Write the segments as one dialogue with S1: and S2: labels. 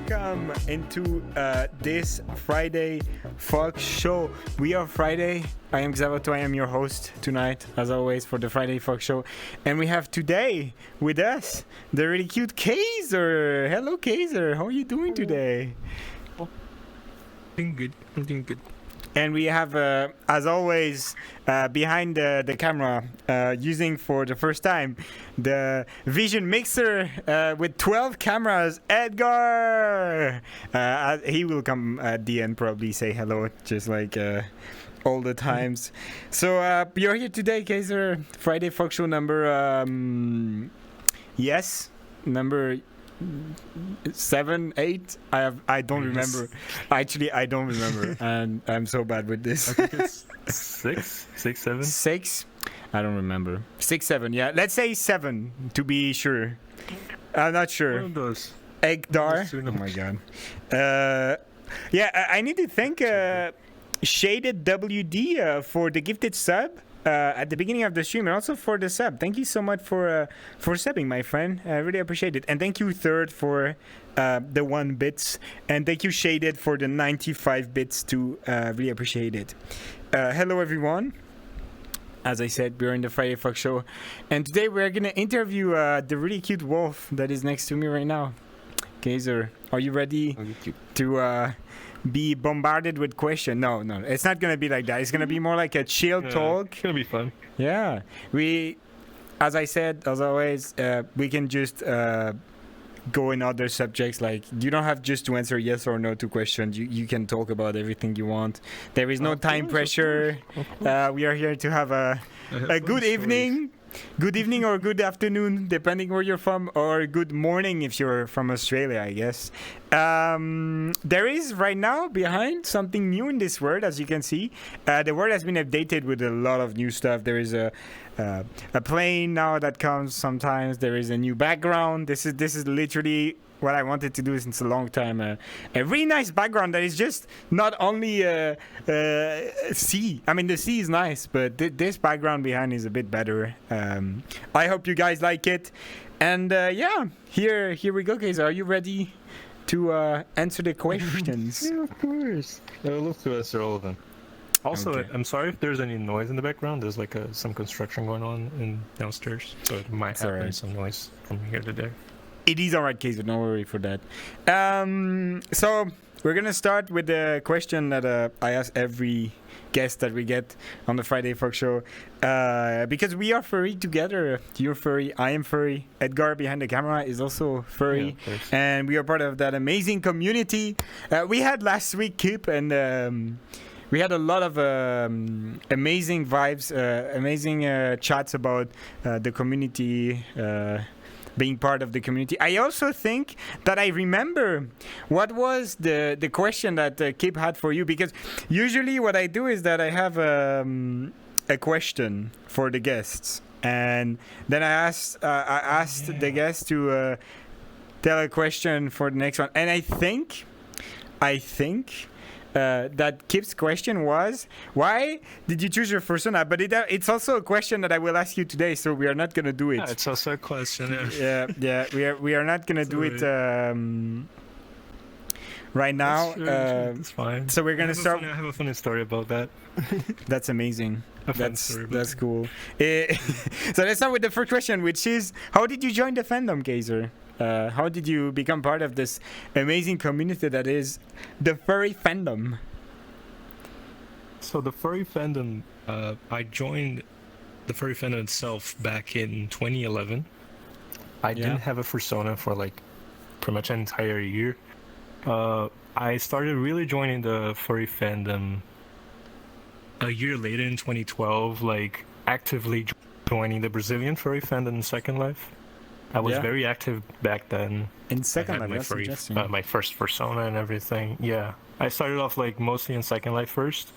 S1: welcome into this Friday Fox Show. We are Friday. I am Xavoto. I am your host tonight, as always, for the Friday Fox Show. And we have today with us the really cute Kaiser. Hello, Kaiser. How are you doing today?
S2: Doing good. I'm doing good.
S1: And we have, as always, behind the camera, using for the first time, the Vision Mixer with 12 cameras, Edgar! He will come at the end, probably say hello, just like all the times. So you're here today, Kaiser. Friday Fox Show number, number 7, 8. I don't remember. Actually, I don't remember, and I'm so bad with this.
S2: I think it's 6, 7.
S1: 6. I don't remember. 6, 7. Yeah, let's say 7 to be sure. I'm not sure.
S2: One of those.
S1: Egdar. Oh my god. I need to thank Shaded WD for the gifted sub. At the beginning of the stream, and also for the sub. Thank you so much for subbing, my friend. I really appreciate it. And thank you, Third, for the 1 bits. And thank you, Shaded, for the 95 bits too. Really appreciate it. Hello, everyone. As I said, we're in the Friday Fox Show. And today we're going to interview the really cute wolf that is next to me right now. Kaiser, are you ready to be bombarded with questions? No, it's not gonna be like that. It's gonna be more like a chill talk.
S2: It's gonna be fun.
S1: Yeah, as I said, as always, we can just go in other subjects. Like, you don't have just to answer yes or no to questions. You can talk about everything you want. There is no time pressure. We are here to have a good evening. Good evening or good afternoon, depending where you're from, or good morning if you're from Australia, I guess. There is right now behind something new in this world, as you can see. The world has been updated with a lot of new stuff. There is a plane now that comes sometimes. There is a new background. This is literally what I wanted to do since a long time. A really nice background that is just not only sea. I mean, the sea is nice, but this background behind is a bit better. I hope you guys like it. And here we go, guys. Are you ready to answer the questions?
S2: Yeah, of course. I would love to answer all of them. Also,
S1: Okay.
S2: I'm sorry if there's any noise in the background. There's like some construction going on downstairs, so it might
S1: It's
S2: happen
S1: alright.
S2: some noise from here to there.
S1: It is alright, Kaiser. Don't worry for that. So we're gonna start with the question that I ask every guest that we get on the Friday Fox Show, because we are furry together. You're furry. I am furry. Edgar behind the camera is also furry,
S2: Yeah, of course.
S1: and we are part of that amazing community. We had last week Kip, and we had a lot of amazing vibes, amazing chats about the community. Being part of the community. I also think that I remember what was the question that Kip had for you, because usually what I do is that I have a question for the guests, and then I asked the guests to tell a question for the next one, and I think that Kip's question was, why did you choose your persona? But it's also a question that I will ask you today, so we are not going to do it.
S2: Yeah, it's also a question.
S1: Yeah, we are not going to do it right now.
S2: It's fine.
S1: So we're going to start.
S2: I have a funny story about that.
S1: That's amazing.
S2: A fun story about
S1: That's cool. So let's start with the first question, which is, how did you join the fandom, Kaiser? How did you become part of this amazing community that is the furry fandom?
S2: So the furry fandom, I joined the furry fandom itself back in 2011. I didn't have a fursona for like pretty much an entire year. I started really joining the furry fandom a year later in 2012, like actively joining the Brazilian furry fandom in Second Life. I was very active back then.
S1: In Second
S2: I
S1: Life,
S2: had
S1: that's
S2: my
S1: interesting.
S2: my first persona and everything. Yeah, I started off like mostly in Second Life first.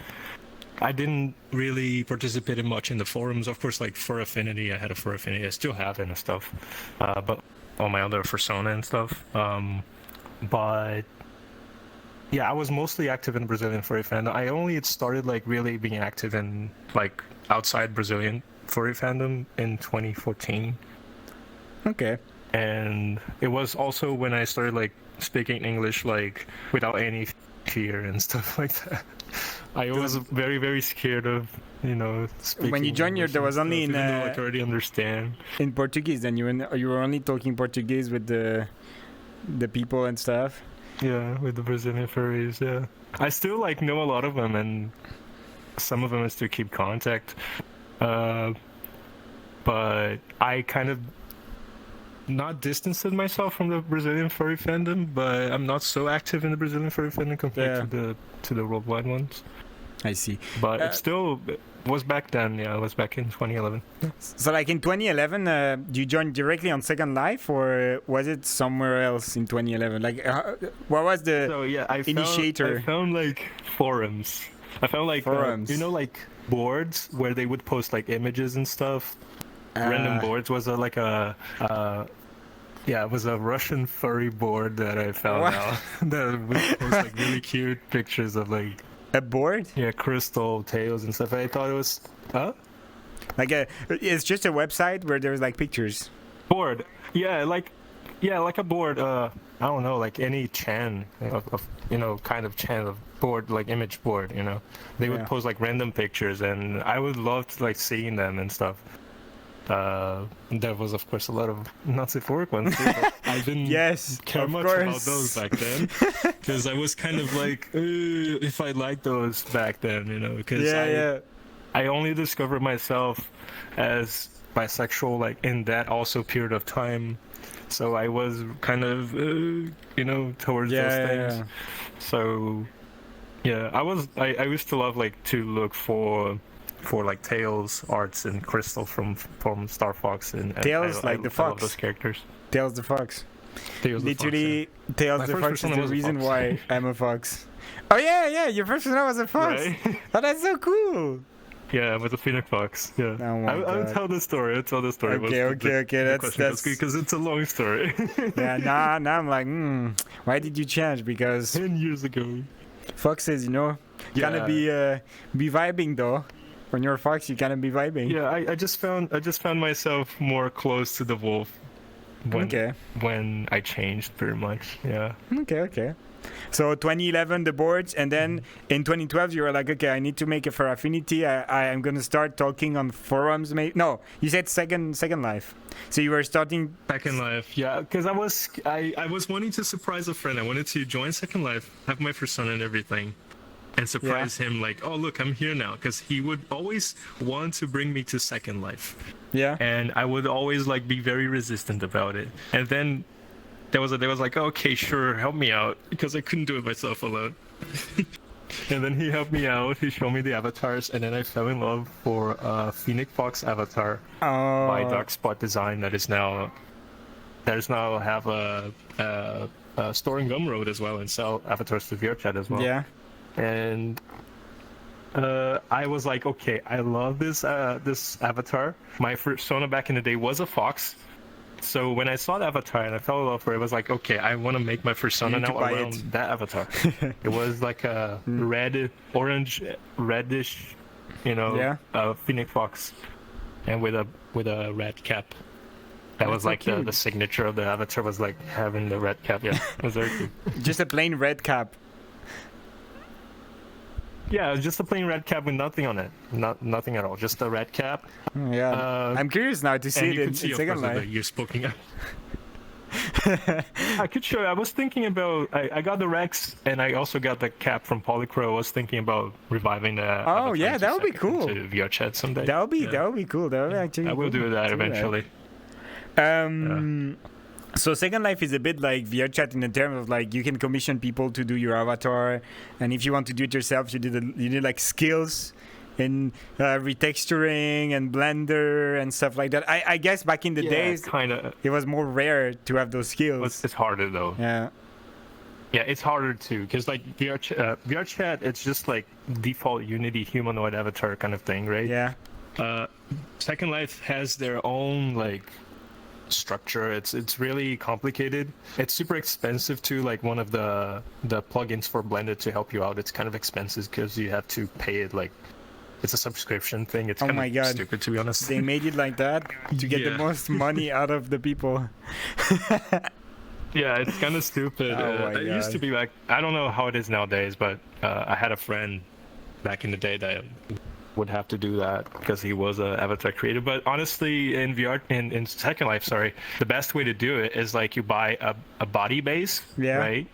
S2: I didn't really participate in much in the forums. Of course, like for Affinity, I had a for Affinity. I still have it and stuff. But all my other persona and stuff. But yeah, I was mostly active in Brazilian furry fandom. I only started like really being active in like outside Brazilian furry fandom in 2014.
S1: Okay.
S2: and it was also when I started like speaking English like without any fear and stuff like that. I was very, very scared of, speaking
S1: when you joined
S2: English
S1: there was
S2: and
S1: only
S2: stuff,
S1: in
S2: even though I could already understand.
S1: in Portuguese, then you were only talking Portuguese with the people and stuff.
S2: Yeah, with the Brazilian furries, yeah. I still like know a lot of them, and some of them I still keep contact. But I kind of not distanced myself from the Brazilian furry fandom, but I'm not so active in the Brazilian furry fandom compared to the worldwide ones.
S1: I see.
S2: But it still was back then. Yeah, it was back in 2011.
S1: So like in 2011, you joined directly on Second Life, or was it somewhere else in 2011? Like, what was the initiator?
S2: I found like forums. I found like
S1: forums.
S2: Like boards where they would post like images and stuff. Random boards was it was a Russian furry board that I found out that would post like really cute pictures of like
S1: a board.
S2: Yeah, crystal tails and stuff. I thought it was
S1: it's just a website where there's like pictures.
S2: Board. Like a board. I don't know, like any chan of kind of chan of board, like image board. They would post like random pictures, and I would love to like seeing them and stuff. There was of course a lot of not safe for work ones too, but I didn't care much about those back then because I was kind of like if I liked those back then, because I only discovered myself as bisexual like in that also period of time, so I was kind of towards those things. So I used to love like to look for like Tails, Arts, and Crystal from Star Fox, and
S1: Tails like the fox.
S2: I love those characters.
S1: Tails the fox.
S2: Literally,
S1: Tails the fox is the reason why I'm a fox. Oh yeah, your first one was a fox. Right? Oh, that's so cool.
S2: Yeah, with a phoenix fox. Yeah. Oh I'll tell the story.
S1: Okay. That's
S2: because it's a long story.
S1: Yeah. Now I'm like, why did you change? Because
S2: 10 years ago,
S1: foxes, gonna be vibing though. When you're a fox, you gotta be vibing.
S2: Yeah, I just found myself more close to the wolf when I changed, pretty much. Yeah.
S1: Okay. So 2011 the boards, and then in 2012 you were like, okay, I need to make it for Affinity. I'm gonna start talking on forums. No, you said Second Life. So you were starting
S2: Second Life, yeah, because I was wanting to surprise a friend. I wanted to join Second Life, have my persona and everything, and surprise him like, oh look, I'm here now, because he would always want to bring me to Second Life.
S1: Yeah.
S2: And I would always like be very resistant about it. And then there was like, okay, sure, help me out, because I couldn't do it myself alone. And then he helped me out. He showed me the avatars, and then I fell in love for Phoenix Fox avatar by Dark Spot Design that is now have a store in Gumroad as well, and sell avatars to VRChat as well.
S1: Yeah.
S2: And I was like, okay, I love this avatar. My persona back in the day was a fox. So when I saw the avatar and I fell in love with it, I was like, okay, I want to make my persona now around that avatar. It was like a reddish, Phoenix Fox, and with a red cap. That was like the signature of the avatar was like having the red cap. Yeah, it was very cool.
S1: Just a plain red cap.
S2: Yeah, just a plain red cap with nothing on it. Nothing at all. Just a red cap.
S1: Yeah. I'm curious now to see it in Second Life.
S2: You're spoken up. I could show you. I was thinking about... I got the Rex, and I also got the cap from Polycro. I was thinking about reviving the...
S1: Oh, yeah, that would be cool.
S2: To VRChat someday.
S1: That would be cool. That would actually...
S2: I will do that eventually.
S1: So Second Life is a bit like VRChat in the terms of like you can commission people to do your avatar, and if you want to do it yourself, you need like skills in retexturing and Blender and stuff like that. I guess back in the days, it was more rare to have those skills.
S2: It's harder though.
S1: Yeah,
S2: it's harder too, because like VRChat, it's just like default Unity humanoid avatar kind of thing, right?
S1: Yeah.
S2: Second Life has their own like structure. It's really complicated. It's super expensive too. Like one of the plugins for Blender to help you out, it's kind of expensive because you have to pay it like it's a subscription thing. It's
S1: Oh
S2: kind
S1: my
S2: of
S1: God.
S2: stupid, to be honest.
S1: They made it like that to get the
S2: Yeah.
S1: most money out of the people.
S2: Yeah, it's kind of stupid.
S1: Oh my
S2: It used to
S1: God.
S2: be like, I don't know how it is nowadays, but I had a friend back in the day that would have to do that because he was an avatar creator. But honestly, in VR, in Second Life, sorry, the best way to do it is like you buy a body base,
S1: Yeah.
S2: right?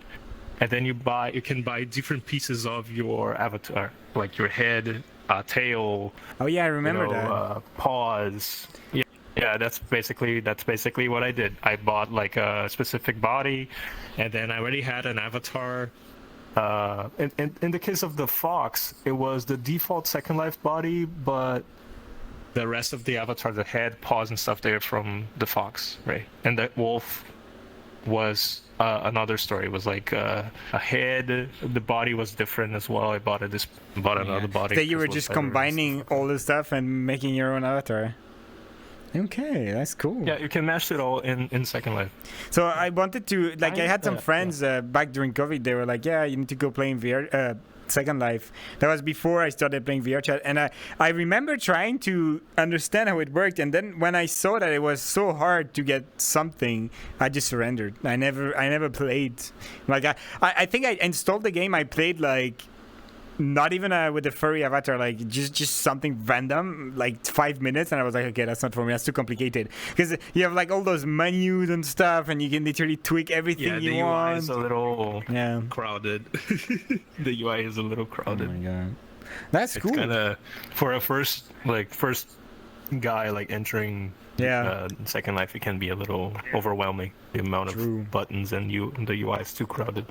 S2: And then you can buy different pieces of your avatar, like your head, tail,
S1: Oh yeah, I remember that.
S2: paws. Yeah, that's basically what I did. I bought like a specific body, and then I already had an avatar. In the case of the fox, it was the default Second Life body, but the rest of the avatar, the head, paws, and stuff, they're from the fox, right? And the wolf was another story. It was like a head. The body was different as well. I bought another body.
S1: That you were
S2: because it was
S1: just
S2: better and
S1: combining
S2: stuff like
S1: all the stuff and making your own avatar. Okay, that's cool.
S2: that. Yeah, you can mash it all in Second Life.
S1: So I wanted to, like, I had some
S2: Yeah.
S1: friends back during COVID. They were like, "Yeah, you need to go play in VR, Second Life." That was before I started playing VR chat, and I remember trying to understand how it worked. And then when I saw that it was so hard to get something, I just surrendered. I never played. Like I think I installed the game. I played like. Not even with the furry avatar, like just something random, like 5 minutes, and I was like, okay, that's not for me. That's too complicated because you have like all those menus and stuff, and you can literally tweak everything
S2: Yeah,
S1: you
S2: the UI
S1: want.
S2: is a little
S1: Yeah.
S2: crowded. The UI is a little
S1: Oh
S2: crowded.
S1: my god, that's
S2: It's
S1: cool.
S2: kind of for a first guy like entering
S1: Yeah.
S2: Second Life, it can be a little overwhelming. The amount
S1: True.
S2: of buttons and the UI is too crowded.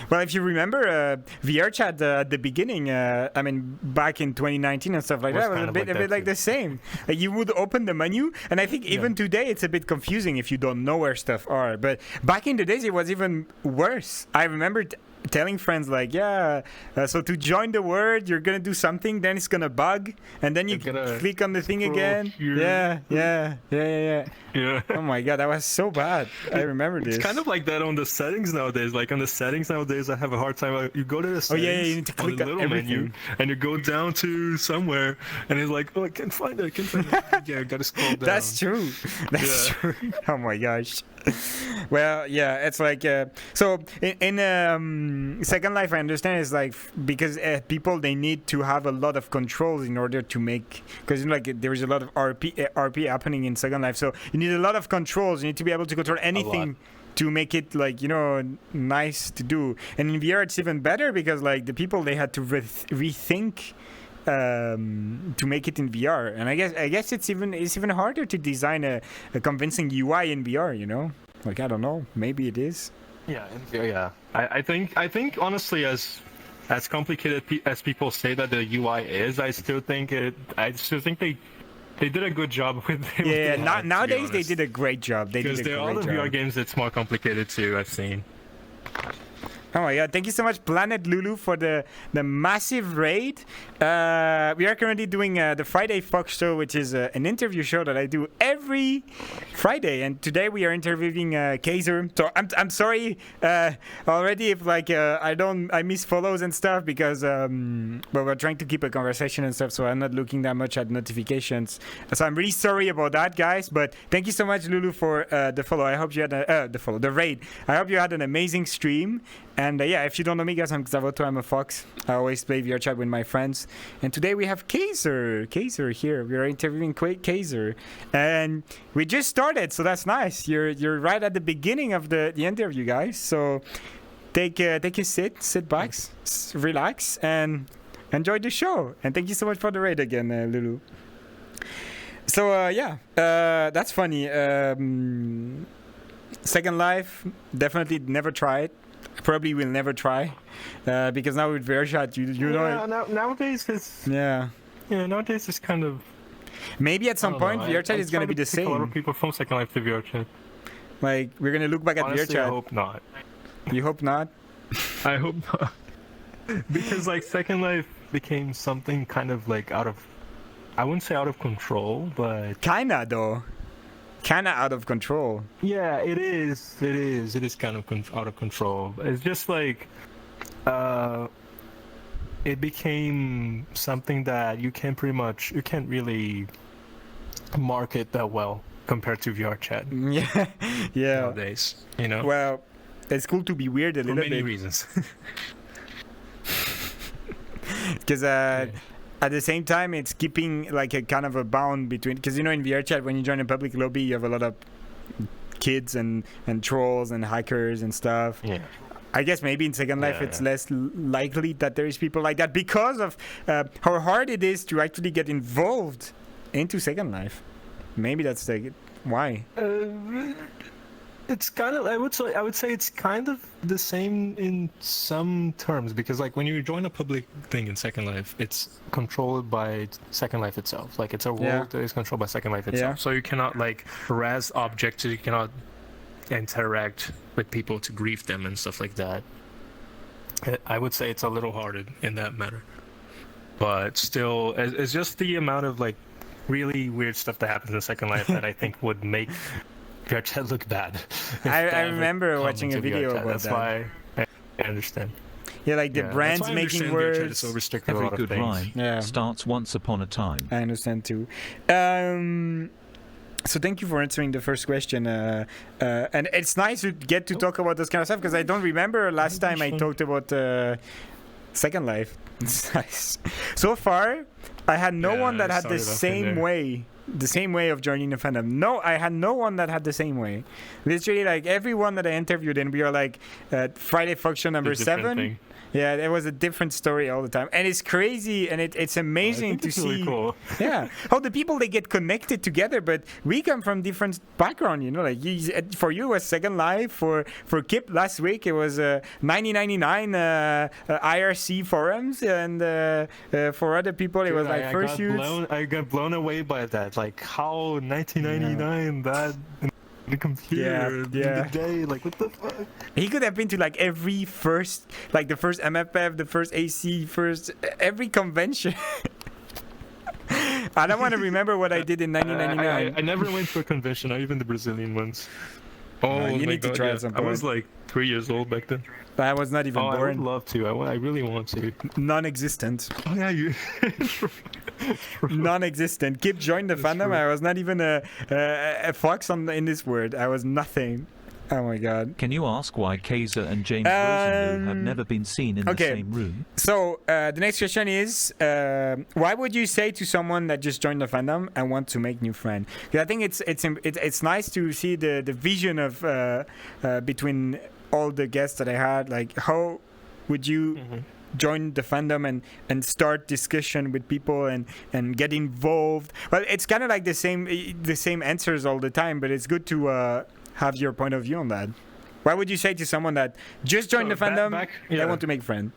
S1: Well, if you remember, VR chat at the beginning, I mean, back in 2019 and stuff like
S2: Was
S1: that, was
S2: kind
S1: a
S2: of
S1: bit,
S2: like
S1: a bit
S2: that
S1: like
S2: too.
S1: the same. Like you would open the menu, and I think even today it's a bit confusing if you don't know where stuff are. But back in the days, it was even worse. I remember telling friends like, yeah, so to join the word, you're gonna do something, then it's gonna bug, and then you
S2: You're gonna
S1: click on the thing
S2: scroll
S1: again.
S2: here.
S1: Yeah.
S2: Yeah.
S1: Oh my god, that was so bad. I remember this.
S2: It's kind of like that on the settings nowadays. Like on the settings nowadays, I have a hard time. You go to the
S1: Oh,
S2: settings
S1: yeah, you need to
S2: on
S1: click
S2: the
S1: on
S2: little menu,
S1: everything.
S2: and you go down to somewhere, and it's like, oh, I can't find it. Yeah, I gotta scroll down.
S1: That's true. That's
S2: Yeah.
S1: true. Oh my gosh. Well, yeah, it's like so in Second Life. I understand it's like because people they need to have a lot of controls in order to make because like there is a lot of RP happening in Second Life, so you need a lot of controls. You need to be able to control anything to make it like nice to do. And in VR it's even better because like the people they had to rethink to make it in VR, and I guess it's even harder to design a convincing UI in VR. Like I don't know, maybe it is.
S2: Yeah. I think honestly, as complicated as people say that the UI is, I still think they did a good job with it.
S1: Yeah, nowadays they did a great job.
S2: Because there are other VR games that's more complicated too. I've seen.
S1: Oh my god, thank you so much, Planet Lulu, for the massive raid. We are currently doing the Friday Fox show, which is an interview show that I do every Friday, and today we are interviewing Kaiser. So I'm sorry already if like I miss follows and stuff because but we're trying to keep a conversation and stuff, so I'm not looking that much at notifications. So I'm really sorry about that, guys. But thank you so much, Lulu, for the follow. I hope you had the raid. I hope you had an amazing stream. And yeah, if you don't know me, guys, I'm Xavoto. I'm a fox. I always play VR chat with my friends. And today we have Kaiser here. We are interviewing Kaiser, and we just started, so that's nice. You're right at the beginning of the interview, guys. So take a sit back, relax, and enjoy the show. And thank you so much for the raid again, Lulu. So yeah, that's funny. Second Life, definitely never tried. Probably will never try because now with VRChat you know
S2: nowadays it's nowadays it's kind of
S1: maybe at some point VRChat is gonna be the same.
S2: A lot of people from Second Life to VRChat.
S1: Like we're gonna look back
S2: Honestly,
S1: at VRChat.
S2: I hope not.
S1: You hope not?
S2: I hope not. Because like Second Life became something kind of like I wouldn't say out of control, but
S1: Kinda out of control.
S2: Yeah, it is. It is kind of out of control. It's just like, it became something that you can't really market that well compared to VR chat
S1: Yeah, yeah.
S2: nowadays. You know,
S1: Well, it's cool to be weird a
S2: for
S1: little
S2: many
S1: bit
S2: reasons.
S1: because
S2: Yeah.
S1: at the same time it's keeping like a kind of a bound between, because in VR chat when you join a public lobby you have a lot of kids and trolls and hackers and stuff.
S2: Yeah.
S1: I guess maybe in Second Life
S2: Yeah,
S1: it's
S2: yeah.
S1: less likely that there is people like that because of how hard it is to actually get involved into Second Life. Maybe that's the why.
S2: It's kind of, I would say it's kind of the same in some terms, because like when you join a public thing in Second Life, it's controlled by Second Life itself. Like it's a world that is controlled by Second Life itself.
S1: Yeah.
S2: So you cannot like harass objects, you cannot interact with people to grief them and stuff like that. I would say it's a little harder in that matter. But still, it's just the amount of like really weird stuff that happens in Second Life that I think would make VR chat look bad.
S1: I remember watching a video about
S2: That's
S1: that.
S2: why I understand.
S1: Yeah, like the
S2: Yeah,
S1: brands
S2: that's why I
S1: making
S2: understand VR chat is
S1: words.
S2: so restricted a
S3: Every
S2: lot of
S3: good
S2: things.
S3: rhyme
S1: Yeah.
S3: starts once upon a time.
S1: I understand too. So thank you for answering the first question. And it's nice to get to talk about this kind of stuff because I don't remember last time I talked about Second Life. It's nice. So far, I had no
S2: Yeah,
S1: one that
S2: I
S1: had the
S2: started off in
S1: same
S2: there.
S1: way. The same way of joining the fandom. No, I had no one that had the same way. Literally, like everyone that I interviewed, and we are like Friday function number
S2: It's a different
S1: 7.
S2: thing.
S1: Yeah, it was a different story all the time, and it's crazy, and it's amazing
S2: I think
S1: to
S2: it's
S1: see.
S2: really cool.
S1: Yeah, how the people they get connected together, but we come from different background. You know, like for you it was Second Life. For Kip last week it was 1999 IRC forums, and for other people it was like fursuits.
S2: I got blown away by that. Like how 1999 that in the computer in
S1: yeah.
S2: the day. Like what the fuck?
S1: He could have been to like every first, like the first MFF, the first AC, every convention. I don't want to remember what I did in 1999.
S2: I never went to a convention, not even the Brazilian ones. Oh,
S1: you
S2: my
S1: need to
S2: God,
S1: try
S2: yeah.
S1: at some
S2: I was
S1: point.
S2: like 3 years old back then.
S1: I was not even
S2: Oh, I would
S1: born.
S2: love to. I really want to.
S1: Non-existent.
S2: Oh yeah, you.
S1: Non-existent. Kip joined the fandom.
S2: true.
S1: I was not even a fox in this word. I was nothing. Oh my god.
S3: Can you ask why Kaiser and James Rosenblum have never been seen in
S1: okay.
S3: the same room?
S1: So the next question is, why would you say to someone that just joined the fandom and want to make new friends? Because I think it's nice to see the vision of between all the guests that I had. Like, how would you join the fandom and start discussion with people and get involved? Well, it's kind of like the same answers all the time, but it's good to have your point of view on that. Why would you say to someone that just joined the fandom, I want to make friends?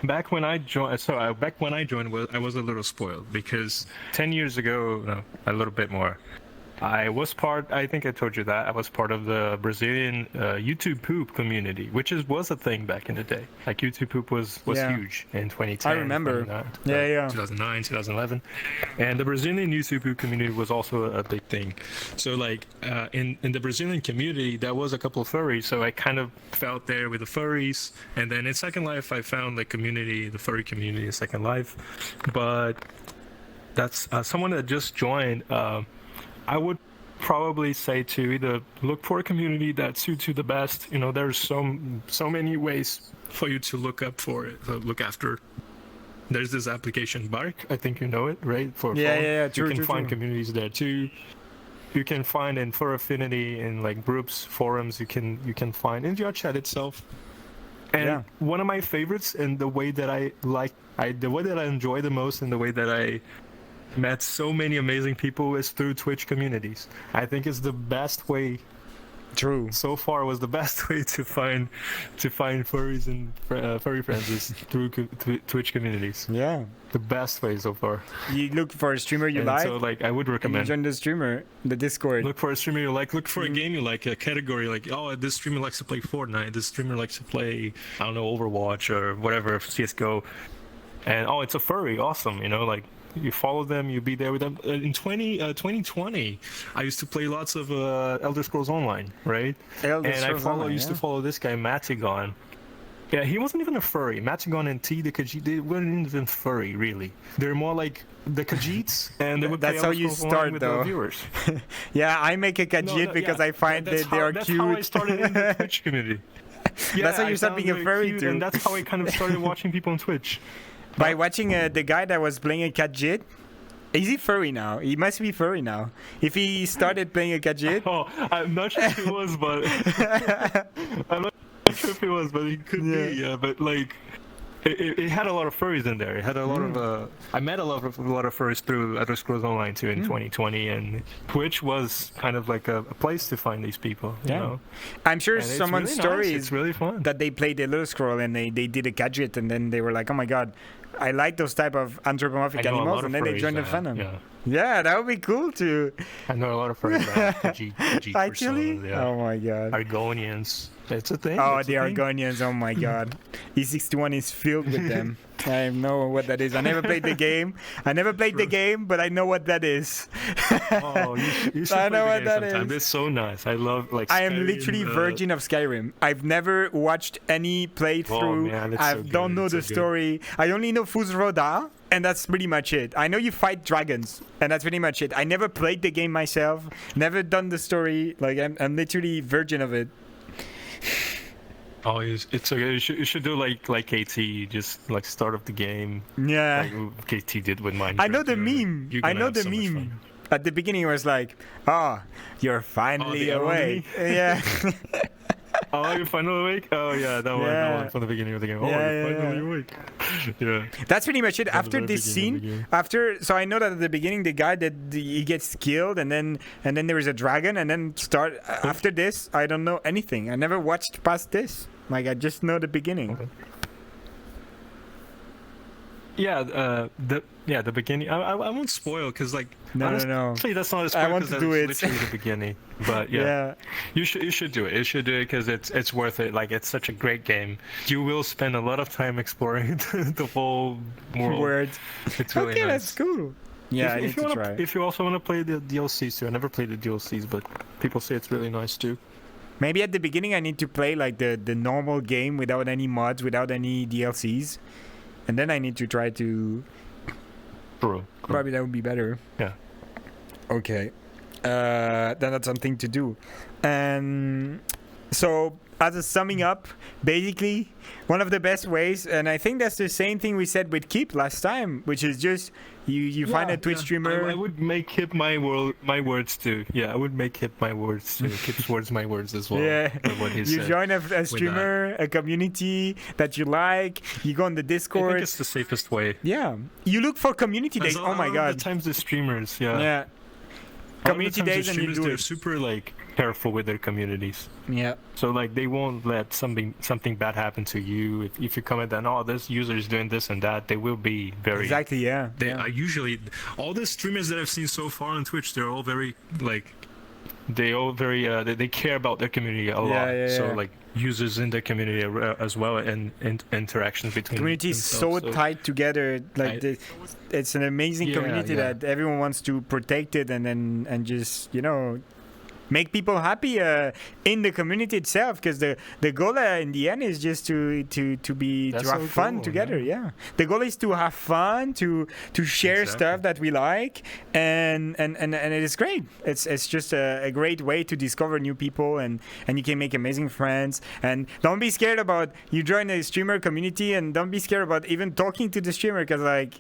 S2: Back when I joined, I was a little spoiled because 10 years ago, no, a little bit more. I think I told you that, I was part of the Brazilian YouTube poop community, which was a thing back in the day. Like YouTube poop was
S1: Yeah.
S2: huge in 2010.
S1: I remember.
S2: 2009, 2011. And the Brazilian YouTube poop community was also a big thing. So like in the Brazilian community, there was a couple of furries, so I kind of felt there with the furries. And then in Second Life, I found the furry community in Second Life. But that's someone that just joined. I would probably say to either look for a community that suits you the best. You know, there's so many ways for you to look after. There's this application Bark, I think you know it, right? For phone.
S1: True,
S2: you can find
S1: true.
S2: communities there too. You can find in Fur Affinity, in like groups, forums. You can find in your chat itself. And one of my favorites, and the way that the way that I enjoy the most, and the way that I met so many amazing people is through Twitch communities. I think it's the best way.
S1: True.
S2: So far, was the best way to find furries and furry friends is through Twitch communities.
S1: Yeah.
S2: The best way so far.
S1: You look for a streamer you
S2: And
S1: like.
S2: so like I would
S1: and you
S2: recommend.
S1: join the streamer, the Discord.
S2: Look for a streamer you like. Look for a game you like. A category like, oh, this streamer likes to play Fortnite. This streamer likes to play, I don't know, Overwatch or whatever, CS:GO. And oh, it's a furry. Awesome. You know, like. You follow them, you be there with them. In 2020, I used to play lots of Elder Scrolls Online, right?
S1: Elder
S2: And
S1: Scrolls Online,
S2: used to follow this guy, Matigon. Yeah, he wasn't even a furry. Machigon and T, the Khajiit, they weren't even furry, really. They're more like the Khajiits, and they would
S1: That's
S2: play
S1: how you
S2: Elder Scrolls Online
S1: start,
S2: with
S1: though.
S2: the viewers.
S1: Yeah, I make a Khajiit because I find that they are
S2: that's
S1: cute.
S2: How I started in the Twitch community. Yeah,
S1: That's how you
S2: I
S1: start
S2: found
S1: being a
S2: them
S1: furry
S2: cute,
S1: too.
S2: and that's how I kind of started watching people on Twitch.
S1: By watching the guy that was playing a Khajiit. Is he furry now? He must be furry now. If he started playing a Khajiit.
S2: Oh, I'm not sure if he was, but I'm not sure if he was, but he could be. Yeah, but like, it had a lot of furries in there. It had a lot of. I met a lot of furries through Elder Scrolls Online too in 2020, and Twitch was kind of like a place to find these people. You know?
S1: I'm sure
S2: And it's
S1: someone's
S2: really
S1: story
S2: nice.
S1: is
S2: It's really fun.
S1: that they played the Little Scroll and they did a Khajiit, and then they were like, oh my god, I like those type of anthropomorphic
S2: I know a
S1: animals,
S2: lot
S1: and
S2: of
S1: then they
S2: furries
S1: joined the
S2: that-
S1: fandom.
S2: Yeah.
S1: Yeah, that would be cool too.
S2: I know a lot of furries that have Khajiit
S1: Actually,
S2: personas, yeah.
S1: oh my god.
S2: Argonians. It's a thing.
S1: Oh,
S2: it's a
S1: the
S2: thing.
S1: Argonians, oh my god. E61 is filled with them. I know what that is. I never played the game. But I know what that is.
S2: Oh, you should
S1: I
S2: play
S1: know
S2: the
S1: what
S2: game
S1: that
S2: sometime.
S1: is.
S2: It's so nice. I love like.
S1: I am
S2: Skyrim,
S1: literally virgin of Skyrim. I've never watched any playthrough.
S2: man, it's
S1: I
S2: so
S1: don't
S2: good,
S1: know
S2: it's
S1: the
S2: so good.
S1: story. I only know Fusroda, and that's pretty much it. I know you fight dragons, and that's pretty much it. I never played the game myself. Never done the story. Like I'm literally virgin of it.
S2: Oh, it's okay. You should do like KT, just like start of the game.
S1: Yeah.
S2: Like KT did with Minecraft.
S1: I know the
S2: you know,
S1: meme.
S2: you're
S1: I
S2: gonna
S1: know
S2: have
S1: the
S2: so much
S1: meme.
S2: fun.
S1: At the beginning, it was like, "Oh, you're finally
S2: the arrow
S1: awake." Yeah.
S2: Oh, you're finally awake? Oh yeah, that one from the beginning of the game. Oh,
S1: Yeah,
S2: you're
S1: yeah,
S2: finally
S1: yeah.
S2: awake. Yeah.
S1: That's pretty much it.
S2: From the
S1: After
S2: very
S1: this
S2: beginning of the
S1: scene,
S2: game.
S1: so I know that at the beginning the guy he gets killed, and then there is a dragon, and then after this, I don't know anything. I never watched past this. Like I just know the beginning.
S2: Okay. Yeah, the beginning. I won't spoil because like
S1: No.
S2: honestly, that's not a spoil.
S1: I want
S2: 'cause
S1: to do
S2: that's
S1: it.
S2: Literally the beginning, but yeah. You should do it. You should do it because it's worth it. Like it's such a great game. You will spend a lot of time exploring the whole world.
S1: Word.
S2: It's really
S1: Okay,
S2: nice.
S1: that's cool. Yeah, I need to try.
S2: If you also want to play the DLCs too, I never played the DLCs, but people say it's really nice too.
S1: Maybe at the beginning I need to play like the normal game without any mods, without any DLCs, and then I need to try to.
S2: True.
S1: Probably that would be better.
S2: Yeah.
S1: Okay. Then that's something to do. And so, as a summing up, basically, one of the best ways, and I think that's the same thing we said with Keep last time, which is just you find a Twitch streamer.
S2: I would make hip my words too. Yeah, I would make hip my words too. Keep's words my words as well.
S1: Yeah,
S2: or what he
S1: you
S2: said.
S1: join a streamer, a community that you like. You go on the
S2: I
S1: Discord.
S2: think it's the safest way.
S1: Yeah, you look for community days. Oh my god.
S2: The times the streamers, yeah.
S1: Yeah. Community days and you do
S2: they're
S1: it.
S2: super like careful with their communities.
S1: Yeah.
S2: So like they won't let something bad happen to you if you comment that this user is doing this and that. They will be very
S1: Exactly. Yeah.
S2: They
S1: yeah.
S2: are usually all the streamers that I've seen so far on Twitch. They're all very like they care about their community a lot.
S1: Yeah,
S2: so
S1: yeah.
S2: like users in the community as well and interactions between
S1: Community is so
S2: themselves,
S1: tight together. Like it's an amazing
S2: Yeah,
S1: community
S2: yeah.
S1: that everyone wants to protect it and just make people happy in the community itself, because the goal in the end is just to
S2: That's
S1: have
S2: our
S1: fun
S2: goal,
S1: together. Yeah, the goal is to have fun, to share
S2: Exactly.
S1: stuff that we like, and it is great. It's just a great way to discover new people, and you can make amazing friends. And don't be scared about you join a streamer community, and don't be scared about even talking to the streamer, because like.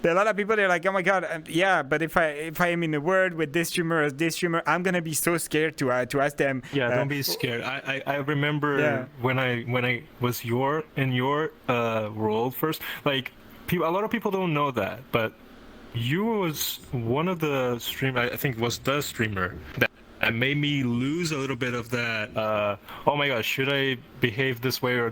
S1: There are a lot of people. They're like, "Oh my god, yeah." But if I am in a word with this streamer or this streamer, I'm gonna be so scared to ask them.
S2: Yeah, don't be scared. I remember when I was in your role first. Like, a lot of people don't know that, but you was one of the I think was the streamer that made me lose a little bit of that. Oh my gosh, should I behave this way or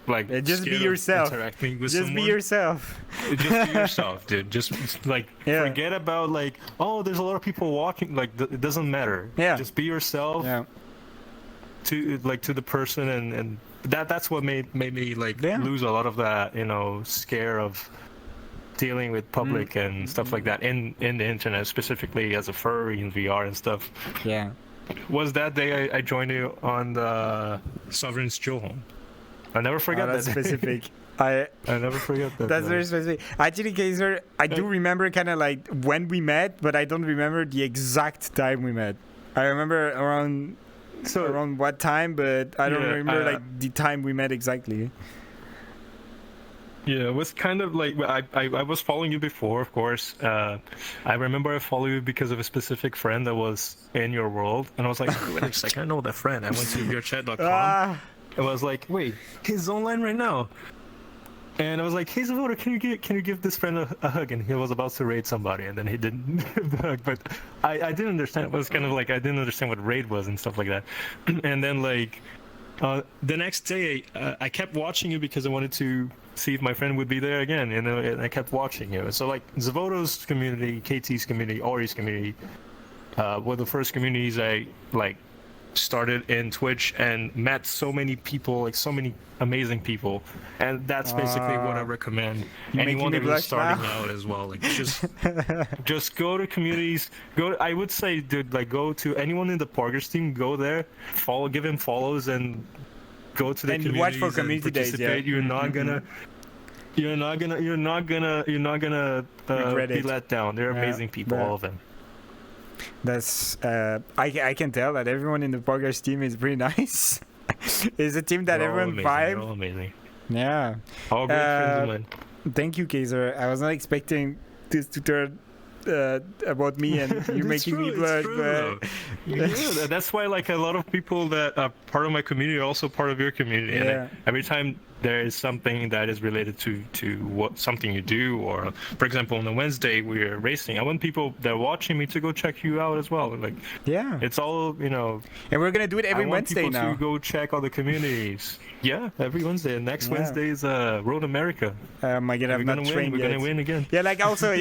S2: like
S1: just be
S2: scared of
S1: yourself.
S2: Interacting with
S1: Just
S2: someone?
S1: be yourself.
S2: Just be yourself, dude. Just like forget about like, oh, there's a lot of people watching. Like, it doesn't matter.
S1: Yeah.
S2: Just be yourself.
S1: Yeah.
S2: To the person, and that's what made me like lose a lot of that scare of dealing with public and stuff like that in the internet, specifically as a furry in VR and stuff.
S1: Yeah.
S2: Was that day I joined you on the Sovereign's Chill Home? I never forget
S1: that's
S2: that.
S1: specific.
S2: I never forget that.
S1: That's very specific. Actually, Kaiser, I do remember kind of like when we met, but I don't remember the exact time we met. I remember around what time, but I don't remember like the time we met exactly.
S2: Yeah, it was kind of like I was following you before, of course. I remember I followed you because of a specific friend that was in your world, and I was like, wait a second, I know that friend. I went to yourchat.com. I was like, wait, he's online right now. And I was like, hey Xavoto, can you give this friend a hug? And he was about to raid somebody, and then he didn't give the hug. But I didn't understand. It was kind of like I didn't understand what raid was and stuff like that. And then like the next day, I kept watching you because I wanted to see if my friend would be there again, and I kept watching you. So like Xavoto's community, KT's community, Ori's community, were the first communities I like started in Twitch and met so many people, like so many amazing people, and that's basically what I recommend anyone that is starting out as well. Like just go to communities. I would say, dude, like go to anyone in the Parker's team. Go there, give him follows, and go to the
S1: and
S2: communities
S1: watch for community
S2: and participate.
S1: days. Yeah.
S2: You're not gonna be let down. They're amazing people, all of them.
S1: That's I can tell that everyone in the Poggers team is pretty nice. It's a team that everyone vibes.
S2: They're all amazing.
S1: Yeah.
S2: All great friends of mine.
S1: Thank you, Kaiser. I was not expecting this to turn about me and you making me blush. But
S2: yeah, that's why like a lot of people that are part of my community are also part of your community.
S1: Yeah.
S2: And every time there is something that is related to what something you do, or for example on a Wednesday we're racing, I want people that are watching me to go check you out as well. Like it's all, you know,
S1: and we're gonna do it every Wednesday now.
S2: I want people to go check all the communities. Yeah, every Wednesday. And next Wednesday is Road America.
S1: My God, I'm not trained
S2: yet. We're gonna win again.
S1: Yeah, like also,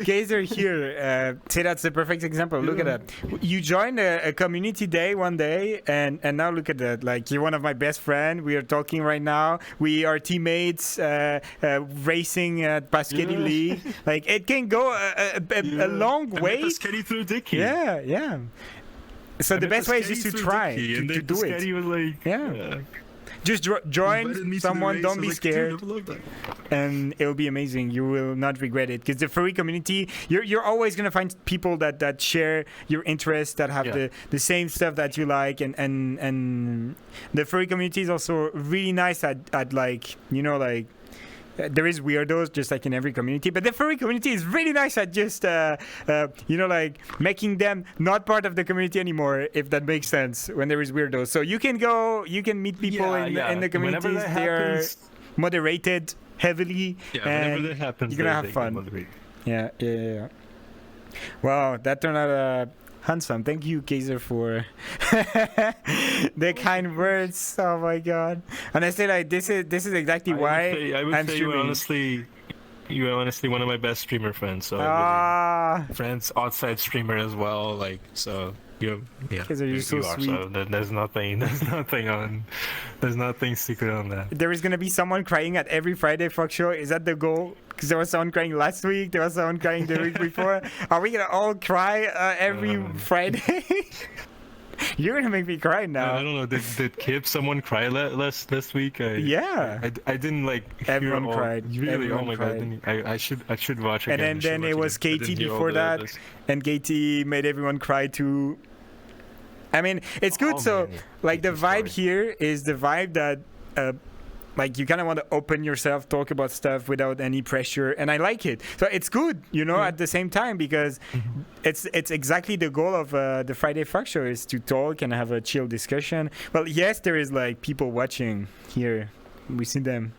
S1: Kaiser here. Say that's the perfect example. Look at that. You joined a community day one day, and now look at that. Like you're one of my best friends. We are talking right now. We are teammates, racing at Pasquetti League. Like it can go a long way.
S2: Pasquetti through Dicky.
S1: Yeah. So the best way is just to try to do it.
S2: Was like,
S1: just join someone, don't be scared, and it'll be amazing. You will not regret it, because the furry community, you're always gonna find people that share your interests, that have the same stuff that you like, and the furry community is also really nice at like, you know, like there is weirdos just like in every community, but the furry community is really nice at just you know, like making them not part of the community anymore, if that makes sense, when there is weirdos. So you can meet people in the communities. They are moderated heavily, and
S2: that happens,
S1: you're gonna have fun. Yeah. Wow, that turned out handsome. Thank you, Kaiser, for the kind words. Oh my God! And I say like this is exactly why I'm streaming. You're honestly one of my best streamer friends. So
S2: friends, outside streamer as well. Like so. You're so sweet. So there's nothing secret on that.
S1: There is gonna be someone crying at every Friday Fuck Show. Is that the goal? Because there was someone crying last week. There was someone crying the week before. Are we gonna all cry every Friday? You're gonna make me cry now.
S2: I don't know. Did Kip someone cry last week? I didn't like.
S1: Everyone cried.
S2: Really?
S1: Everyone
S2: oh my
S1: cried.
S2: God! I should watch again.
S1: And then it was KT before that, and KT made everyone cry too. I mean, it's good. So, like, the vibe here is the vibe that, like, you kind of want to open yourself, talk about stuff without any pressure, and I like it. So it's good, you know, at the same time, because it's exactly the goal of the Friday Fuck Show, is to talk and have a chill discussion. Well, yes, there is like people watching here. We see them.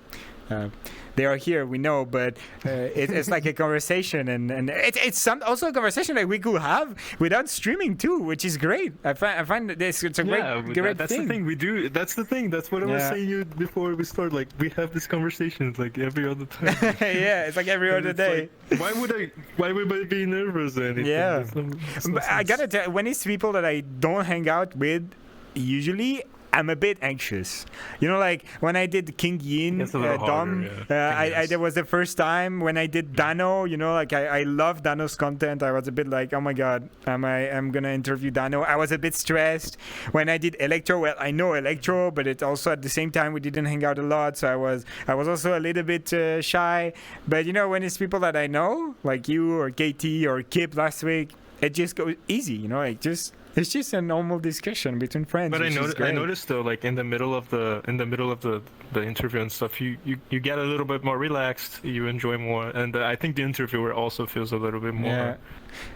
S1: They are here, we know, but it's like a conversation, and it's also a conversation that we could have without streaming too, which is great. I find this it's a great
S2: that's
S1: thing.
S2: The thing we do. That's the thing. That's what I was saying you before we start. Like we have these conversations like every other time.
S1: Yeah, it's like every other day.
S2: Like, why would I be nervous or anything?
S1: Yeah, but I gotta tell, when it's people that I don't hang out with, usually I'm a bit anxious. You know, like when I did King Yin
S2: It's a little
S1: Dom,
S2: harder, yeah.
S1: that was the first time when I did Dano. You know, like I love Dano's content. I was a bit like, oh my god, I'm gonna interview Dano. I was a bit stressed when I did Electro. Well, I know Electro, but it also at the same time we didn't hang out a lot, so I was also a little bit shy. But you know, when it's people that I know, like you or KT or Kip last week, it just goes easy. You know, like it's just a normal discussion between friends.
S2: But I noticed though, like in the middle of the interview and stuff, you get a little bit more relaxed. You enjoy more, and I think the interviewer also feels a little bit more.
S1: Yeah.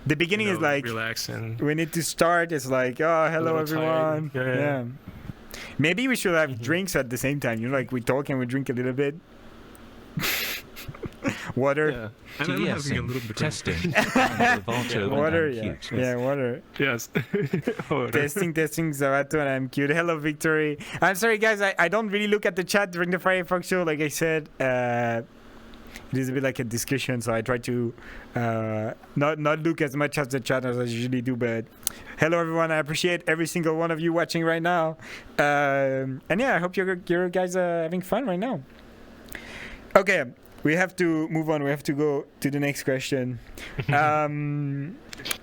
S1: The beginning is like
S2: relaxing.
S1: We need to start. It's like, oh, hello everyone. Yeah. Maybe we should have drinks at the same time. You know, like we talk and we drink a little bit. Water.
S2: Yeah. And I'm having a little bit
S3: testing.
S1: Water. Yeah, water.
S2: Yes.
S1: testing. Xavoto, and I'm cute. Hello, Victory. I'm sorry, guys. I don't really look at the chat during the Firefox show. Like I said, it is a bit like a discussion, so I try to not look as much at the chat as I usually do. But hello, everyone. I appreciate every single one of you watching right now. And yeah, I hope you guys are having fun right now. Okay. We have to move on. We have to go to the next question.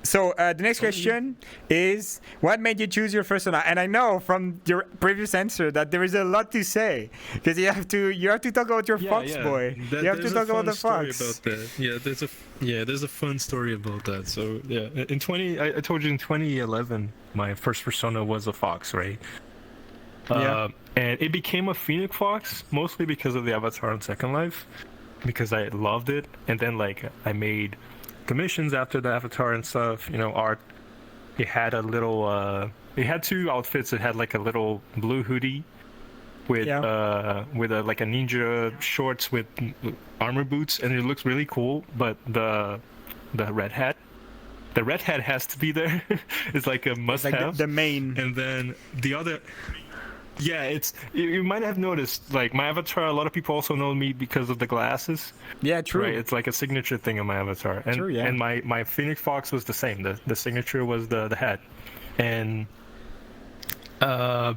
S1: So the next question is, what made you choose your fursona? And I know from your previous answer that there is a lot to say, because you have to talk about your fox boy. You have to talk about the fox.
S2: About that. There's a fun story about that. So yeah, I told you in 2011, my first persona was a fox, right? And it became a phoenix fox mostly because of the avatar on Second Life. Because I loved it, and then like I made commissions after the avatar and stuff. You know, art. It had a little. It had two outfits. It had like a little blue hoodie, with a like a ninja shorts with armor boots, and it looks really cool. But the red hat has to be there. It's like a must-have.
S1: Like the main.
S2: And then the other. Yeah, you might have noticed, like, my avatar, a lot of people also know me because of the glasses.
S1: Yeah, true.
S2: Right? It's like a signature thing on my avatar. And,
S1: true, yeah.
S2: And my Phoenix Fox was the same. The signature was the hat. And the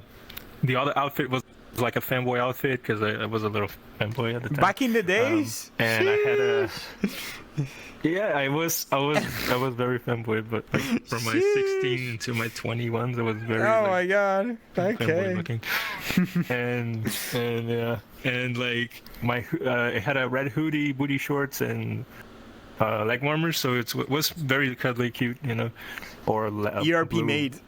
S2: other outfit was like a fanboy outfit, because I was a little fanboy at the time.
S1: Back in the days?
S2: And I had a... Yeah, I was very fanboy, but like from my 16 to my 21s, I was very.
S1: Oh my god! Okay.
S2: Looking. and yeah, and like it had a red hoodie, booty shorts, and leg warmers, so it was very cuddly, cute, you know, or
S1: ERP made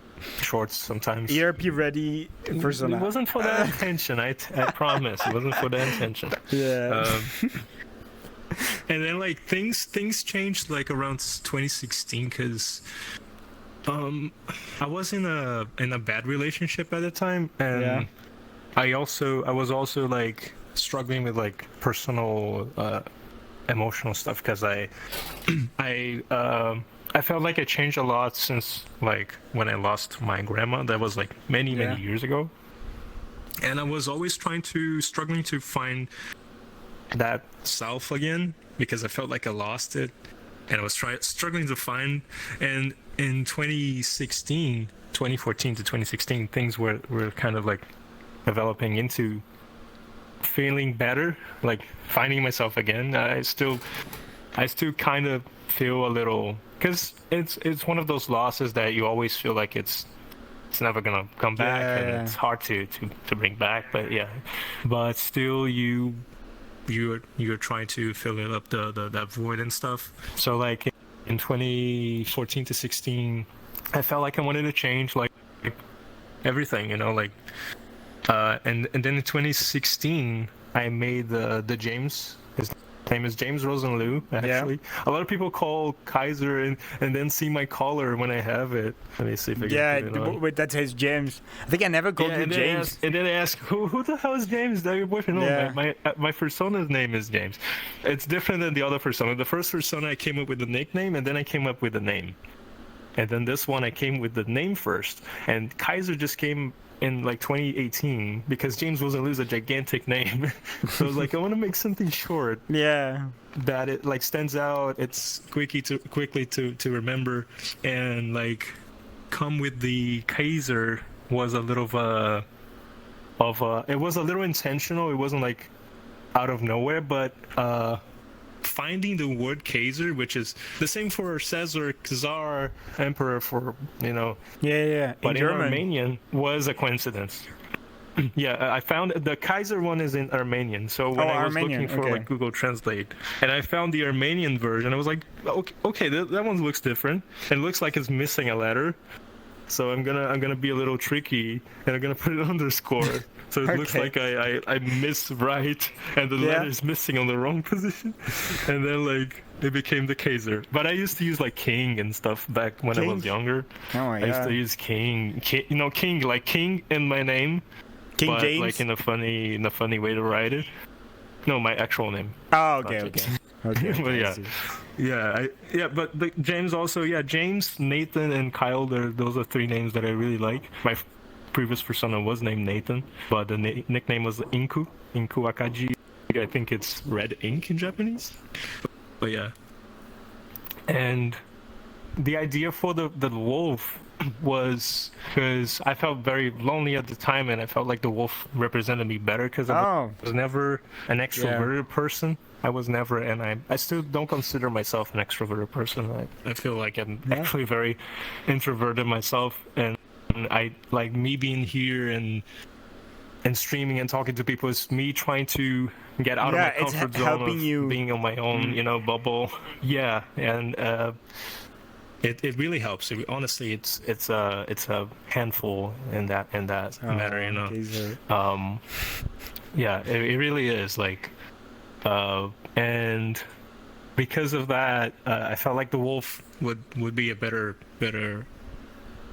S2: shorts sometimes.
S1: ERP ready persona.
S2: It wasn't for that intention. I promise, it wasn't for that intention.
S1: Yeah.
S2: And then like things changed like around 2016, because I was in a bad relationship at the time, and I was also like struggling with like personal emotional stuff, because I felt like I changed a lot since like when I lost my grandma. That was like many years ago, and I was always struggling to find that self again, because I felt like I lost it, and I was struggling to find. And in 2014 to 2016, things were kind of like developing into feeling better, like finding myself again. I still kind of feel a little, because it's one of those losses that you always feel like it's never gonna come back, and it's hard to bring back. But still you're trying to fill up that void and stuff. So like in 2014 to 16, I felt like I wanted to change like everything, you know, like and then in 2016 I made the James. His name is James Rosenliu, actually. A lot of people call Kaiser and then see my collar when I have it. Let me see if I can put it on.
S1: Wait, that says James. I think I never called you James.
S2: And then they ask, who the hell is James? Is that your boyfriend? No, my persona's name is James. It's different than the other persona. The first persona, I came up with the nickname, and then I came up with the name. And then this one, I came with the name first. And Kaiser just came in like 2018, because James Rosenliu a gigantic name. So I was like, I want to make something short.
S1: Yeah.
S2: That it like stands out. It's quickly to remember, and like come with the Kaiser was a little of it was a little intentional. It wasn't like out of nowhere, but finding the word Kaiser, which is the same for Caesar, Czar, Emperor, for
S1: Yeah.
S2: but in
S1: German.
S2: Armenian was a coincidence. Yeah, I found the Kaiser one is in Armenian. So when I was looking for like Google Translate, and I found the Armenian version, I was like, okay, that one looks different. It looks like it's missing a letter. So I'm gonna be a little tricky, and I'm gonna put an underscore. So it looks like I miswrite, and the letter is missing on the wrong position, and then like it became the Kaiser. But I used to use like King and stuff back when I was younger.
S1: Oh my God.
S2: I used to use King, King like King in my name.
S1: King
S2: but,
S1: James,
S2: like in a funny way to write it. No, my actual name.
S1: Oh, okay.
S2: But but James also, James, Nathan, and Kyle. Those are three names that I really like. My previous persona was named Nathan, but the nickname was Inku Akaji. I think it's red ink in Japanese. But yeah, and the idea for the wolf was because I felt very lonely at the time, and I felt like the wolf represented me better because I was never an extroverted person. I was never, and I still don't consider myself an extroverted person. I feel like I'm actually very introverted myself, and I like me being here and streaming and talking to people is me trying to get out of my comfort zone of being on my own, bubble. Yeah, and it really helps. Honestly, it's a handful in that matter, Yeah, it really is like, and because of that, I felt like the wolf would be a better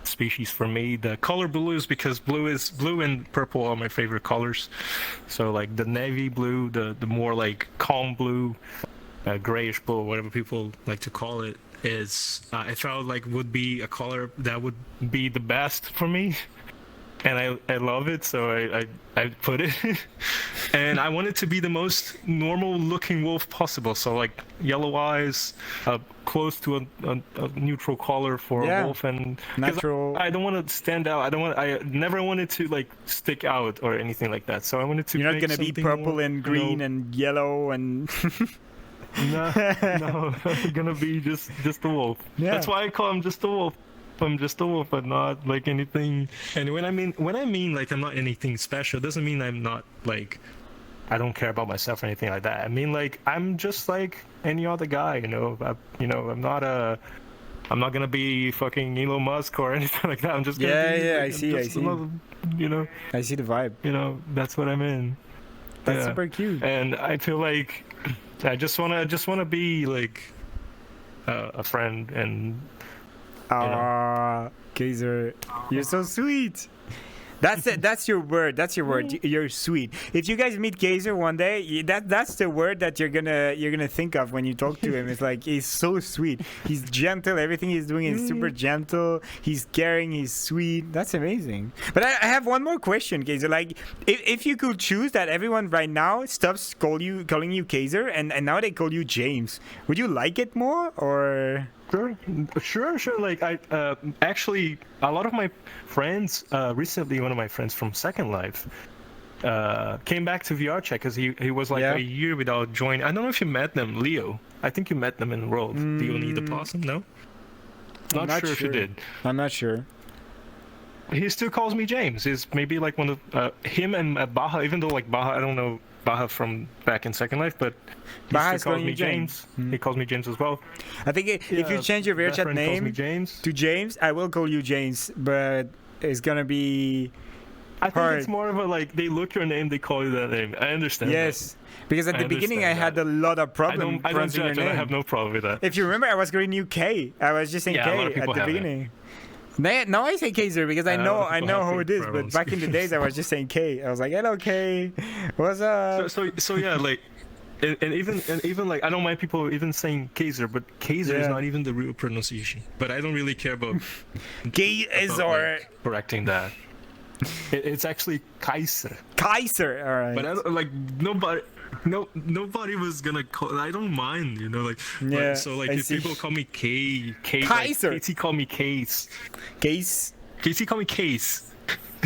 S2: species for me. The color blue is because blue and purple are my favorite colors. So like the navy blue, the more like calm blue, grayish blue, whatever people like to call it, is I felt like would be a color that would be the best for me, and I love it, so I put it. And I want it to be the most normal looking wolf possible, so like yellow eyes, close to a neutral color for a wolf, and
S1: natural.
S2: I don't want to stand out. I never wanted to like stick out or anything like that, so I wanted to.
S1: You're not gonna be purple and green and yellow and
S2: no, I'm gonna be just a wolf. Yeah. That's why I call him just a wolf. I'm just a wolf, but not like anything. And when I mean like I'm not anything special, doesn't mean I'm not like I don't care about myself or anything like that. I mean like I'm just like any other guy, I'm not gonna be fucking Elon Musk or anything like that. I'm just gonna be, like,
S1: I see.
S2: Another,
S1: I see the vibe.
S2: That's what I'm in.
S1: That's super cute.
S2: And I feel like I just wanna be like a friend and.
S1: Kaiser, you're so sweet. That's your word. That's your word. You're sweet. If you guys meet Kaiser one day, that's the word that you're gonna think of when you talk to him. It's like he's so sweet. He's gentle. Everything he's doing is super gentle. He's caring. He's sweet. That's amazing. But I have one more question, Kaiser. Like, if you could choose that everyone right now stops calling you Kaiser and now they call you James, would you like it more or?
S2: Sure. Like I actually, a lot of my friends recently, one of my friends from Second Life came back to VR Chat because he was like a year without joining. I don't know if you met them, Leo. I think you met them in the world. Do you need the possum? No. Not sure if you did.
S1: I'm not sure.
S2: He still calls me James. He's maybe like one of him and Baja. Even though like Baja, I don't know Baja from back in Second Life, but he still calls me James. He calls me James as well.
S1: I think if you change your VRChat name to James, I will call you James, but it's gonna be
S2: I think it's more of a like they look your name, they call you that name. I understand.
S1: Yes, because at the beginning I had a lot of problems pronouncing your name.
S2: I have no problem with that.
S1: If you remember, I was calling you K. I was just saying K at the beginning. Now I say Kaiser because I know how it is, but back in the days I was just saying K. I was like, "Hello, K, what's up?"
S2: So yeah, like, and even like I don't mind people even saying Kaiser, but Kaiser is not even the real pronunciation. But I don't really care about
S1: Kaiser
S2: correcting that. It's actually Kaiser.
S1: Kaiser, all right.
S2: But I don't, like nobody was gonna call. I don't mind, like.
S1: Yeah.
S2: But, so like if people call me K,
S1: Kaiser.
S2: Like, Casey call me Case.
S1: Case.
S2: Casey call me Case.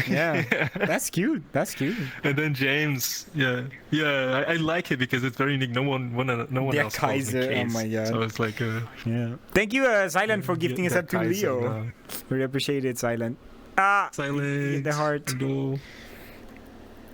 S1: Yeah, that's cute. That's cute.
S2: And then James, I like it because it's very unique. No one
S1: Der
S2: else calls me
S1: Kaiser, oh
S2: Case.
S1: my God.
S2: So it's like,
S1: Yeah. Thank you, Silent, for gifting us
S2: Der
S1: up to
S2: Kaiser,
S1: Leo.
S2: no.
S1: Really appreciate it, Silent. Ah,
S2: Silent.
S1: the heart.
S2: Hello.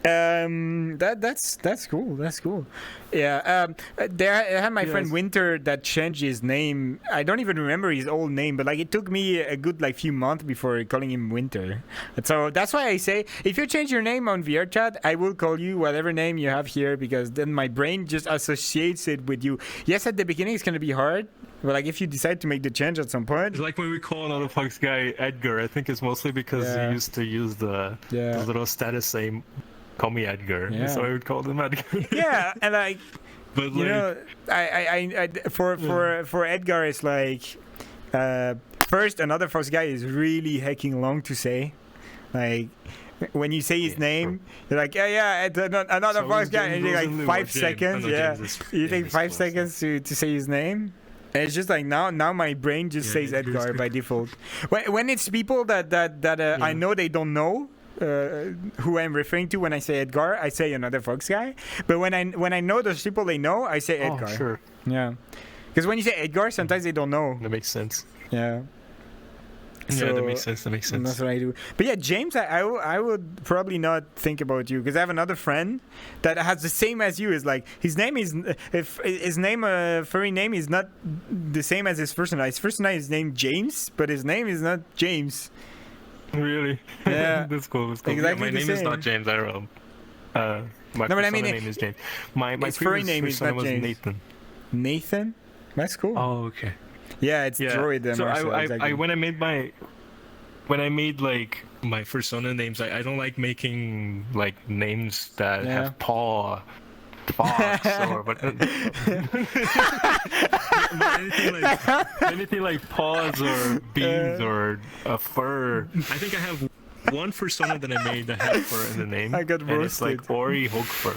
S1: That's cool. That's cool. Yeah. There I had my friend Winter that changed his name. I don't even remember his old name, but like it took me a good like few months before calling him Winter. And so that's why I say if you change your name on VR chat, I will call you whatever name you have here because then my brain just associates it with you. Yes, at the beginning it's gonna be hard. But like if you decide to make the change at some point,
S2: It's like when we call another Fox guy Edgar. I think it's mostly because he used to use the little status saying, "Call me Edgar," so I would call him Edgar.
S1: yeah, and like
S2: But
S1: you know, I for Edgar it's like first another Fox guy is really hecking long to say, like. When you say his name, you're like, it's another
S2: So
S1: Fox
S2: is
S1: guy,
S2: James
S1: and you're like
S2: Rosenlu
S1: 5
S2: or James?
S1: seconds.
S2: Oh, no,
S1: Yeah,
S2: James is-
S1: you take
S2: James is
S1: 5
S2: close.
S1: seconds to say his name. And it's just like now my brain just says
S2: it's
S1: Edgar
S2: good.
S1: by default. When it's people that I know they don't know who I'm referring to when I say Edgar, I say another Fox guy. But when I know those people they know, I say Edgar.
S2: Oh, sure.
S1: Yeah, because when you say Edgar, sometimes they don't know.
S2: That makes sense.
S1: Yeah.
S2: Yeah, that makes sense. That makes sense.
S1: That's what I do. But yeah, James, I would probably not think about you because I have another friend that has the same as you. Is like his name is if his name furry name is not the same as his first name. His first name is named James, but his name is not James.
S2: Really?
S1: Yeah.
S2: That's cool. That's cool.
S1: Exactly
S2: My
S1: the
S2: name is
S1: same.
S2: not James. I don't know. My
S1: No, but I
S2: persona
S1: mean,
S2: name is James. My
S1: his furry
S2: previous
S1: name is
S2: persona
S1: not
S2: was
S1: James.
S2: Nathan.
S1: Nathan, that's cool.
S2: Oh, okay.
S1: Yeah, it's Droid.
S2: So
S1: Marcel, exactly.
S2: when I made like my persona names, I don't like making like names that have paw, fox, or but anything like paws or beans or a fur. I think I have one persona that I made that has fur in the name.
S1: I got
S2: and it's like
S1: roasted.
S2: Ori Hookfur.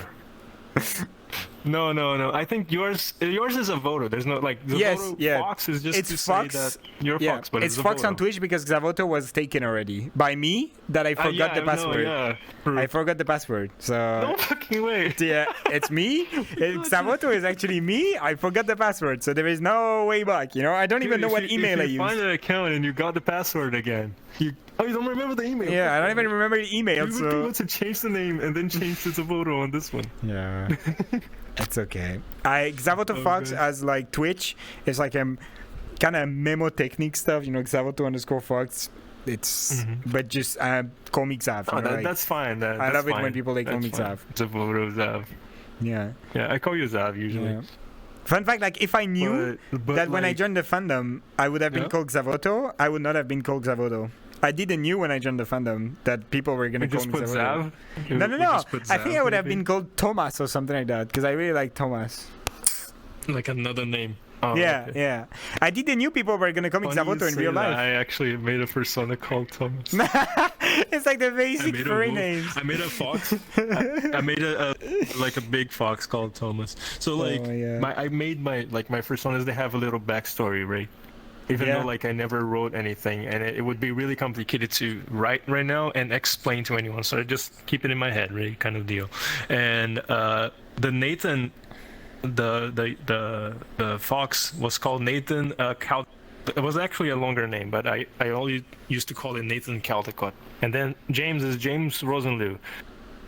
S2: No. I think yours is Xavoto. There's no like Xavoto Fox is just
S1: it's
S2: to
S1: Fox,
S2: say that you're Fox, but
S1: it's Fox
S2: Xavoto.
S1: on Twitch because Xavoto was taken already by me that I forgot the password. I forgot the password. So
S2: no fucking way.
S1: yeah, it's me. Xavoto is actually me. I forgot the password, so there is no way back. You know, I don't even know what email I
S2: If you find
S1: use.
S2: an account and you got the password again, you don't remember the email.
S1: Yeah, I don't even remember the email.
S2: You would be
S1: So
S2: able to change the name and then change to Xavoto on this one.
S1: yeah, that's okay. Xavoto Fox as like Twitch is like kind of memo technique stuff. You know, Xavoto _ Fox. It's but just call me Xav.
S2: Oh,
S1: you know, like,
S2: that's fine.
S1: I love it when people they call me Xav.
S2: Xavoto Xav.
S1: Yeah.
S2: Yeah, I call you Xav usually.
S1: Yeah. Fun fact, like if I knew
S2: But
S1: that when I
S2: like-
S1: joined the fandom, I would have been called Xavoto, I would not have been called Xavoto. I didn't knew when I joined the fandom that people were gonna
S2: we
S1: call
S2: just
S1: me
S2: put
S1: Xavoto.
S2: Xav.
S1: No.
S2: We just put
S1: I think
S2: Xav,
S1: I would have
S2: maybe?
S1: been called Thomas or something like that because I really like Thomas.
S2: like another name. Oh,
S1: yeah,
S2: okay.
S1: yeah. I didn't knew people were gonna call me
S2: Funny you
S1: Xavoto in
S2: say
S1: real
S2: that.
S1: life.
S2: I actually made a persona called Thomas.
S1: It's like the
S2: I
S1: basic
S2: made
S1: furry
S2: a wolf.
S1: names.
S2: I made a fox. I made a like a big fox called Thomas. So like
S1: yeah.
S2: I made my personas. They have a little backstory, right? Even though like I never wrote anything, and it would be really complicated to write right now and explain to anyone. So I just keep it in my head, right? Kind of deal. And the Nathan, the fox was called Nathan It was actually a longer name, but I only used to call it Nathan Caldecott. And then James is James Rosenlu.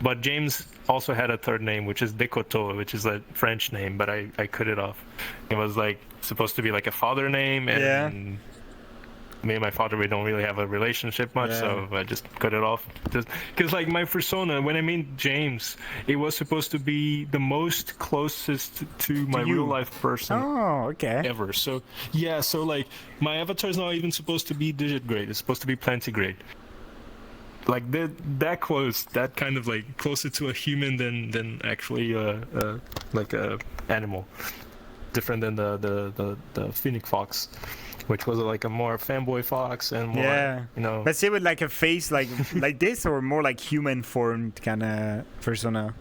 S2: But James also had a third name, which is Decoteau, which is a French name, but I cut it off. It was like supposed to be like a father name, and me and my father, we don't really have a relationship much, so I just cut it off. Just because like my persona, when I made James, it was supposed to be the most closest to my real life person.
S1: Oh, okay.
S2: Ever. So yeah, so like my avatar is not even supposed to be digit grade. It's supposed to be plantigrade. Like that close, that kind of like closer to a human than actually like a animal. Different than the Phoenix fox, which was like a more fanboy fox and more, you know.
S1: But say with like a face like this, or more like human formed kind of persona.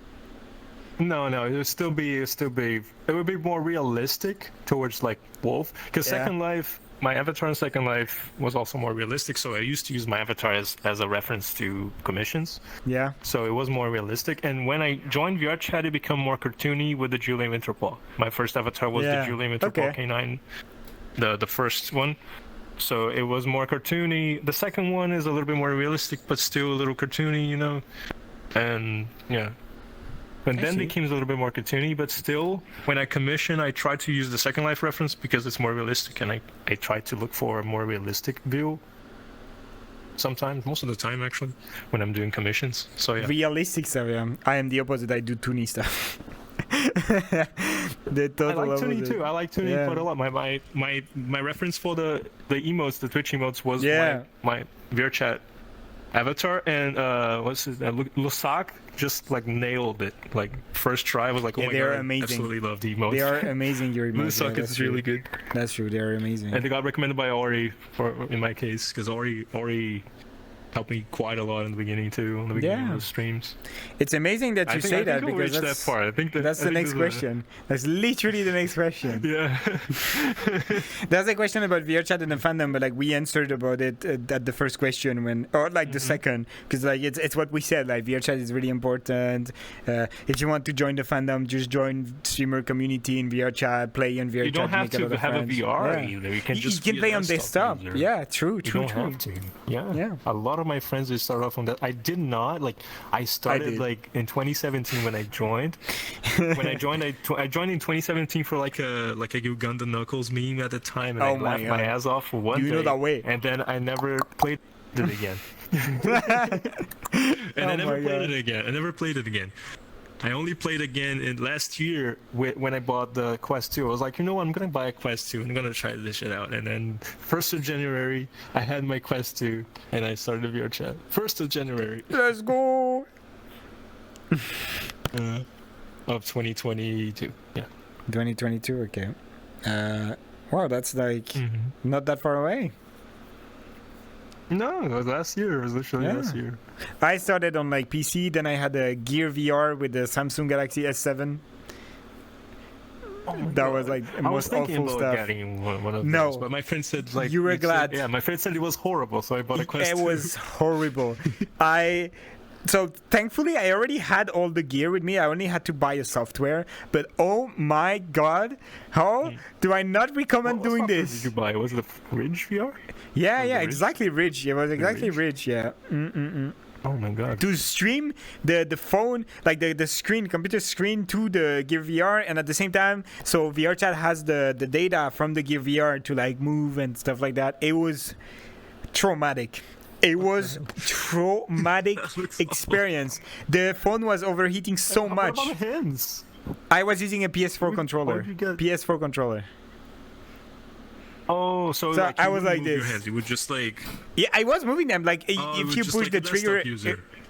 S2: No, it would still be. It would be more realistic towards like wolf, because Second Life my avatar in Second Life was also more realistic, so I used to use my avatar as a reference to commissions.
S1: Yeah.
S2: So it was more realistic. And when I joined VR Chat, it became more cartoony with the Julian Winterpaw. My first avatar was the Julian Winterpaw K9, the first one. So it was more cartoony. The second one is a little bit more realistic, but still a little cartoony, you know. And yeah. And then it became a little bit more cartoony, but still, when I commission, I try to use the Second Life reference because it's more realistic, and I try to look for a more realistic view. Sometimes, most of the time, actually, when I'm doing commissions. So yeah.
S1: Realistic stuff, yeah. I am the opposite. I do toony stuff. The total
S2: I like Toony
S1: opposite.
S2: too. I like Toony quite a lot. My reference for the emotes, the Twitch emotes, was my VRChat avatar, and what's his Lusak just like nailed it. Like first try, I was like, oh my
S1: they're
S2: god,
S1: amazing.
S2: I absolutely love the emotes.
S1: They are amazing. Your emotes.
S2: Lusak is really good.
S1: That's true. They are amazing.
S2: And they got recommended by Ori in my case, because Ori helped me quite a lot in the beginning too, in the beginning of the streams.
S1: It's amazing that you say that, because
S2: that's that part. I think
S1: that's the next question. That's literally the next question.
S2: Yeah.
S1: That's a question about VRChat and the fandom, but like we answered about it at the first question or the second, because like it's what we said. Like VRChat is really important. If you want to join the fandom, just join streamer community in VRChat, play in VRChat.
S2: You don't have to have a VR either. You can
S1: play on desktop.
S2: User.
S1: Yeah, true.
S2: You don't have to. Yeah. A lot of my friends they start off on that. I did not. Like I started like in 2017 when I joined. I joined in 2017 for like a Uganda Knuckles meme at the time, and I laughed my ass off for one day.
S1: You know that way.
S2: And then I never played it again. I never played it again. I only played again in last year when I bought the Quest 2. I was like, you know what, I'm going to buy a Quest 2. I'm going to try this shit out. And then 1st of January, I had my Quest 2, and I started VR Chat. 1st of January.
S1: Let's go!
S2: Of 2022. Yeah.
S1: 2022, okay. Wow, that's like not that far away.
S2: No, it was last year. It was literally last year.
S1: I started on like PC, then I had a Gear VR with the Samsung Galaxy S7. That was like the most awful stuff.
S2: Getting one of those, but my friend said like
S1: you were glad.
S2: My friend said it was horrible, so I bought a Quest 2.
S1: It was horrible. So thankfully I already had all the gear with me. I only had to buy a software. But oh my god, how do I not recommend doing this?
S2: What did you buy? Was it a Ridge VR?
S1: Yeah, exactly Ridge. It was exactly Ridge, yeah.
S2: Oh my god.
S1: To stream the phone, like the screen, computer screen to the Gear VR, and at the same time, so VRChat has the data from the Gear VR to like move and stuff like that. It was traumatic. It was traumatic experience. The phone was overheating so much.
S2: What about the hands?
S1: I was using a PS4 controller. PS4 controller.
S2: Oh, so
S1: like I was like this.
S2: Your hands. You would just like.
S1: Yeah, I was moving them. Like if you push the trigger.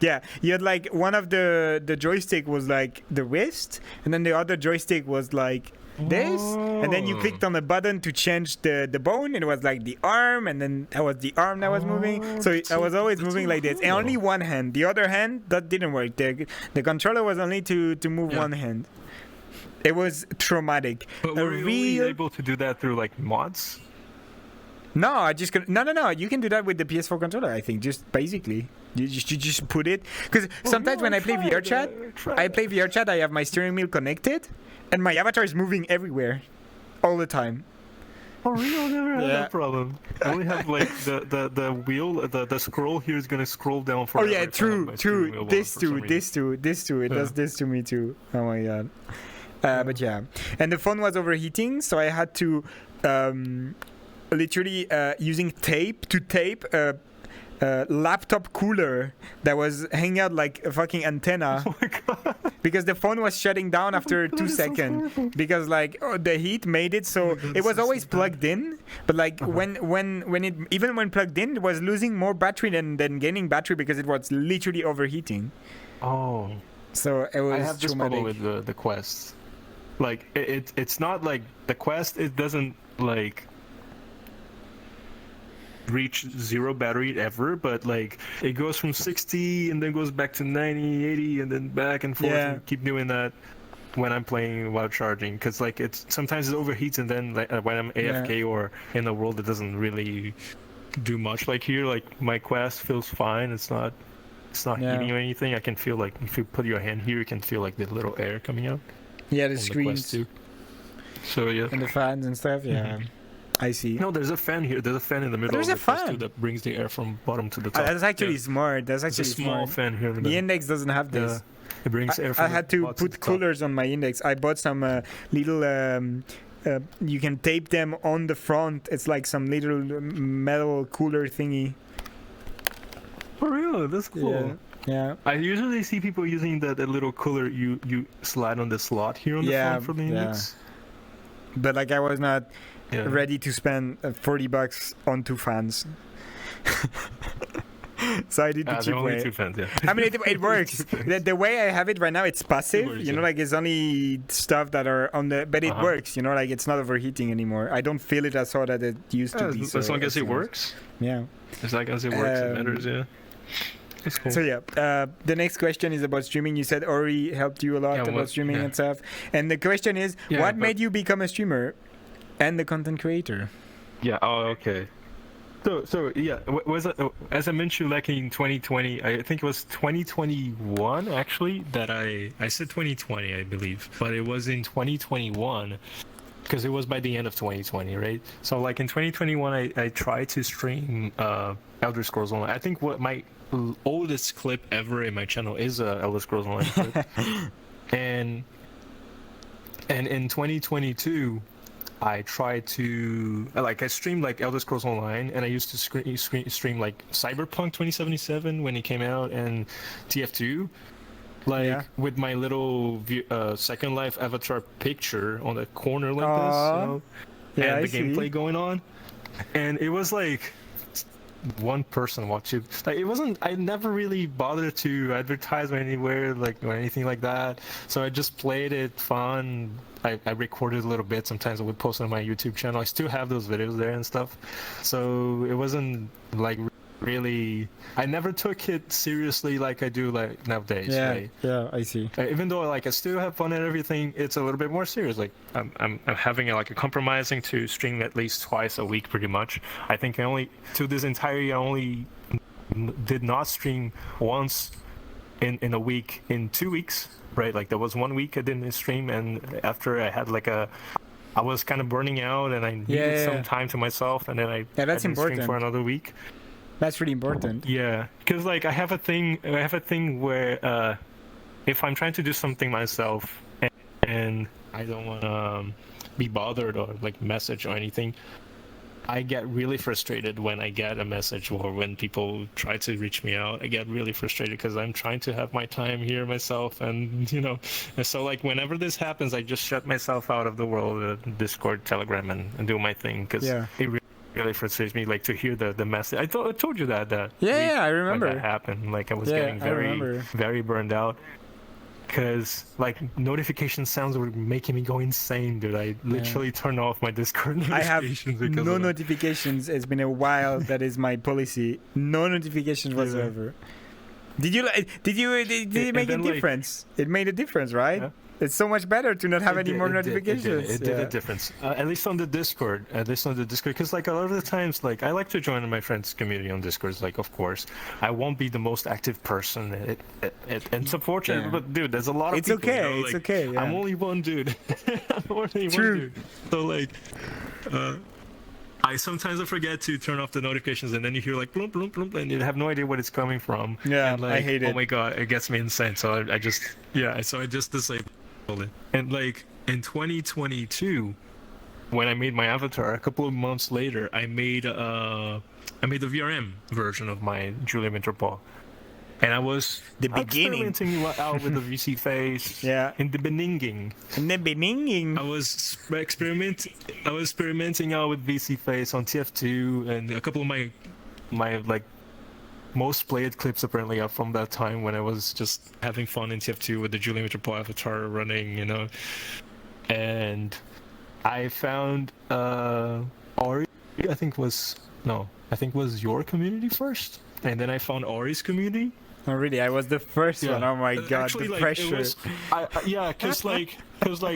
S1: Yeah, you had like one of the joystick was like the wrist, and then the other joystick was like this, and then you clicked on the button to change the bone, and it was like the arm, and then that was the arm that was moving. So I was always moving like this, and only one hand. The other hand that didn't work. The controller was only to move one hand. It was traumatic.
S2: But were you only able to do that through like mods?
S1: No, I just no. You can do that with the PS4 controller. I think just basically you just put it, because sometimes when I play VRChat, I have my steering wheel connected, and my avatar is moving everywhere, all the time.
S2: Oh really? I never had that problem. I only have like the wheel, the scroll here is gonna scroll down for.
S1: Oh yeah, true. This too. It does this to me too. Oh my god. But yeah, and the phone was overheating, so I had to. Literally using tape to tape a laptop cooler that was hanging out like a fucking antenna.
S2: Oh my god.
S1: Because the phone was shutting down after 2 seconds. Because like the heat made it so it was always plugged in, but like when it even when plugged in, it was losing more battery than gaining battery because it was literally overheating.
S2: Oh.
S1: So it was.
S2: I have this problem with the Quest. Like it's not like the Quest. It doesn't like reach zero battery ever, but like it goes from 60 and then goes back to 90, 80 and then back and forth and keep doing that. when I'm playing while charging, because like it's sometimes it overheats, and then like, when I'm AFK or in the world, it doesn't really do much. Like here, like my Quest feels fine. It's not heating or anything. I can feel like if you put your hand here, you can feel like the little air coming out.
S1: Yeah, the screens
S2: too. So yeah.
S1: And the fans and stuff. Yeah, I see.
S2: No, there's a fan here. There's a fan in the middle.
S1: There's
S2: of
S1: a
S2: the Quest
S1: fan
S2: too that brings the air from bottom to the top.
S1: That's actually smart. That's actually
S2: a small fan here. In
S1: the Index doesn't have this.
S2: It brings air from
S1: I had to put coolers on my Index. I bought some little. You can tape them on the front. It's like some little metal cooler thingy.
S2: Oh, really? That's cool.
S1: Yeah.
S2: I usually see people using that little cooler you slide on the slot here on the front for the Index.
S1: But like I was not ready to spend $40 on 2 fans. So I did the cheap way.
S2: 2 fans,
S1: I mean, it works. The way I have it right now, it's passive. You know, like it's only stuff that are on the. But it works. You know, like it's not overheating anymore. I don't feel it as hard as it used to be.
S2: As long as it works.
S1: Yeah.
S2: As long as it works, it matters. Yeah. That's cool.
S1: So the next question is about streaming. You said Ori helped you a lot about streaming and stuff. And the question is, what made you become a streamer and the content creator?
S2: Yeah. Oh, okay. So yeah, was it, as I mentioned, like in 2020, I think it was 2021 actually that I said 2020, I believe, but it was in 2021 because it was by the end of 2020, right? So like in 2021, I tried to stream Elder Scrolls Online. I think what my oldest clip ever in my channel is a Elder Scrolls Online clip, and in 2022. I tried to I streamed like Elder Scrolls Online, and I used to stream like Cyberpunk 2077 when it came out, and TF2, with my little Second Life avatar picture on the corner like this, you know, and the gameplay going on, and it was like one person watching. Like it wasn't. I never really bothered to advertise anywhere or anything like that. So I just played it fun. I recorded a little bit. Sometimes I would post it on my YouTube channel. I still have those videos there and stuff. So it wasn't like really. I never took it seriously like I do like nowadays.
S1: Yeah,
S2: right?
S1: Yeah, I see.
S2: Even though like I still have fun and everything, it's a little bit more serious. Like I'm having a compromising to stream at least twice a week, pretty much. I think I only did not stream once in a week in 2 weeks. Right, like there was 1 week I didn't stream, and after I had I was kind of burning out, and I needed some time to myself, and then I
S1: that's important.
S2: Stream for another week.
S1: That's really important.
S2: Yeah, because like I have a thing where if I'm trying to do something myself and I don't want to be bothered or like message or anything, I get really frustrated when I get a message or when people try to reach me out. I get really frustrated because I'm trying to have my time here myself, and and so like whenever this happens, I just shut myself out of the world, Discord, Telegram, and do my thing because it really frustrates me like to hear the message. I told you that.
S1: I remember
S2: when that happened. Like I was getting very burned out. Because like notification sounds were making me go insane, dude. I literally turned off my Discord notifications.
S1: I have no notifications. It's been a while. That is my policy. No notifications whatsoever. Did it make a difference? It made a difference, right? Yeah. It's so much better to not have any more notifications.
S2: It did a difference. At least on the Discord. Because like a lot of the times, like I like to join my friends' community on Discord. Like of course, I won't be the most active person. And it's unfortunate, but dude, there's a lot of people.
S1: It's okay. Yeah.
S2: I'm only one dude. One dude. So like, I sometimes forget to turn off the notifications, and then you hear like bloom, bloom, bloom, and you have no idea what it's coming from.
S1: Yeah,
S2: and, like,
S1: I hate it.
S2: Oh my god, it gets me insane. So I just disabled it. And like in 2022, when I made my avatar, a couple of months later, I made the VRM version of my Julia Winterpaw. And I was experimenting out with the VC face.
S1: Yeah.
S2: In the beginning. I was experimenting out with VC face on TF2, and a couple of my like most played clips apparently are from that time when I was just having fun in TF2 with the Julian Mitchell avatar running, And I found Ori, I think was your community first, and then I found Ori's community.
S1: Oh, really? I was the first one. Oh my god,
S2: Actually,
S1: the
S2: like,
S1: pressure.
S2: Because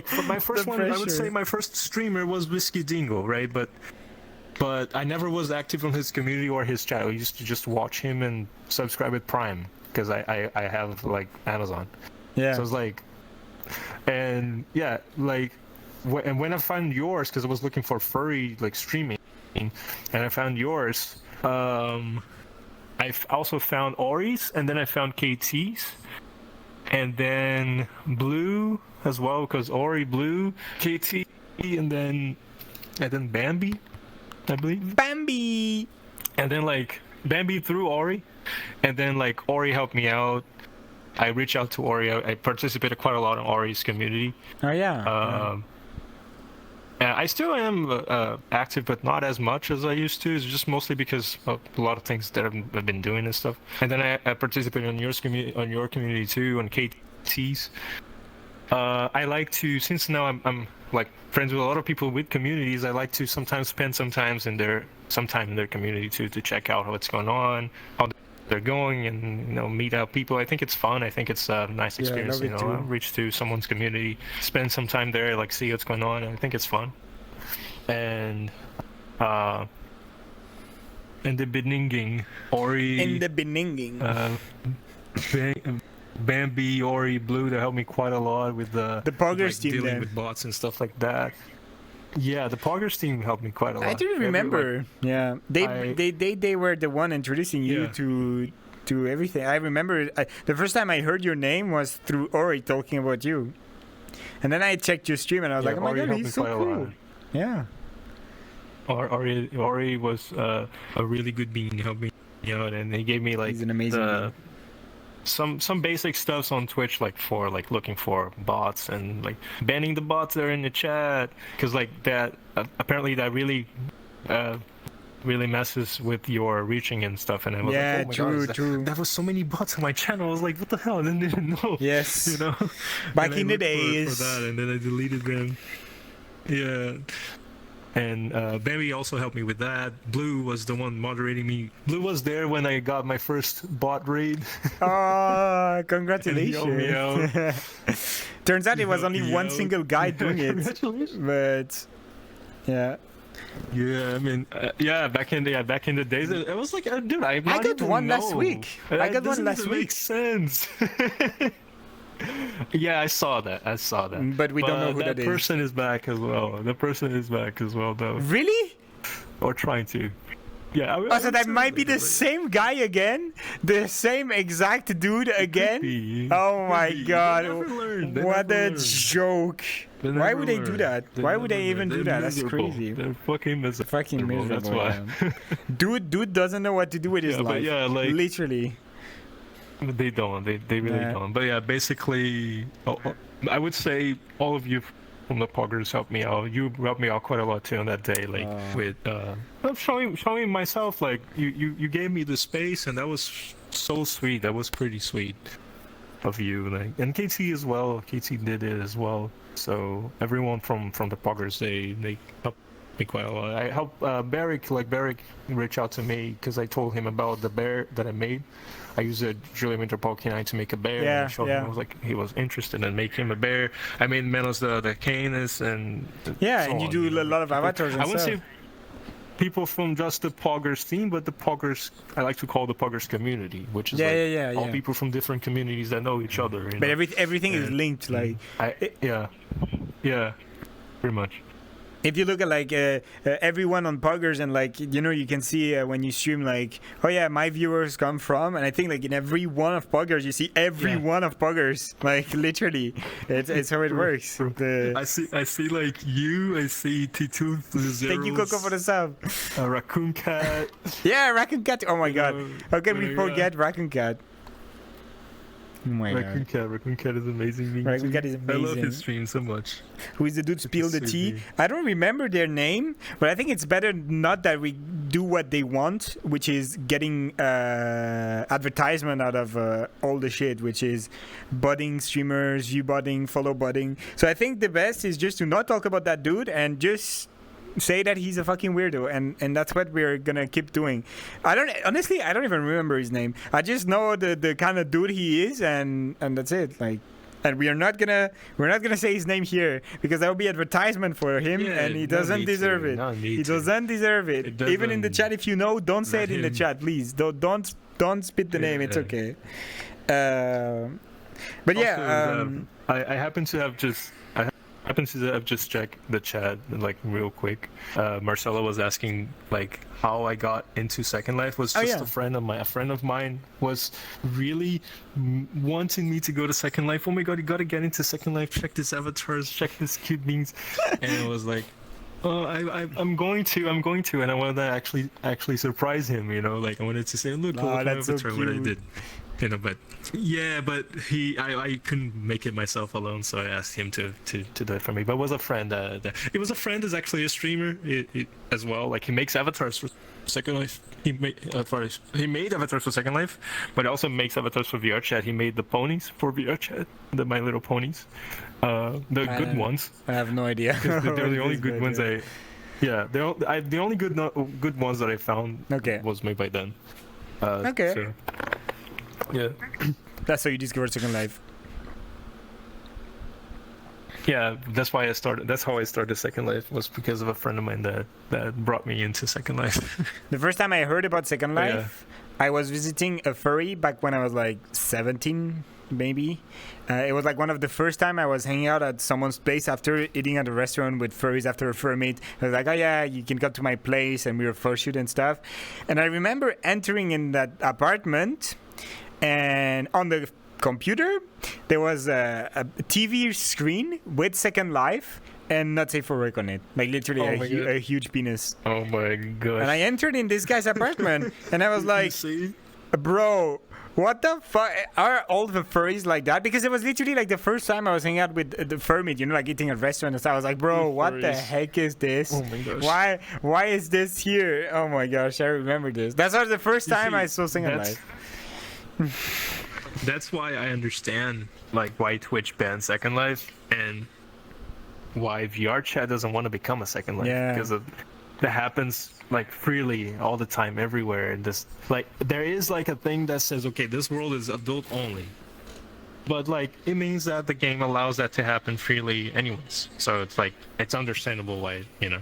S2: for my first
S1: The
S2: one, I would
S1: pressure.
S2: say my first streamer was Whiskey Dingo, right? But I never was active on his community or his channel. I used to just watch him and subscribe with Prime because I have like Amazon.
S1: Yeah.
S2: So it's like, and yeah, like, and when I found yours, because I was looking for furry like streaming, and I found yours. I also found Ori's, and then I found KT's, and then Blue as well, because Ori, Blue, KT, and then Bambi, I believe.
S1: Bambi.
S2: And then like Bambi through Ori, and then like Ori helped me out. I reached out to Ori. I participated quite a lot in Ori's community.
S1: Oh yeah.
S2: I still am active, but not as much as I used to. It's just mostly because of a lot of things that I've been doing and stuff. And then I participated on your community too, on KT's. I like to, since now I'm like friends with a lot of people with communities. I like to sometimes spend some time in their community to check out what's going on, how they're going, and meet out people. I think it's fun. I think it's a nice experience. Reach to someone's community, spend some time there, like see what's going on. I think it's fun. And in the beginning, Ori.
S1: In the beginning.
S2: Bambi, Ori, Blue, they helped me quite a lot with the
S1: Poggers team
S2: dealing
S1: then.
S2: with bots and stuff like that. Yeah, the Poggers team helped me quite a lot.
S1: I do remember. Yeah, they were the one introducing you to everything. I remember the first time I heard your name was through Ori talking about you, and then I checked your stream and I was like, oh my god, he's so cool. Yeah.
S2: Ori was a really good being, helped me out, and he gave me like
S1: he's an amazing
S2: some basic stuffs on Twitch, like for like looking for bots and like banning the bots that are in the chat, because like that apparently that really messes with your reaching and stuff. And I was like, oh my god,
S1: true.
S2: That was so many bots on my channel. I was like, what the hell? I didn't know.
S1: Yes. Back in the days.
S2: For that, and then I deleted them. Yeah. And Barry also helped me with that. Blue was the one moderating me. Blue was there when I got my first bot raid.
S1: Oh, congratulations. Turns out it was only one single guy doing it.
S2: Congratulations.
S1: But, yeah.
S2: Yeah, I mean, back in the days, it was like, dude, I
S1: got one last week. I got one last week.
S2: Makes sense. Yeah, I saw that.
S1: But we don't know who that is.
S2: That person is back as well. The person is back as well, though.
S1: Really?
S2: Or trying to. Yeah.
S1: So that might be the same guy again? The same exact dude again? Oh my god. What a joke. Why would they do that? Why would they even do that? That's crazy.
S2: They're fucking miserable.
S1: Fucking miserable.
S2: That's why.
S1: Dude doesn't know what to do with his life.
S2: Yeah, like,
S1: literally.
S2: They don't. They really don't. But yeah, basically, I would say all of you from the Poggers helped me out. You helped me out quite a lot too on that day, like with showing myself. Like you gave me the space, and that was so sweet. That was pretty sweet of you. Like, and KT as well. KT did it as well. So everyone from the Poggers, they helped me quite a lot. I helped Barrick reach out to me because I told him about the bear that I made. I used a Julian Winterpole canine to make a bear.
S1: Yeah,
S2: and I showed him. I was like, he was interested in making him a bear. I made Menos the Canis and
S1: and you do a lot of avatars and
S2: I wouldn't
S1: stuff.
S2: say people from just the Poggers team, but the Poggers, I like to call the Poggers community, which is all people from different communities that know each other.
S1: But everything is linked, like.
S2: Yeah, pretty much.
S1: If you look at like everyone on Poggers and like you can see when you stream like, oh yeah, my viewers come from, and I think like in every one of Poggers you see every one of Poggers, like literally, it's how it works.
S2: I see like you, I see T2.
S1: Thank you, Coco, for the sub.
S2: Raccoon Cat.
S1: Yeah, Raccoon Cat. Oh my god, how can we forget Raccoon Cat? Oh my
S2: Raccoon Cat is amazing.
S1: Raccoon Cat is amazing.
S2: I love his stream so much.
S1: Who is the dude spill the tea? I don't remember their name, but I think it's better not that we do what they want, which is getting advertisement out of all the shit, which is budding streamers, view budding, follow budding. So I think the best is just to not talk about that dude and just say that he's a fucking weirdo, and that's what we're gonna keep doing. I don't even remember his name. I just know the kind of dude he is, and that's it. Like, and we're not gonna say his name here because that would be advertisement for him, and he doesn't deserve it. He doesn't deserve it. Even in the chat, if you know, don't say it in the chat, please. Don't spit the name. It's okay. But yeah,
S2: I happen to have just checked the chat like real quick. Marcella was asking like how I got into Second Life. Was just a friend of mine was really wanting me to go to Second Life. Oh my god, you gotta get into Second Life. Check this avatars. Check this cute beans. And it was like, oh, I'm going to, and I wanted to actually surprise him. You know, like I wanted to say, look,
S1: that's so cute.
S2: What I did. You know, but I couldn't make it myself alone, so I asked him to do it for me. But it was a friend. It was a friend who's actually a streamer as well. Like he makes avatars for Second Life. He made avatars for Second Life, but he also makes avatars for VR Chat. He made the ponies for VR Chat, the My Little Ponies, the good ones.
S1: I have no idea.
S2: They're the only good ones the only good ones that I found. Was made by them. So, yeah.
S1: That's how you discovered Second Life.
S2: Yeah, that's how I started Second Life, was because of a friend of mine that brought me into Second Life.
S1: The first time I heard about Second Life, I was visiting a furry back when I was like 17, maybe. It was like one of the first time I was hanging out at someone's place after eating at a restaurant with furries after a fur meet. I was like, oh yeah, you can come to my place, and we were fursuit and stuff. And I remember entering in that apartment, and on the computer there was a TV screen with Second Life and not safe for work on it, like literally a huge penis.
S2: Oh my gosh.
S1: And I entered in this guy's apartment and I was like, bro, what the fuck are all the furries like that? Because it was literally like the first time I was hanging out with the fur meat, you know, like eating at a restaurant and stuff. I was like, bro, what the heck is this?
S2: Oh my gosh.
S1: Why is this here? Oh my gosh, I remember this. That's the first time I saw Second Life.
S2: That's why I understand like why Twitch banned Second Life and why VR Chat doesn't want to become a Second Life, because that happens like freely all the time everywhere. And this, like, there is like a thing that says, okay, this world is adult only, but like it means that the game allows that to happen freely anyways, so it's like it's understandable why, you know.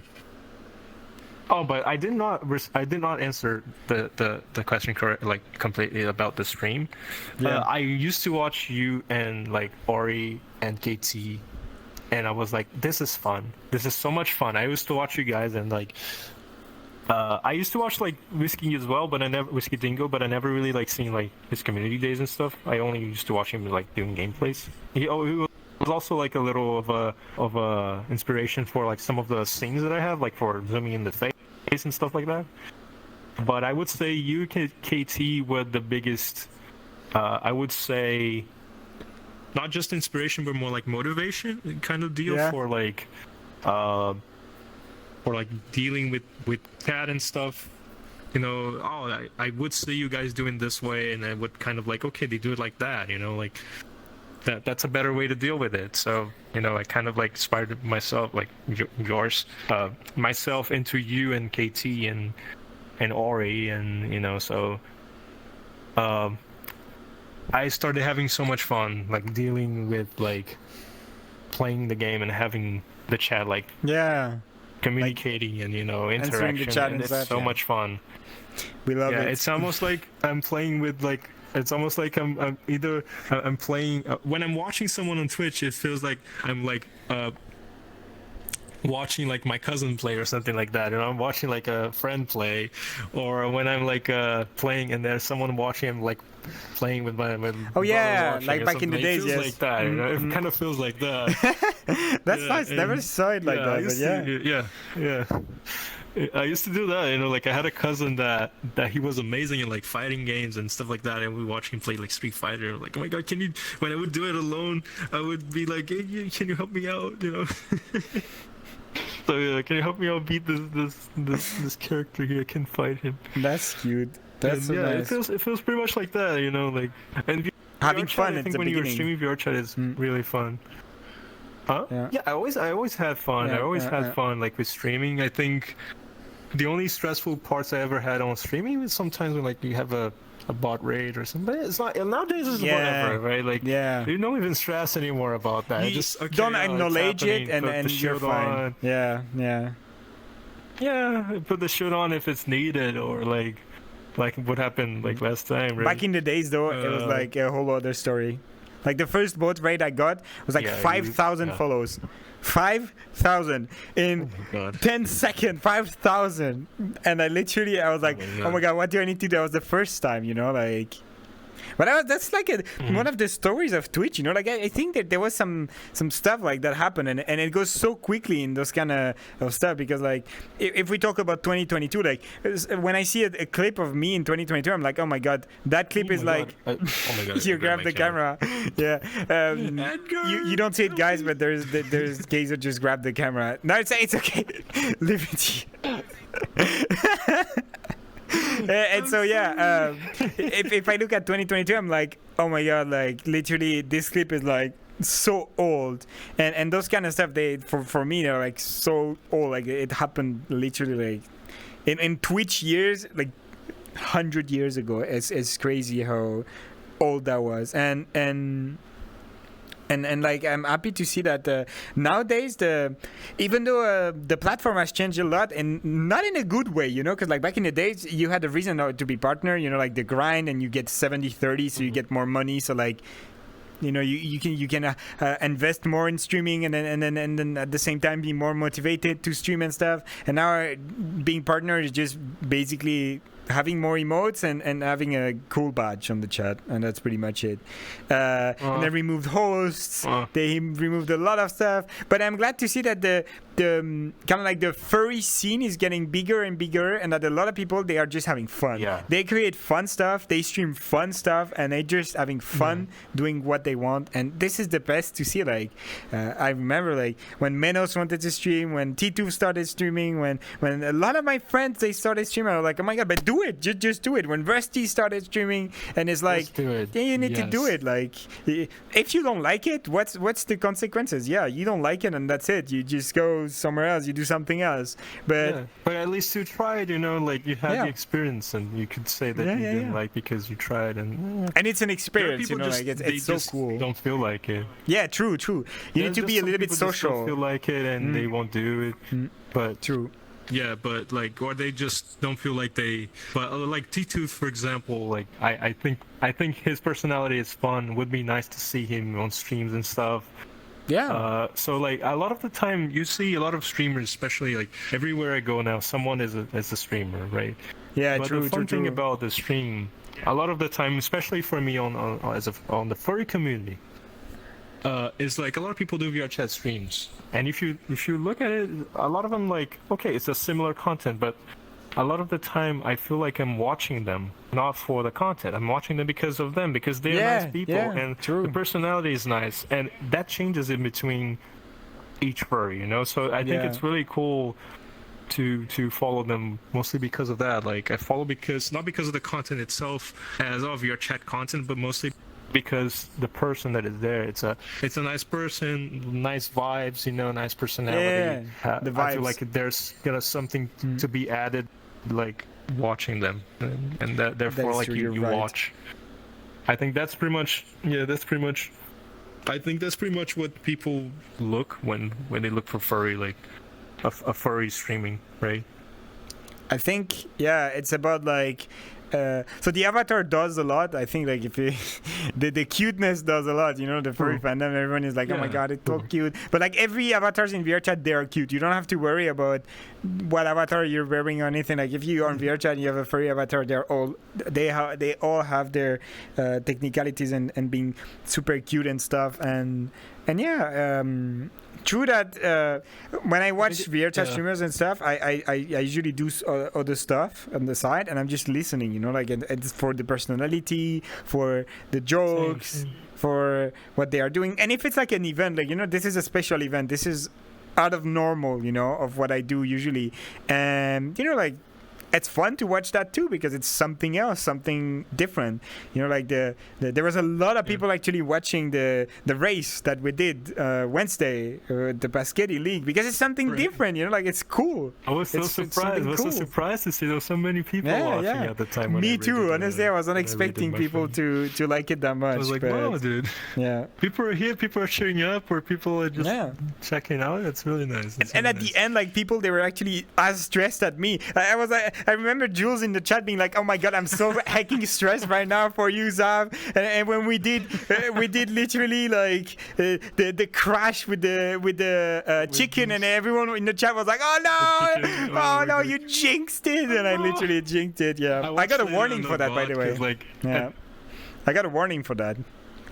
S2: Oh, but I did not answer the question completely about the stream. I used to watch you and like Ori and KT, and I was like, this is fun. This is so much fun. I used to watch you guys, and like I used to watch like Whiskey as well, but Whiskey Dingo, but I never really like seen like his community days and stuff. I only used to watch him like doing gameplays. He was also like a little of a inspiration for like some of the scenes that I have, like for zooming in the face and stuff like that. But I would say you, KT, were the biggest, I would say, not just inspiration but more like motivation kind of deal for dealing with chat and stuff. You know, I would see you guys doing this way, and I would kind of like, okay, they do it like that, you know, like that's a better way to deal with it. So, you know, I kind of like inspired myself, like myself into you and KT and Ori, and you know, so I started having so much fun like dealing with like playing the game and having the chat like communicating, like, and you know, interaction, and it's so much fun.
S1: We love it.
S2: It's almost like I'm playing with like, it's almost like I'm playing when I'm watching someone on Twitch. It feels like I'm like watching like my cousin play or something like that, and I'm watching like a friend play, or when I'm like playing and there's someone watching, I'm like playing with my
S1: like back in the days.
S2: It feels like that. You know? It kind of feels like that.
S1: That's nice. Never saw it like that. But
S2: I used to do that, you know, like I had a cousin that he was amazing in like fighting games and stuff like that, and we watched him play like Street Fighter. Like, oh my god, can you? When I would do it alone, I would be like, hey, can you help me out? You know. So yeah, can you help me out beat this character here? I can fight him.
S1: That's cute. That's so nice.
S2: It feels pretty much like that, you know, like, and
S1: having
S2: VR
S1: fun.
S2: Chat, I think when you're streaming VR Chat is really fun. Huh? Yeah, I always had fun.
S1: Yeah,
S2: I always had fun, like with streaming. I think the only stressful parts I ever had on streaming was sometimes when like you have a bot raid or something. It's not nowadays. It's whatever, right? Like, you don't even stress anymore about that.
S1: You
S2: just
S1: don't acknowledge it, and you're fine. Yeah.
S2: Put the shield on if it's needed, or like what happened like last time. Right?
S1: Back in the days, though, it was like a whole other story. Like the first bot raid I got was like 5,000 follows. 5,000 in 10 seconds. 5,000, and I was like, oh my god, what do I need to do? That was the first time, like. But that's like one of the stories of Twitch, like I think that there was some stuff like that happened, and it goes so quickly in those kind of stuff, because like if we talk about 2022, like when I see a clip of me in 2022, I'm like, oh my god, that clip is like, oh my god, you grab the camera. You don't see it, guys, but there's gays that just grab the camera. No, it's okay. Liberty. And so if I look at 2022, I'm like, oh my god, like literally this clip is like so old, and those kind of stuff, they for me they're like so old, like it happened literally like in Twitch years, like 100 years ago. It's crazy how old that was, and like I'm happy to see that nowadays even though the platform has changed a lot, and not in a good way, because like back in the days you had a reason to be partner, like the grind, and you get 70-30, so you get more money, so like you can invest more in streaming, and then at the same time be more motivated to stream and stuff. And now being partner is just basically having more emotes and having a cool badge on the chat, and that's pretty much it. And they removed hosts, they removed a lot of stuff, but I'm glad to see that the kind of like the furry scene is getting bigger and bigger, and that a lot of people, they are just having fun. They create fun stuff, they stream fun stuff, and they just having fun doing what they want, and this is the best to see. Like I remember like when Menos wanted to stream, when T2 started streaming, when a lot of my friends, they started streaming, I was like, oh my god, but do it, just do it. When Rusty started streaming, and it's like, you need to do it. Like if you don't like it, what's the consequences? You don't like it, and that's it. You just go somewhere else, you do something else. But
S2: at least you tried, like you had the experience, and you could say that you didn't like because you tried, and
S1: it's an experience, like it's so cool.
S2: Don't feel like it.
S1: True. You need to be a little bit social.
S2: Don't feel like it, and they won't do it. But
S1: true.
S2: Yeah, but like, or they just don't feel like they. But like T2, for example, like I think his personality is fun. Would be nice to see him on streams and stuff. So like a lot of the time you see a lot of streamers, especially like everywhere I go now, someone is a streamer, right? But
S1: true.
S2: The fun thing about the stream, a lot of the time, especially for me on the furry community, is like a lot of people do VR chat streams, and if you look at it, a lot of them, like, okay, it's a similar content, but a lot of the time I feel like I'm watching them not for the content. I'm watching them because of them, because they're nice people, and the personality is nice, and that changes in between each furry, So I think it's really cool to follow them, mostly because of that. Like I follow not because of the content itself as VR chat content, but mostly because the person that is there, it's a nice person, nice vibes, nice personality. The vibes. I feel like there's something to be added, like watching them, and that therefore like you watch. I think that's pretty much I think that's pretty much what people look when they look for furry, like a furry streaming, right?
S1: I think it's about like so the avatar does a lot. I think like if the cuteness does a lot, the furry fandom, everyone is like, oh my god, it's so cute. But like every avatars in VR chat, they are cute. You don't have to worry about what avatar you're wearing or anything. Like if you are on VR chat and you have a furry avatar, they all have their technicalities and being super cute and stuff, and true that when I watch VR chat streamers and stuff, I usually do other stuff on the side, and I'm just listening, like and it's for the personality, for the jokes, for what they are doing. And if it's like an event, like this is a special event, this is out of normal, of what I do usually, and like it's fun to watch that too because it's something else, something different. You know, like there was a lot of people actually watching the race that we did Wednesday, the Basketti League, because it's something different. You know, like it's cool.
S2: I was so surprised. I was so surprised to see there were so many people watching at the time.
S1: Me too. Honestly, I wasn't expecting people to like it that much.
S2: I was like, wow, dude.
S1: Yeah.
S2: People are here. People are cheering up, or people are just checking out. It's really nice.
S1: And at the end, like people, they were actually as stressed at me. I remember Jules in the chat being like, "Oh my god, I'm so hecking stressed right now for you, Zav." And when we did literally like the crash with the chicken, and everyone in the chat was like, "Oh no, no, you jinxed it!" And I literally jinxed it. Yeah, I got a warning for that, by the way.
S2: Like,
S1: I got a warning for that.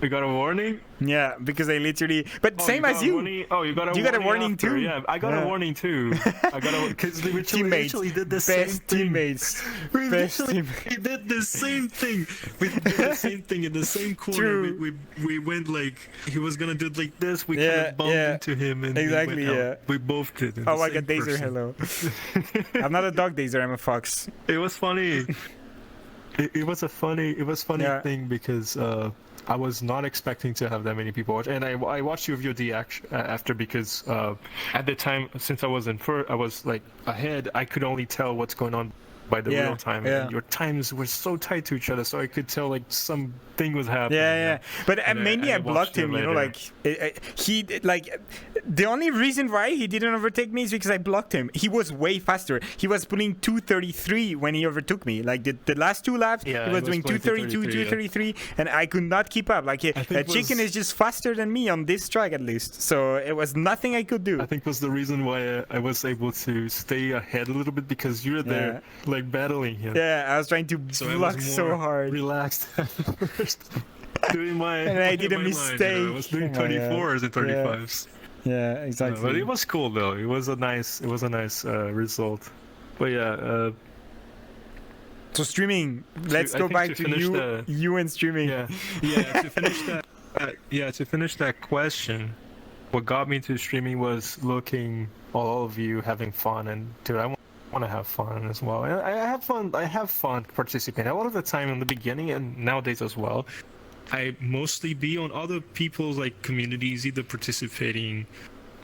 S2: You got a warning?
S1: Yeah, because I literally. But same as you.
S2: You got a warning too. Yeah, I got a warning too. I got a because we literally did the same thing.
S1: Teammates. Best teammates.
S2: We did the same thing. We did the same thing in the same corner. We went like he was gonna do it like this. We kind of bumped into him and
S1: exactly.
S2: We both did.
S1: Oh my god, Dazer, hello. I'm not a dog, Dazer. I'm a fox.
S2: It was funny. It was a funny thing because. I was not expecting to have that many people watch, and I watched your VOD after because at the time, since I was I was like ahead, I could only tell what's going on by the real time, and your times were so tight to each other, so I could tell like something was happening.
S1: But mainly I blocked him, you know, like he like the only reason why he didn't overtake me is because I blocked him. He was way faster. He was pulling 233 when he overtook me. Like the last two laps, he was doing 232, 233, and I could not keep up. Like a chicken is just faster than me on this track at least, so it was nothing I could do.
S2: I think was the reason why I was able to stay ahead a little bit because you were there like battling him.
S1: Yeah, I was trying to block so hard.
S2: Relaxed at first. Doing my
S1: and I did a mistake.
S2: Line, you know? I was doing 24s and 35s.
S1: Yeah, exactly.
S2: But it was cool though. It was a nice result. But
S1: so streaming. Let's go back to you and streaming.
S2: To finish that question, what got me to streaming was looking all of you having fun, and dude, I want to have fun as well. And I have fun participating. A lot of the time in the beginning and nowadays as well. I mostly be on other people's like communities, either participating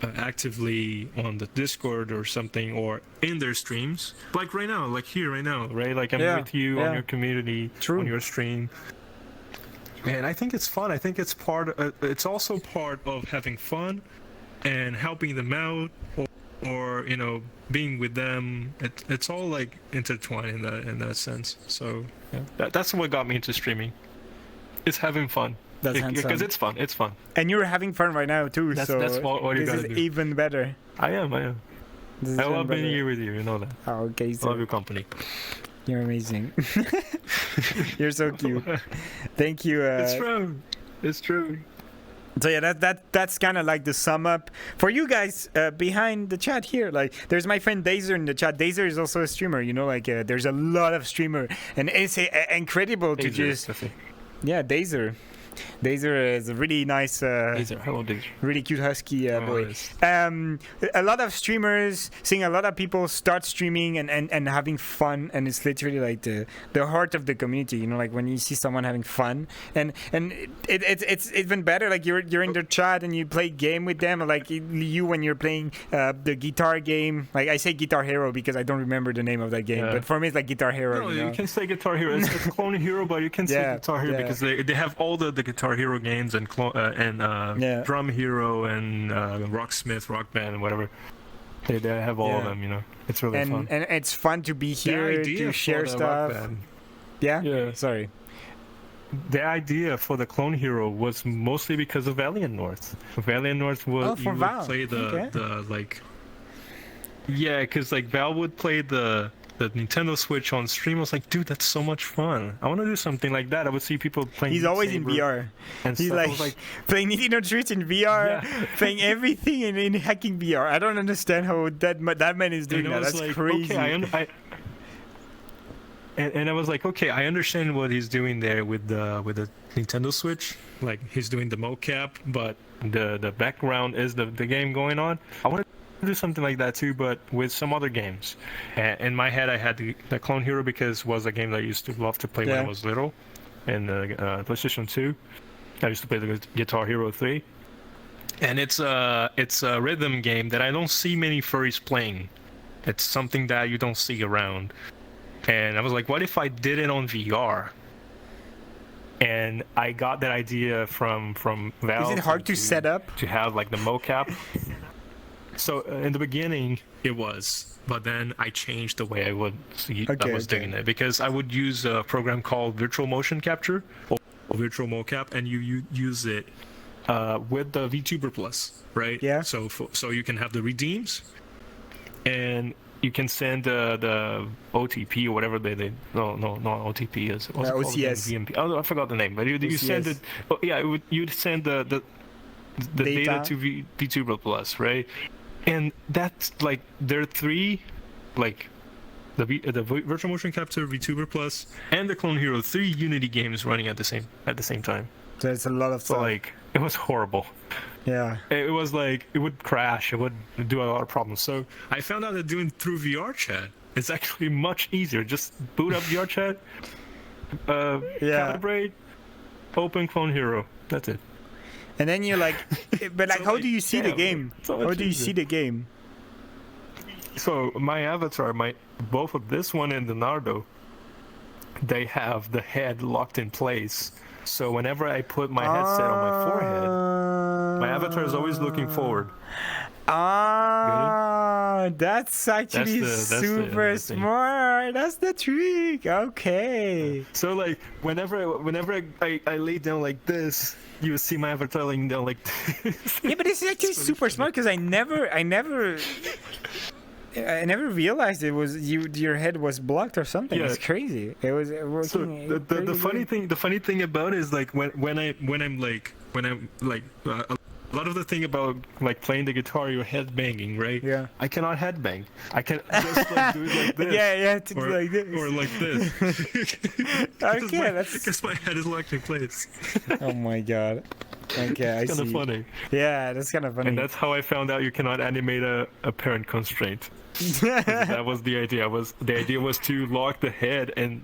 S2: actively on the Discord or something, or in their streams. Like right now, like here right now, right? Like I'm with you on your community, on your stream. And I think it's fun. I think it's it's also part of having fun and helping them out, or you know, being with them. It's all like intertwined in that sense. So that's what got me into streaming. It's having fun. Because it's fun. It's fun.
S1: And you're having fun right now too.
S2: That's what you
S1: gotta do. This is even better.
S2: I am. I love being here with you. You know that.
S1: Oh, okay.
S2: I love your company.
S1: You're amazing. You're so cute. Thank you.
S2: It's true.
S1: So yeah, that's kind of like the sum up for you guys behind the chat here. Like, there's my friend Dazer in the chat. Dazer is also a streamer. You know, like there's a lot of streamer, and it's incredible to just. Yeah, Dazer. Dazer is a really nice,
S2: Hello, Dazer.
S1: Really cute husky boy. A lot of streamers, seeing a lot of people start streaming and having fun, and it's literally like the heart of the community. You know, like when you see someone having fun, and it's even better. Like you're in the chat and you play game with them, like you when you're playing the guitar game. Like I say Guitar Hero because I don't remember the name of that game, but for me it's like Guitar Hero.
S2: No, you can say Guitar Hero. It's Clone Hero, but you can say Guitar Hero because they have all the Guitar Hero games and Drum Hero and Rocksmith, Rock Band, and whatever. They have all of them, you know. It's really fun.
S1: And it's fun to be here to share stuff. Yeah? Sorry.
S2: The idea for the Clone Hero was mostly because of Valiant North. Valiant North was
S1: for Val.
S2: Play the like. Yeah, because like Val would play the Nintendo Switch on stream. I was like, dude, that's so much fun. I want to do something like that. I would see people playing.
S1: He's always in VR.
S2: And
S1: he's like playing Nintendo Switch in VR, playing everything in hacking VR. I don't understand how that man is doing that. That's like, crazy.
S2: Okay, and I was like, okay, I understand what he's doing there with the Nintendo Switch. Like he's doing the mocap, but the background is the game going on. I want to do something like that too, but with some other games. In my head, I had the Clone Hero because it was a game that I used to love to play when I was little, and PlayStation 2. I used to play the Guitar Hero 3, and it's a rhythm game that I don't see many furries playing. It's something that you don't see around, and I was like, what if I did it on VR? And I got that idea from Valve.
S1: Is it hard to set up?
S2: To have like the mocap. So in the beginning it was, but then I changed the way I was doing it, because I would use a program called Virtual Motion Capture or Virtual Mocap, and you use it with the VTuber Plus, right?
S1: Yeah.
S2: So you can have the redeems, and you can send the OTP or whatever they no OTP is
S1: OCS.
S2: VMP. Oh, I forgot the name, but you send it. Oh, yeah, you'd send the data to VTuber Plus, right? And that's like there are three, like the Virtual Motion Capture, VTuber Plus, and the Clone Hero, 3 Unity games running at the same time.
S1: So it's a lot of stuff.
S2: So like it was horrible.
S1: Yeah.
S2: It was like it would crash. It would do a lot of problems. So I found out that doing through VR chat is actually much easier. Just boot up VR chat, calibrate, open Clone Hero. That's it.
S1: And then you're like, but like, how do you see the game? How do you see the game?
S2: So my avatar, both of this one and the Nardo, they have the head locked in place. So whenever I put my headset on my forehead, my avatar is always looking forward.
S1: That's actually super smart. That's the trick. Okay.
S2: So like whenever I lay down like this, you see my avatar laying down like this.
S1: Yeah, but it's actually super smart, because I never realized it was your head was blocked or something. Yeah. It's crazy. It was working.
S2: So the funny thing about it is like when I'm a lot of the thing about like playing the guitar, you're head banging, right?
S1: Yeah.
S2: I cannot head bang. I can just like do it like this.
S1: Yeah, like this.
S2: Or like this.
S1: Okay,
S2: because my head is locked in place.
S1: Oh my god. Okay, I see.
S2: It's kind of funny.
S1: Yeah, that's kind of funny.
S2: And that's how I found out you cannot animate a parent constraint. That was the idea. The idea was to lock the head and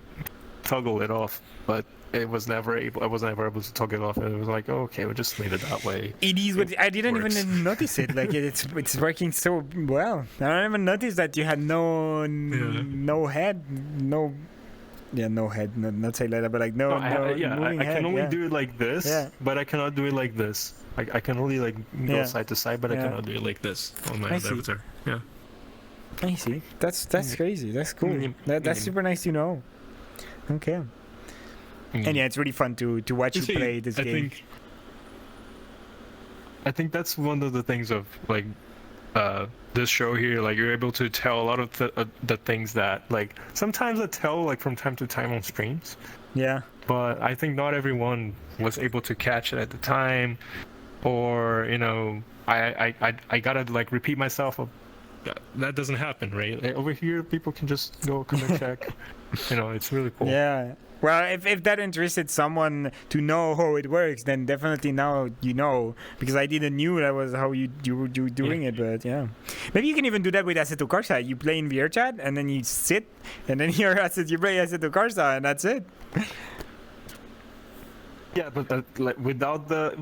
S2: toggle it off, but I was never able to toggle it off, and it was like, oh, okay, we'll just leave it that way.
S1: It is what I didn't even notice it. Like it's working so well. I don't even notice that you had no head, no head, not say like that, but like no
S2: I
S1: head,
S2: can only do it like this, but I cannot do it like this. I can only like go side to side, but I cannot do it like this on my avatar. Yeah.
S1: I see. That's crazy. That's cool. That's super nice to know. Okay. And yeah, it's really fun to watch you play this game.
S2: I think that's one of the things of like this show here. Like you're able to tell a lot of the things that like sometimes I tell like from time to time on streams.
S1: Yeah.
S2: But I think not everyone was able to catch it at the time, or I gotta like repeat myself. That doesn't happen, right? Like, over here, people can just go come and check. It's really cool.
S1: Yeah. Well, if that interested someone to know how it works, then definitely now you know, because I didn't knew that was how you were doing it. But yeah, maybe you can even do that with Xavoto Corsa. You play in VR chat and then you sit, and then you play Xavoto Corsa, and that's it.
S2: Yeah, but like without the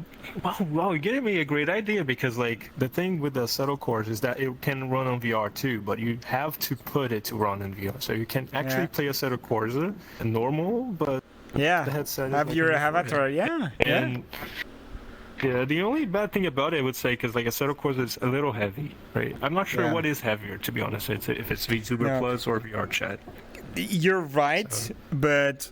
S2: wow, you're giving me a great idea, because like the thing with the Xavoto Corsa is that it can run on VR too, but you have to put it to run in VR. So you can actually play a Xavoto Corsa normal, but the headset
S1: have your avatar.
S2: And the only bad thing about it, I would say, because like a Xavoto Corsa is a little heavy, right? I'm not sure what is heavier, to be honest. If it's VTuber Plus or VR chat.
S1: You're right, but.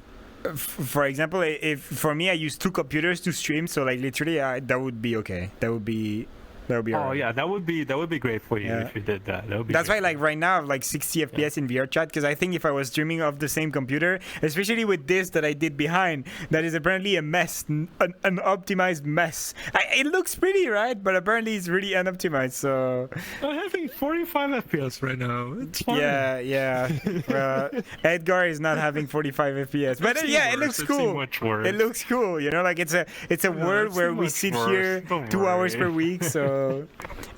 S1: For example, if for me I use 2 computers to stream, so like literally that would be okay. That would be
S2: Oh yeah, that would be great for you if you did that. That would be.
S1: That's why like right now I have like 60 FPS in VR chat, because I think if I was streaming off the same computer, especially with this that I did behind, that is apparently a mess, an unoptimized mess. It looks pretty, right? But apparently it's really unoptimized. So
S2: I'm having 45 FPS right now. It's fine.
S1: Yeah. Well, Edgar is not having 45 FPS, but it looks cool. It looks cool. Like it's a world where we sit here 2 hours per week. So So,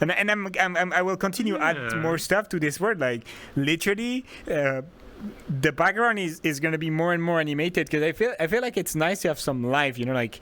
S1: and I will continue add more stuff to this word. Like literally, the background is gonna be more and more animated because I feel like it's nice to have some life. You know, like.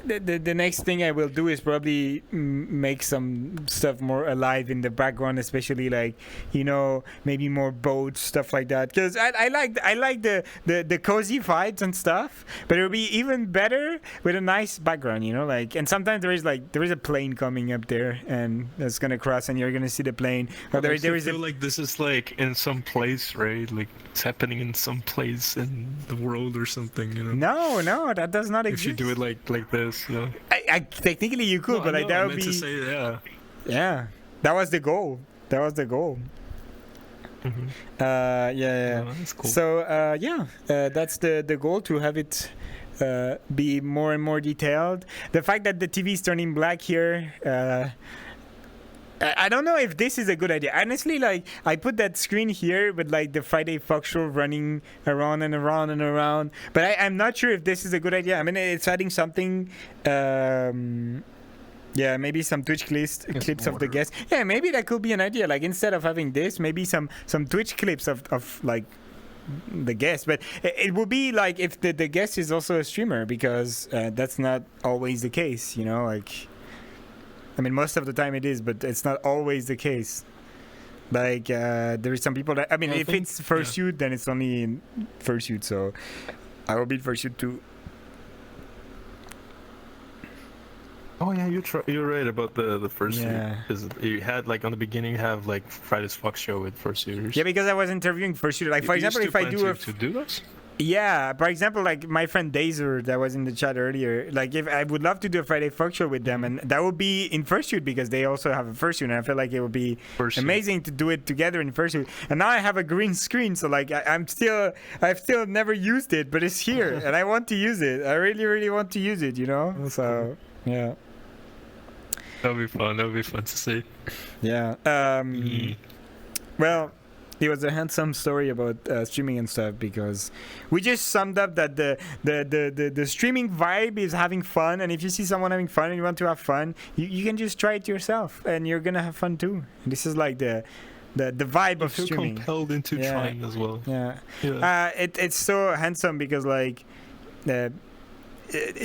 S1: The next thing I will do is probably make some stuff more alive in the background, especially like, you know, maybe more boats, stuff like that. Because I like the cozy vibes and stuff, but it would be even better with a nice background, you know, like. And sometimes there is a plane coming up there, and that's gonna cross, and you're gonna see the plane. Or there is
S2: feel like this is like in some place, right? Like it's happening in some place in the world or something, you know?
S1: No, that does not exist.
S2: If you do it like this. You know?
S1: I technically you could, but like that would be.
S2: To say,
S1: yeah, that was the goal.
S2: Mm-hmm.
S1: Yeah.
S2: Oh, that's cool.
S1: So that's the goal, to have it be more and more detailed. The fact that the TV is turning black here. I don't know if this is a good idea. Honestly, like I put that screen here with like the Friday Fox show running around and around and around, but I'm not sure if this is a good idea. I mean, it's adding something. Yeah, maybe some Twitch clips of the guests. Yeah, maybe that could be an idea. Like instead of having this, maybe some Twitch clips of like the guest. But it would be like if the guest is also a streamer, because that's not always the case. You know, like. I mean, most of the time it is, but it's not always the case. Like, there is some people that... I mean, if it's fursuit, then it's only in fursuit, so I will be fursuit too.
S2: Oh, yeah, you're right about the fursuit.
S1: Yeah.
S2: Because you had, like, on the beginning, you have, like, Friday's Fox show with fursuiters.
S1: Yeah, because I was interviewing fursuit. Like, for example, if I do
S2: to do this?
S1: Yeah, for example, like my friend Dazer that was in the chat earlier, like if I would love to do a Friday Fox show with them, and that would be in fursuit because they also have a fursuit, and I feel like it would be amazing to do it together in fursuit. And now I have a green screen, so like I've still never used it, but it's here, and I want to use it. I really, really want to use it, you know.
S2: That's
S1: so
S2: cool.
S1: yeah,
S2: that'll be fun. That'll be fun to see.
S1: Yeah. Well. It was a handsome story about streaming and stuff, because we just summed up that the streaming vibe is having fun, and if you see someone having fun and you want to have fun, you can just try it yourself and you're gonna have fun too. And this is like the vibe of streaming.
S2: You feel compelled into trying as well.
S1: Yeah. It's so handsome because like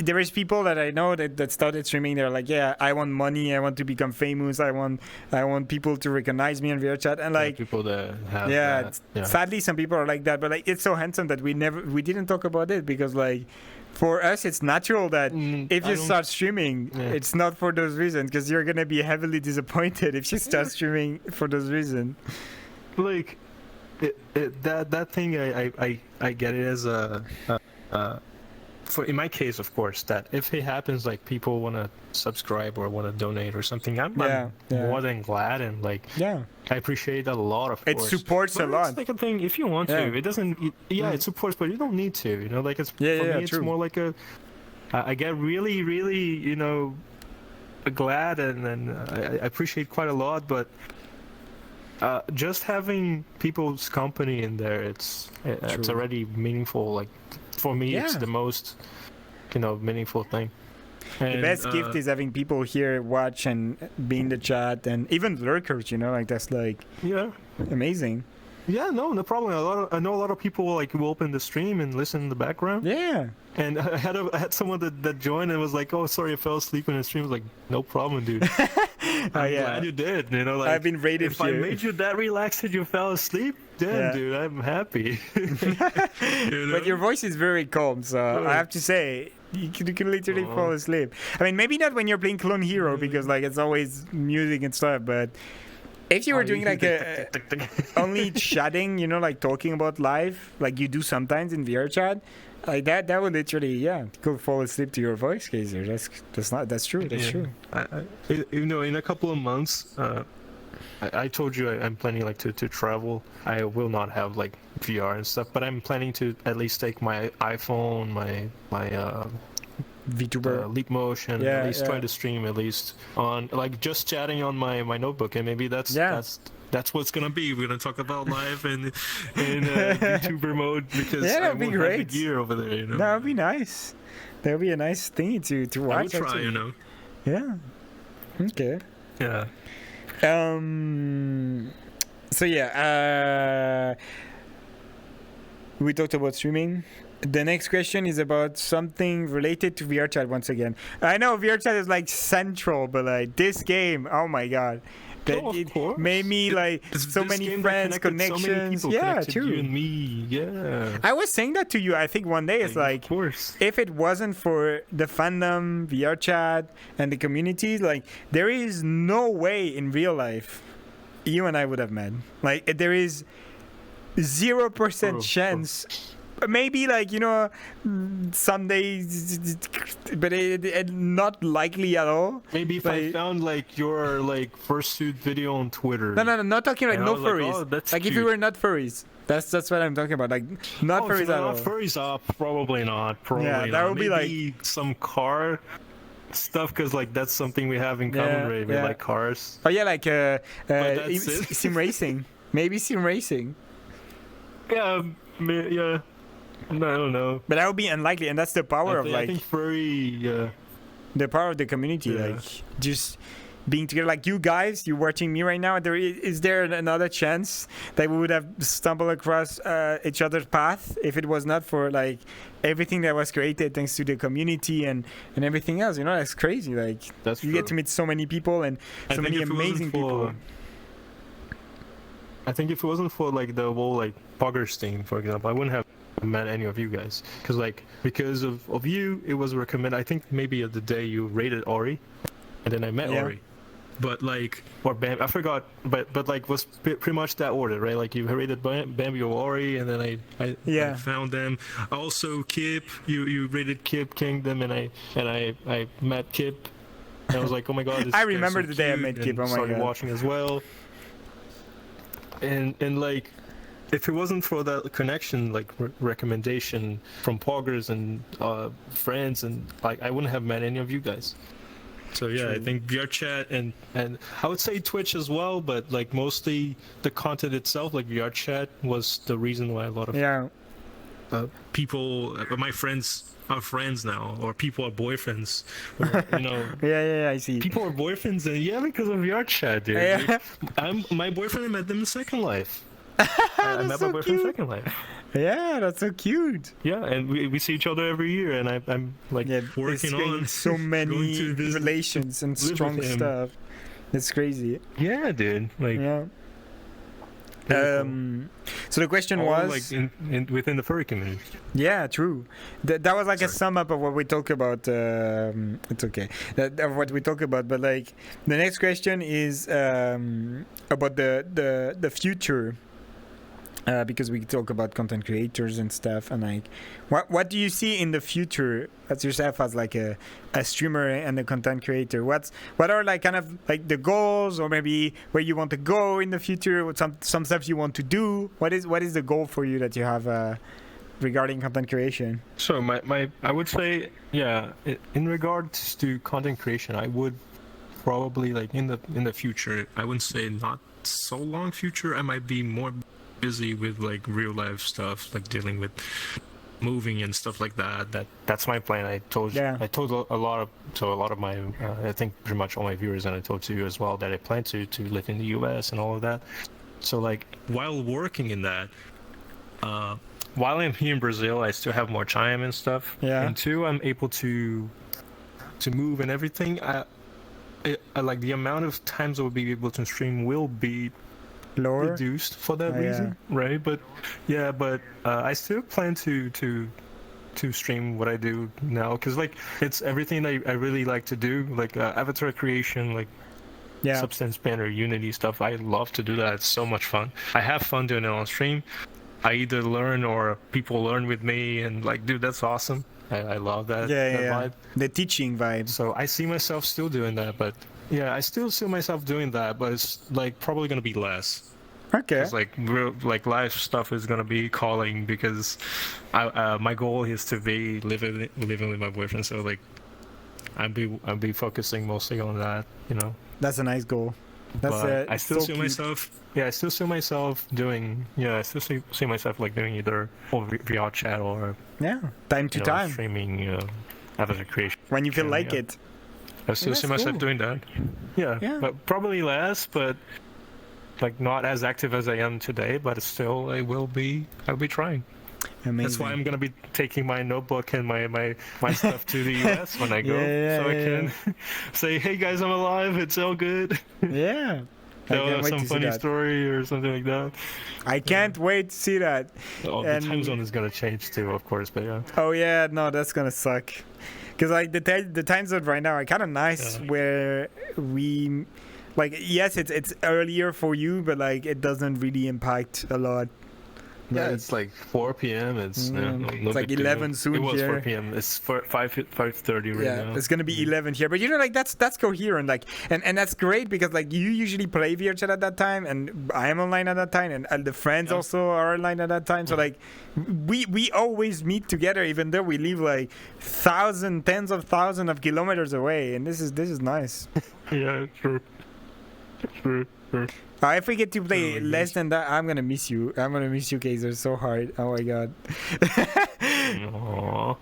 S1: there is people that I know that started streaming. They're like, yeah, I want money. I want to become famous. I want people to recognize me on VR chat. And like
S2: people that have that.
S1: Sadly, some people are like that. But like, it's so handsome that we didn't talk about it, because like for us, it's natural that if you start streaming, it's not for those reasons, because you're gonna be heavily disappointed if you start streaming for those reasons.
S2: Like that thing, I get it as a. For in my case, of course, that if it happens, like people want to subscribe or want to donate or something, I'm more than glad, and like I appreciate that a lot. Of course,
S1: it supports a lot.
S2: It's like a thing. If you want to, it doesn't. It supports, but you don't need to. You know, like it's for me, it's more like a. I get really, really, you know, glad, and I appreciate quite a lot, but. Just having people's company in there, it's already meaningful. Like for me, it's the most, you know, meaningful thing. And,
S1: the best gift is having people here watch and be in the chat, and even lurkers. You know, like that's like amazing.
S2: Yeah, no problem. I know a lot of people like who open the stream and listen in the background.
S1: Yeah.
S2: And I had someone that joined and was like, "Oh, sorry, I fell asleep in the stream." I was like, "No problem, dude. I'm glad you did." You know, like
S1: I've been rated
S2: if I made you that relaxed and you fell asleep, then dude, I'm happy. You know?
S1: But your voice is very calm, so I have to say. You can literally fall asleep. I mean, maybe not when you're playing Clone Hero, because like it's always music and stuff, but if you were doing like a only chatting, you know, like talking about life, like you do sometimes in VR chat, like that would literally, go fall asleep to your voice, Kaiser. That's true. That's true.
S2: You know, in a couple of months, I told you I'm planning like to travel. I will not have like VR and stuff, but I'm planning to at least take my iPhone, my
S1: VTuber
S2: Leap Motion, at least try to stream at least on like just chatting on my notebook, and maybe that's what's gonna be. We're gonna talk about live in VTuber mode, because
S1: that would be great.
S2: Have the gear over there, you know.
S1: That would be nice. That would be a nice thing to watch.
S2: I would try, you know.
S1: Yeah. Okay.
S2: Yeah.
S1: So yeah, we talked about streaming. The next question is about something related to VR chat once again. I know VR chat is like central, but like this game, oh my god. That it made me like so many friends, connections.
S2: So many
S1: yeah,
S2: connected,
S1: true.
S2: You and me, yeah.
S1: I was saying that to you. I think one day it's like,
S2: of course.
S1: if it wasn't for the fandom, VR chat, and the community, like there is no way in real life you and I would have met. Like there is 0% chance. Maybe like someday, but it not likely at all.
S2: Maybe if I found like your like fursuit video on Twitter.
S1: No, not talking like no furries.
S2: Like, that's
S1: like
S2: cute.
S1: if you were not furries. That's what I'm talking about. Like not furries at all.
S2: Not furries, probably not. Probably
S1: yeah,
S2: not.
S1: that would be
S2: maybe
S1: like
S2: some car stuff, because like that's something we have in common, right? We like cars.
S1: Oh yeah, like
S2: sim
S1: racing. Maybe sim racing.
S2: Yeah. No, I don't know.
S1: But that would be unlikely, and that's the power of like.
S2: I think furry.
S1: The power of the community, like just being together. Like you guys, you're watching me right now. Is there another chance that we would have stumbled across each other's path if it was not for like everything that was created thanks to the community and everything else? That's crazy. Like
S2: that's
S1: you
S2: true.
S1: get to meet so many people and so many amazing people.
S2: I think if it wasn't for like the whole like Poggers thing, for example, I wouldn't have met any of you guys, because of you, it was recommended. I think maybe the day you rated Ori, and then I met Ori, but like or Bam, I forgot, but like was pretty much that order, right? Like you rated Bambi or Ori, and then I found them. Also Kip, you rated Kip Kingdom, and I met Kip, and I was like, oh my god, this
S1: I remember the day I met Kip. Oh my
S2: started
S1: god,
S2: watching as well, and like. If it wasn't for that connection, like recommendation from Poggers and friends, and like I wouldn't have met any of you guys. So yeah, I think VR chat and I would say Twitch as well, but like mostly the content itself, like VR chat, was the reason why a lot of people, my friends are friends now, or people are boyfriends, or,
S1: I see.
S2: People are boyfriends, and because of VR chat, dude.
S1: Yeah.
S2: My boyfriend, I met them in Second Life. I met my boyfriend in Second Life.
S1: Yeah, that's so cute.
S2: Yeah, and we see each other every year, and I'm like working on
S1: so many relations and strong stuff. It's crazy.
S2: Yeah, dude. Like
S1: so the question was
S2: like within the furry community.
S1: Yeah, true. That was like a sum up of what we talk about. It's okay. Of what we talk about, but like the next question is about the future. Because we talk about content creators and stuff, and like, what do you see in the future as yourself as like a streamer and a content creator? What are like kind of like the goals, or maybe where you want to go in the future? What some stuff you want to do? What is the goal for you that you have regarding content creation?
S2: So my I would say in regards to content creation, I would probably like in the future. I wouldn't say not so long future. I might be more busy with like real life stuff, like dealing with moving and stuff like that. That's my plan. I told a lot of my I think pretty much all my viewers, and I told to you as well, that I plan to live in the US and all of that. So like while working in that, while I'm here in Brazil, I still have more time and stuff. And two, I'm able to move and everything. I like the amount of times I will be able to stream will be
S1: lower,
S2: reduced for that reason, right? But I still plan to stream what I do now, because like it's everything I really like to do, like avatar creation, like Substance Painter, Unity stuff. I love to do that. It's so much fun. I have fun doing it on stream. I either learn or people learn with me, and like, dude, that's awesome. I love that. That vibe.
S1: The teaching vibe.
S2: So I see myself still doing that, but I still see myself doing that, but it's like probably gonna be less.
S1: Okay.
S2: It's like real, like live stuff is gonna be calling, because my goal is to be living with my boyfriend. So like, I'll be focusing mostly on that.
S1: That's a nice goal. That's
S2: I still
S1: so
S2: see
S1: cute.
S2: myself. I still see myself doing. I still see myself like doing either VR chat or
S1: time to time
S2: streaming, avatar creation.
S1: when you feel like it.
S2: I still see myself
S1: cool.
S2: doing that. Yeah,
S1: Yeah.
S2: but probably less, but like not as active as I am today. But still, I'll be trying.
S1: Amazing.
S2: That's why I'm gonna be taking my notebook and my stuff to the US when I go, so I can say, "Hey guys, I'm alive. It's all good."
S1: Yeah. I
S2: Tell
S1: can't wait
S2: some
S1: to see
S2: funny
S1: that.
S2: story or something like that.
S1: I can't wait to see that.
S2: Oh, the time zone is gonna change too, of course, but yeah.
S1: Oh yeah, no, that's gonna suck. Cause like the time zone right now are kind of nice where we, like, yes, it's earlier for you, but like it doesn't really impact a lot.
S2: Yeah, it's like 4 p.m. It's
S1: it's like 11 soon
S2: It was
S1: here.
S2: 4 p.m. It's 5:30 right now.
S1: It's gonna be 11 here, but like that's coherent, like, and that's great because like you usually play VRChat at that time, and I am online at that time, and the friends also are online at that time. So like we always meet together, even though we live like tens of thousands of kilometers away, and this is nice.
S2: Yeah, true.
S1: If we get to play less than that, I'm gonna miss you. I'm gonna miss you, Kaiser, so hard. Oh my god.
S2: Aww.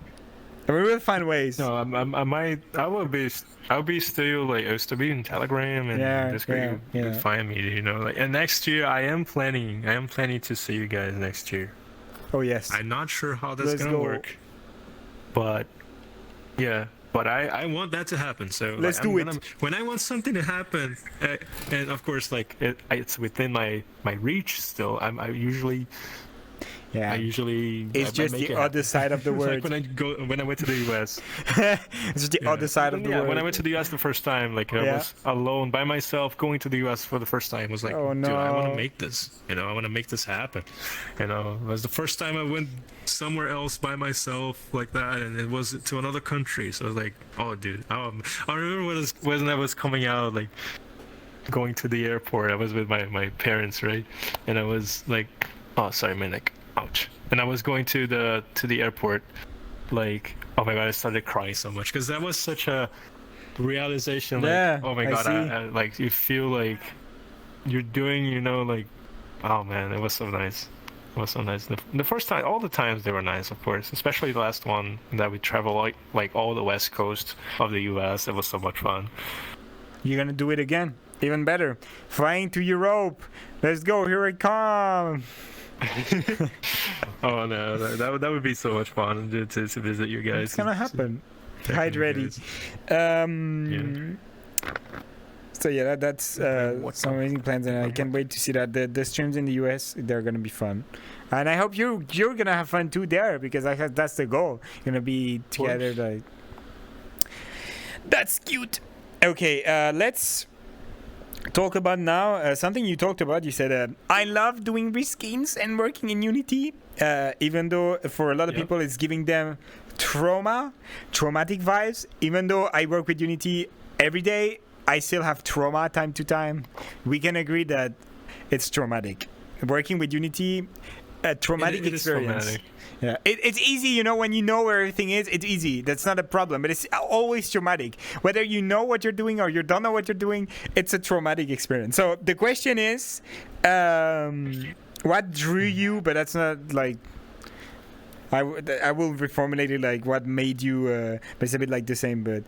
S1: We will find ways.
S2: No, I'll be still like I used to be in Telegram and Discord. You can find me, you know. Like, and next year I am planning to see you guys next year.
S1: Oh yes.
S2: I'm not sure how that's gonna work, but yeah. But I want that to happen. So
S1: let's do it.
S2: When I want something to happen, and of course, like it's within my reach. Still, I usually.
S1: Yeah. It's just the other side of the world.
S2: Like when I went to the US.
S1: It's just the other side of the world.
S2: When I went to the US the first time, like I was alone by myself going to the US for the first time. I was like,
S1: oh, no.
S2: dude, I want to make this. You know, I want to make this happen. You know, it was the first time I went somewhere else by myself like that, and it was to another country. So I was like, oh, dude. I remember when I was coming out, like going to the airport. I was with my parents, right? And I was like, oh, sorry, my neck. Ouch. And I was going to the airport, like, oh my god, I started crying so much because that was such a realization. Like, oh my god, I like you feel like you're doing, you know, like, oh man, it was so nice. It was so nice. The first time, all the times they were nice, of course, especially the last one that we traveled like all the west coast of the US. It was so much fun.
S1: You're gonna do it again, even better. Flying to Europe. Let's go. Here I come.
S2: Oh no, that would be so much fun to visit you guys.
S1: It's gonna happen. Hide ready. So yeah, that's some amazing plans, and I can't wait to see that the streams in the US, they're gonna be fun, and I hope you're gonna have fun too there, because that's the goal. You're gonna be together. Like, that's cute. Okay, let's talk about now something you talked about. You said I love doing reskins and working in Unity, even though for a lot of people it's giving them traumatic vibes. Even though I work with Unity every day, I still have trauma time to time. We can agree that it's traumatic. Working with Unity, a traumatic experience. Yeah, it's easy, you know, when you know where everything is, it's easy. That's not a problem, but it's always traumatic. Whether you know what you're doing or you don't know what you're doing, it's a traumatic experience. So the question is, what drew you, but that's not like, I will reformulate it like what made you, but it's a bit like the same, but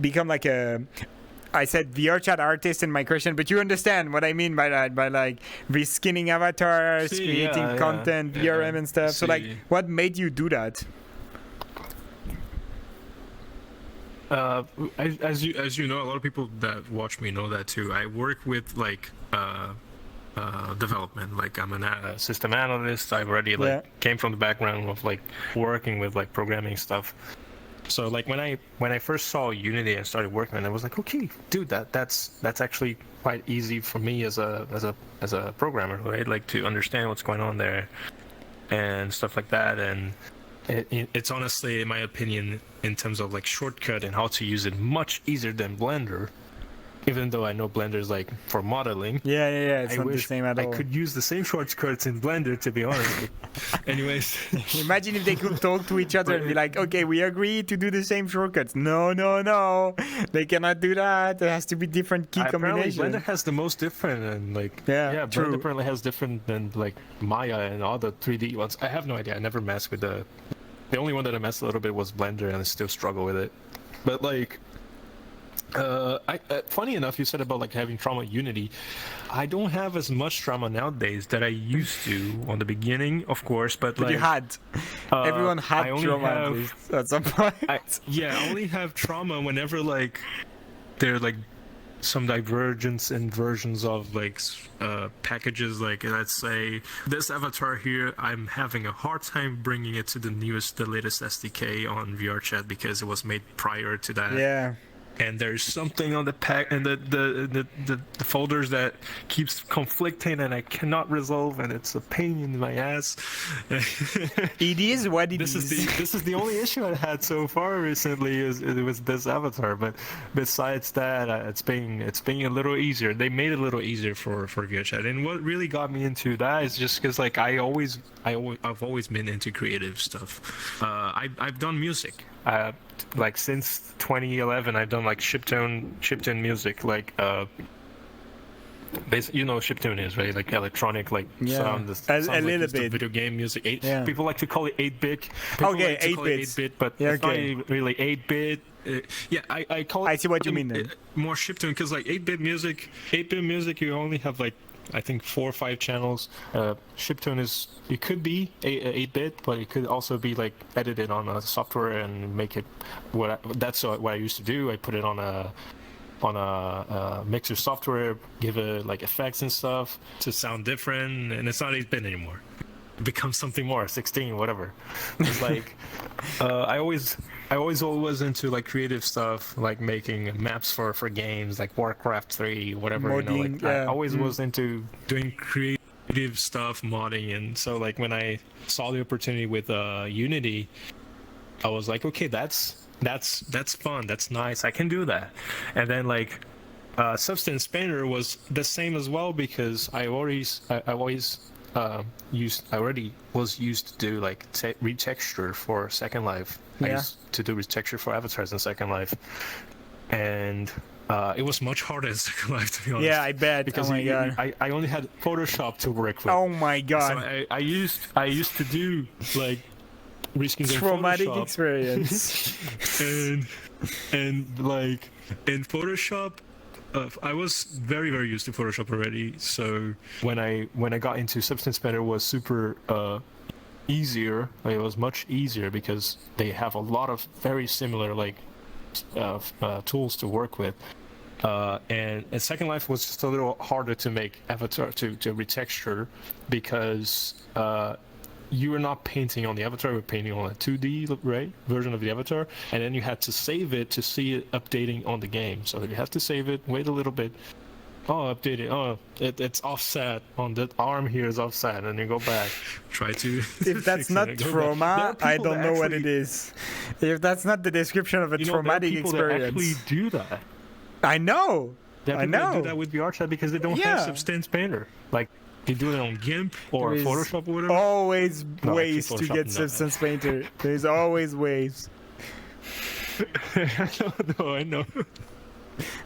S1: become like I said VRChat artist in my question, but you understand what I mean by that, by like reskinning avatars, creating content, VRM and stuff. So like, what made you do that?
S2: As you know, a lot of people that watch me know that too. I work with like development. Like I'm a system analyst. I've already came from the background of like working with like programming stuff. So like when I first saw Unity and started working on it, I was like, okay, dude, that's actually quite easy for me as a programmer, right? Like to understand what's going on there and stuff like that. And it's honestly, in my opinion, in terms of like shortcut and how to use it, much easier than Blender. Even though I know Blender is like for modeling.
S1: Yeah. It's not the same at all.
S2: I could use the same shortcuts in Blender, to be honest. Anyways.
S1: Imagine if they could talk to each other and be like, okay, we agree to do the same shortcuts. No. They cannot do that. There has to be different key combinations.
S2: Blender has the most different, and like,
S1: true.
S2: Blender apparently has different than like Maya and all the 3D ones. I have no idea. I never messed with the only one that I messed a little bit was Blender, and I still struggle with it. But like, Funny enough, you said about like having trauma in Unity. I don't have as much trauma nowadays that I used to on the beginning, of course. But like
S1: you had. Everyone had trauma at least at some point.
S2: I only have trauma whenever like there are like some divergence in versions of like packages. Like let's say this avatar here, I'm having a hard time bringing it to the latest SDK on VRChat because it was made prior to that.
S1: Yeah.
S2: And there's something on the pack and the folders that keeps conflicting and I cannot resolve, and it's a pain in my ass.
S1: It is what it is.
S2: This is the only issue I had so far recently it was this avatar. But besides that, it's being a little easier. They made it a little easier for VRChat. And what really got me into that is just because like I've always been into creative stuff. I've done music. Like since 2011, I've done like chiptune music, like you know what chiptune is, right? Like electronic, like sound.
S1: A little
S2: like
S1: bit.
S2: Video game music. People like to call it 8-bit.
S1: Okay, 8-bit.
S2: But it's not really 8-bit. I call it.
S1: I see what you mean then.
S2: More chiptune, because like 8-bit music, you only have like I think 4 or 5 channels. Chiptune it could be 8-bit, but it could also be like edited on a software and make it that's what I used to do. I put it on a mixer software, give it like effects and stuff to sound different, and it's not 8-bit anymore. It becomes something more, 16, whatever. It's like I always was into like creative stuff, like making maps for games like Warcraft 3, whatever.
S1: Modding,
S2: I always was into doing creative stuff, modding, and so like when I saw the opportunity with Unity, I was like, okay, that's fun, that's nice, I can do that. And then like Substance Painter was the same as well, because I already was used to do like retexture for Second Life. I used to do retexture for avatars in Second Life, and it was much harder in Second Life, to be honest.
S1: Yeah, I bet.
S2: Because I only had Photoshop to work with.
S1: Oh my god!
S2: So I used to do like reskins in
S1: traumatic
S2: Photoshop.
S1: Experience.
S2: and like in Photoshop. I was very, very used to Photoshop already, so when I got into Substance Painter, it was super easier. Like, it was much easier because they have a lot of very similar like tools to work with. And Second Life was just a little harder to make avatar to retexture, because you were not painting on the avatar, you were painting on a 2D version of the avatar, and then you had to save it to see it updating on the game. So you have to save it, wait a little bit. Update it. It's offset on the arm here is offset, and you go back. Try to.
S1: If that's not trauma, I don't know what it is. If that's not the description of a traumatic experience.
S2: That actually do that.
S1: I know.
S2: I know. Do that with VRChat because they don't have Substance Painter. Like, they do it on GIMP or Photoshop or whatever.
S1: Always ways to get Substance Painter. There's always ways.
S2: I know.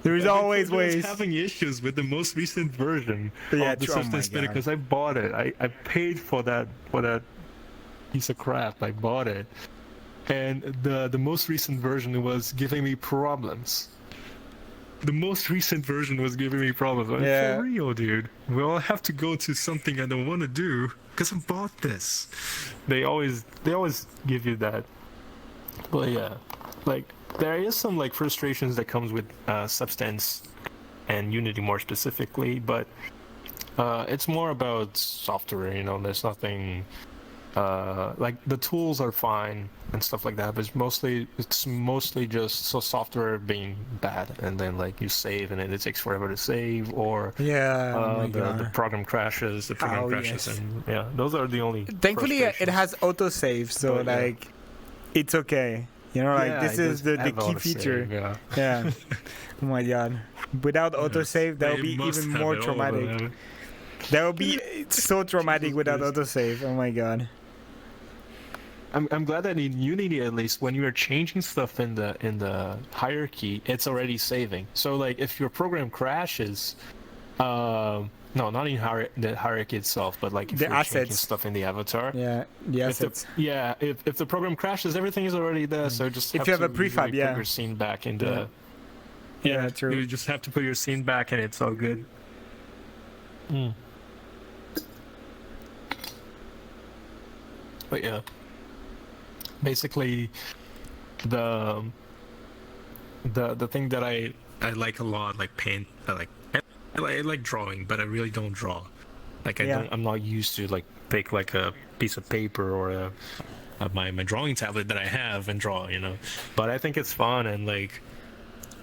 S1: There is always ways.
S2: I was having issues with the most recent version of the Substance Painter because I bought it. I paid for that piece of crap. I bought it, and the most recent version was giving me problems. The most recent version was giving me problems. For real, dude. Well, I have to go to something I don't want to do because I bought this. They always give you that. But yeah, like there is some like frustrations that comes with Substance and Unity more specifically, but it's more about software. There's nothing. Like the tools are fine and stuff like that, but it's mostly just software being bad, and then like you save and then it takes forever to save, or the program crashes, and those are the only.
S1: Thankfully, it has autosave, so like it's okay. This is the key feature. Yeah. Oh my god! Without autosave, that would be even more traumatic. That would be so traumatic without autosave. Oh my god.
S2: I'm glad that in Unity, at least, when you are changing stuff in the hierarchy, it's already saving. So like if your program crashes, no, not in the hierarchy itself, but like if you're changing stuff in the avatar.
S1: Yeah, the assets.
S2: If the program crashes, everything is already there. So just
S1: if you have a prefab,
S2: put your scene back in the
S1: Yeah, true.
S2: You just have to put your scene back, and it's all good. But yeah, basically, the thing that I like a lot, like paint, I like drawing, but I really don't draw. Like I'm not used to like take like a piece of paper or my drawing tablet that I have and draw, you know. But I think it's fun, and like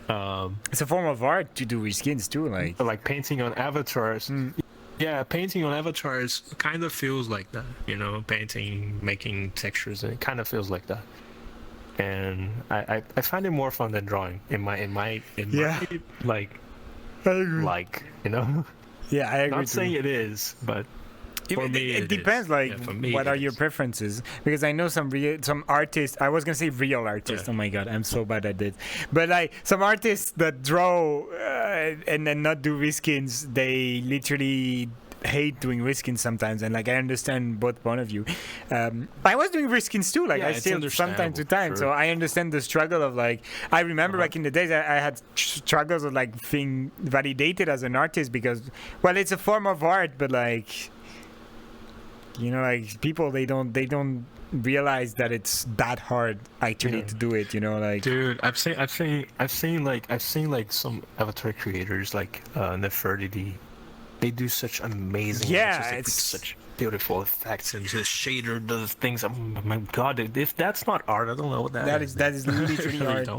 S1: it's a form of art to do reskins too,
S2: like painting on avatars. Yeah, painting on avatars kind of feels like that, you know, painting, making textures, and it kind of feels like that. And I find it more fun than drawing in my like
S1: I agree.
S2: Like, you know.
S1: Yeah, I agree.
S2: Not saying it is, but for me
S1: it depends. Like, what are your preferences? Because I know some artists. I was gonna say real artists. Yeah. Oh my god, I'm so bad at it. But like some artists that draw and then not do reskins, they literally hate doing reskins sometimes. And like I understand both point of view. I was doing reskins too. Like I still from time to time. Sure. So I understand the struggle of like. I remember back in the days I had struggles of like being validated as an artist because well, it's a form of art, but like. You know, like people, they don't realize that it's that hard actually to do it. You know, like
S2: dude, I've seen like some avatar creators like Nefertiti. They do such amazing. It's such beautiful effects and the shader does things. Oh my god, if that's not art, I don't know what that is.
S1: That is literally art.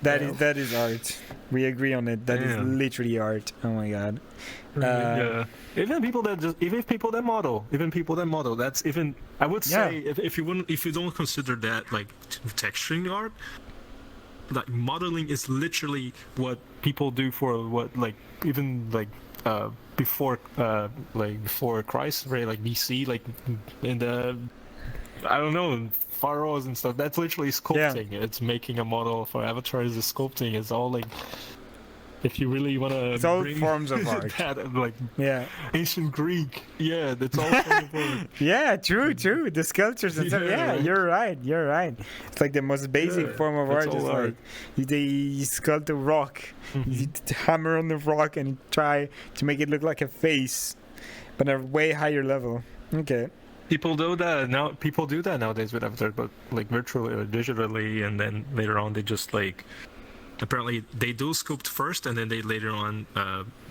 S1: That is art. We agree on it. That is literally art. Oh my god.
S2: Even people that model, that's even I would say if you don't consider that like texturing art, like modeling is literally what people do for what like even like before Christ, right? Like BC, like in the I don't know pharaohs and stuff. That's literally sculpting. Yeah. It's making a model for avatars. Is sculpting. It's all like. If you really want to,
S1: it's all forms of art.
S2: That, like ancient Greek, that's all forms of art.
S1: Yeah, true. The sculptures and stuff. Yeah, you're right. It's like the most basic form of art. Is art. Like you sculpt a rock, you hammer on the rock and try to make it look like a face, but at a way higher level. Okay.
S2: People do that now. People do that nowadays with avatars, but like virtually or digitally, and then later on they just like. Apparently, they do sculpt first, and then they later on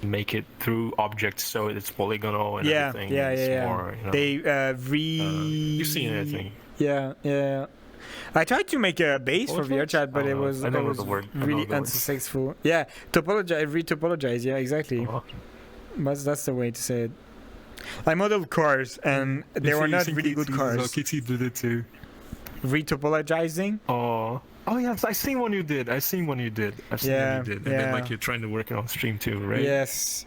S2: make it through objects, so it's polygonal and everything. Yeah. More, you know,
S1: they
S2: you've seen it, I think.
S1: Yeah. I tried to make a base for VRChat, but it was really unsuccessful. Yeah, retopologize. Yeah, exactly. That's the way to say it. I modeled cars, and they were not really good cars.
S2: Kitty did it too.
S1: Retopologizing.
S2: Oh yes, I seen one you did. And then like you're trying to work it on stream too, right?
S1: Yes.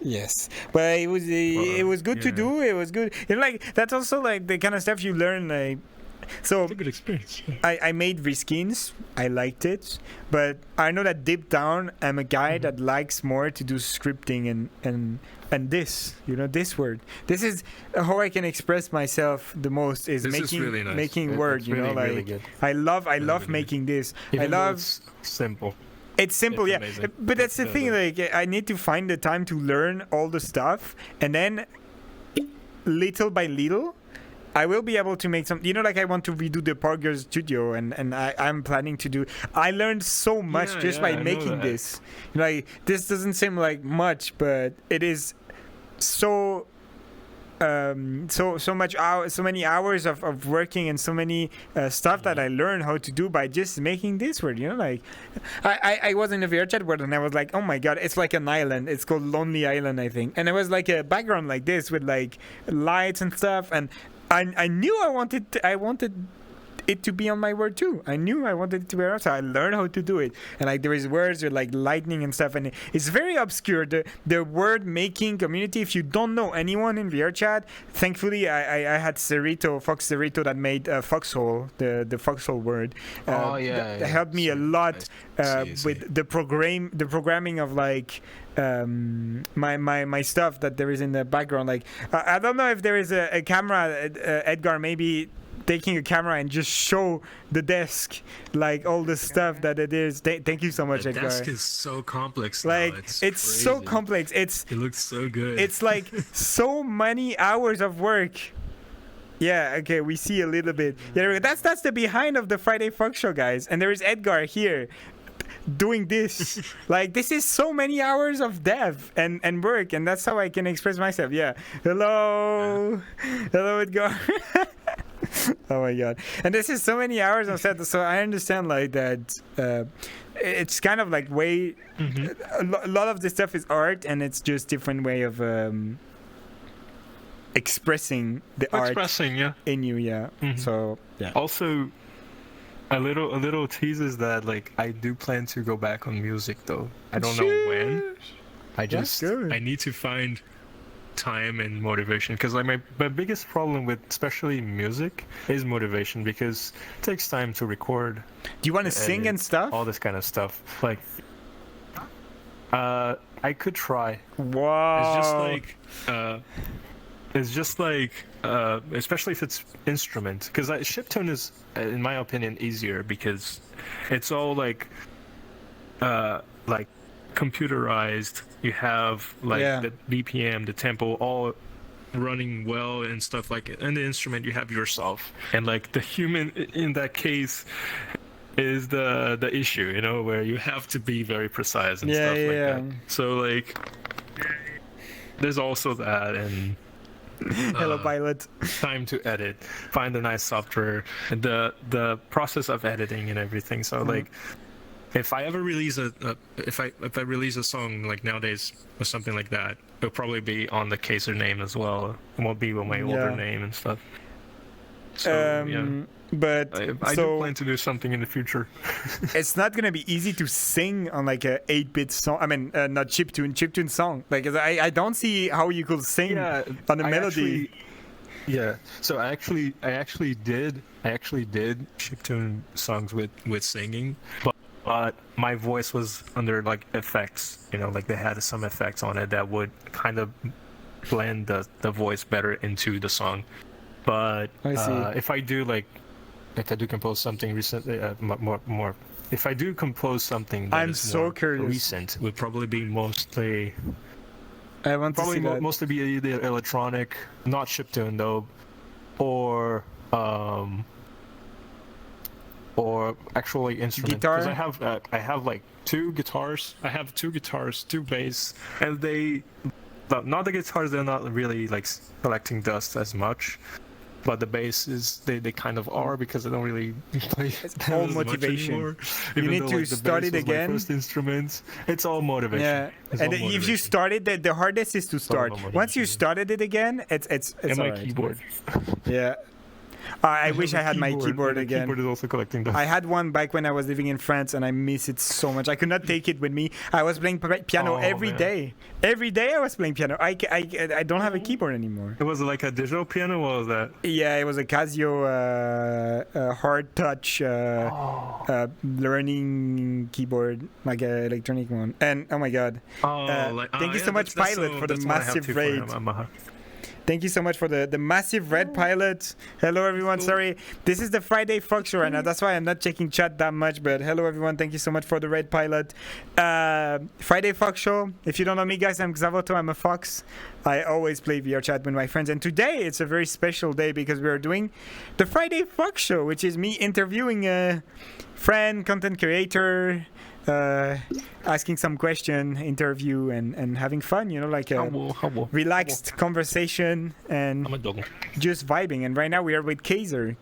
S1: But it was good to do. It was good. You know, like that's also like the kind of stuff you learn. Like, so
S2: it's a good experience.
S1: I made reskins. I liked it, but I know that deep down I'm a guy that likes more to do scripting and this, you know, this word. This is how I can express myself the most is making word, you know, like really I love making this.
S2: Even I love it's simple.
S1: It's simple, it's but that's the thing, like I need to find the time to learn all the stuff, and then little by little I will be able to make some, you know, like I want to redo the Parker studio and I'm planning to do. I learned so much by making this. Like this doesn't seem like much, but it is so many hours of working and so many stuff that I learned how to do by just making this word, you know, like I was in a VRChat world and I was like, oh my god, it's like an island, it's called Lonely Island, I think, and it was like a background like this with like lights and stuff, and I knew I wanted it to be on my word too. I knew I wanted it to be around, so I learned how to do it. And like there is words with like lightning and stuff, and it's very obscure. The word making community. If you don't know anyone in VRChat, thankfully I had Fox Cerrito that made Foxhole, the Foxhole word. That helped me a lot with the programming of like. My stuff that there is in the background. Like I don't know if there is a camera, Edgar. Maybe taking a camera and just show the desk like all the stuff that it is. Thank you so much,
S2: The
S1: Edgar.
S2: desk is so complex now.
S1: Like it's so
S2: crazy.
S1: complex.
S2: It looks so good.
S1: It's like so many hours of work. Yeah, okay, we see a little bit. Yeah, that's the behind of the Friday Fuck Show, guys. And there is Edgar here doing this. Like, this is so many hours of dev and work, and that's how I can express myself. Yeah. Hello. Hello, Edgar. Oh my god. And this is so many hours of set, so I understand like that it's kind of like way a lot of the stuff is art, and it's just different way of expressing the art in you. Yeah. So yeah.
S2: Also, a little teases that like I do plan to go back on music though. I don't know when. I need to find time and motivation, because like my biggest problem with especially music is motivation, because it takes time to record.
S1: Do you want to sing and stuff?
S2: All this kind of stuff. Like I could try.
S1: Wow.
S2: It's just like especially if it's instrument, because chiptune is, in my opinion, easier because it's all like computerized. You have like the BPM, the tempo, all running well and stuff like it. And the instrument you have yourself, and like the human in that case is the issue, you know, where you have to be very precise and stuff like that. So like there's also that, and
S1: hello pilot.
S2: Time to edit, find a nice software, and the process of editing and everything. So like if I ever release if I release a song like nowadays or something like that, it'll probably be on the Kaiser name as well. It won't be with my older name and stuff. So
S1: but
S2: I do plan to do something in the future.
S1: It's not gonna be easy to sing on like a 8-bit song. I mean, not chiptune song. Like I don't see how you could sing on a melody.
S2: So I actually did chiptune songs with singing, but my voice was under like effects. You know, like they had some effects on it that would kind of blend the voice better into the song. But if I do compose something recently, more. If I do compose something that is more recent, it would probably be mostly.
S1: I want to see that.
S2: Mostly be either electronic, not chiptune though, or actually instrument.
S1: Guitar.
S2: Because I have like two guitars. I have two guitars, two bass, and not the guitars. They're not really like collecting dust as much. But the basses, they kind of are, because I don't really play.
S1: It's all motivation. You need to start it again.
S2: My first instrument. It's all motivation.
S1: Yeah, and if you started, the hardest is to start. Once you started it again, it's
S2: and my
S1: right.
S2: keyboard.
S1: Yeah. I wish I had my keyboard again.
S2: Keyboard is also collecting dust.
S1: I had one back when I was living in France, and I miss it so much. I could not take it with me. I was playing piano every day. Every day I was playing piano. I don't have a keyboard anymore.
S2: It was like a digital piano. What was that?
S1: Yeah, it was a Casio hard touch learning keyboard, like an electronic one. And oh my god! Thank you so much, Pilot, for the massive raid. Thank you so much for the massive red pilot. Hello, everyone. Sorry, this is the Friday Fuck Show right now. That's why I'm not checking chat that much. But hello, everyone. Thank you so much for the red pilot. Friday Fuck Show. If you don't know me, guys, I'm Xavoto. I'm a fox. I always play VR chat with my friends. And today, it's a very special day because we are doing the Friday Fuck Show, which is me interviewing a friend, content creator, asking some question, interview, and having fun, you know, like a relaxed conversation and just vibing. And right now we are with Kaiser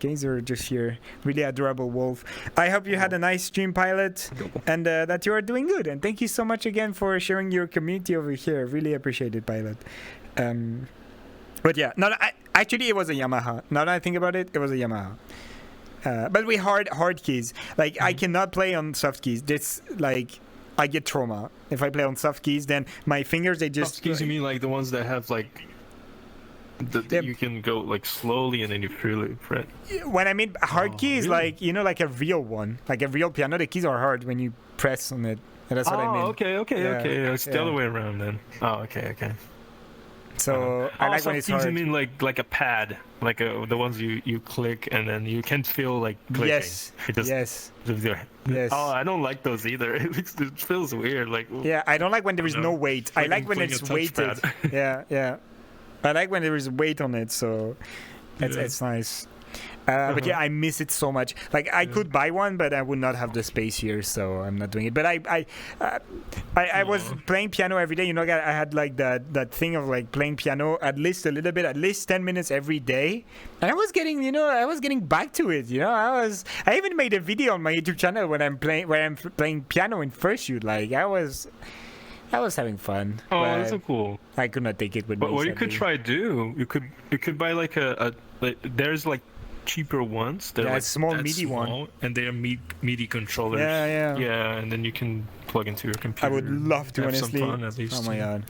S1: just here, really adorable wolf. I hope you had a nice stream, Pilot, and that you are doing good. And thank you so much again for sharing your community over here. Really appreciate it, Pilot. But yeah, actually it was a Yamaha. Now that I think about it, it was a Yamaha. But we hard keys. Like I cannot play on soft keys. This like I get trauma if I play on soft keys. Then my fingers they just.
S2: Soft keys, you mean like the ones that have like. You can go like slowly and then you really fret.
S1: When I mean hard keys, really? Like you know, like a real one, like a real piano. The keys are hard when you press on it. And that's what I mean.
S2: Okay. It's the other way around then. Oh, okay.
S1: So I like when it's
S2: things
S1: hard.
S2: you mean like a pad, like the ones you click and then you can feel like clicking.
S1: Yes.
S2: It just,
S1: Yes.
S2: Yes. Oh, I don't like those either. It feels weird. Like
S1: Yeah, I don't like when there is no weight. I like when
S2: playing
S1: it's
S2: a
S1: weighted.
S2: touchpad.
S1: Yeah. I like when there is weight on it, so it's nice. But yeah, I miss it so much. Like I could buy one, but I would not have the space here, so I'm not doing it. But I was playing piano every day. You know, I had like that thing of like playing piano at least a little bit, at least 10 minutes every day, and I was getting back to it. You know, I even made a video on my YouTube channel where I'm playing piano in fursuit. Like I was having fun.
S2: Oh, that's so cool.
S1: I could not take it with me.
S2: But what you could
S1: sadly.
S2: you could buy like there's like cheaper ones. They're like
S1: small
S2: that
S1: MIDI
S2: small,
S1: one.
S2: and they are MIDI controllers.
S1: Yeah.
S2: And then you can plug into your computer.
S1: I would love to,
S2: have
S1: honestly.
S2: some fun, at least.
S1: Oh my god,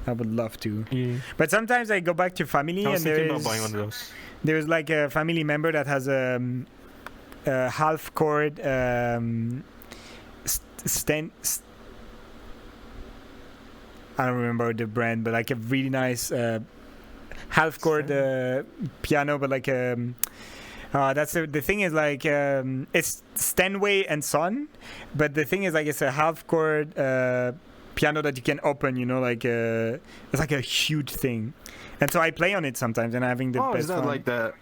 S1: I would love to.
S2: Yeah.
S1: But sometimes I go back to family,
S2: I was
S1: and
S2: thinking about buying one of those.
S1: there's like a family member that has a half chord I don't remember the brand, but like a really nice half chord piano, but like that's the thing is like it's Steinway and Son, but the thing is like it's a half chord piano that you can open, you know, like it's like a huge thing, and so I play on it sometimes, and I'm having the best
S2: is that
S1: fun.
S2: like that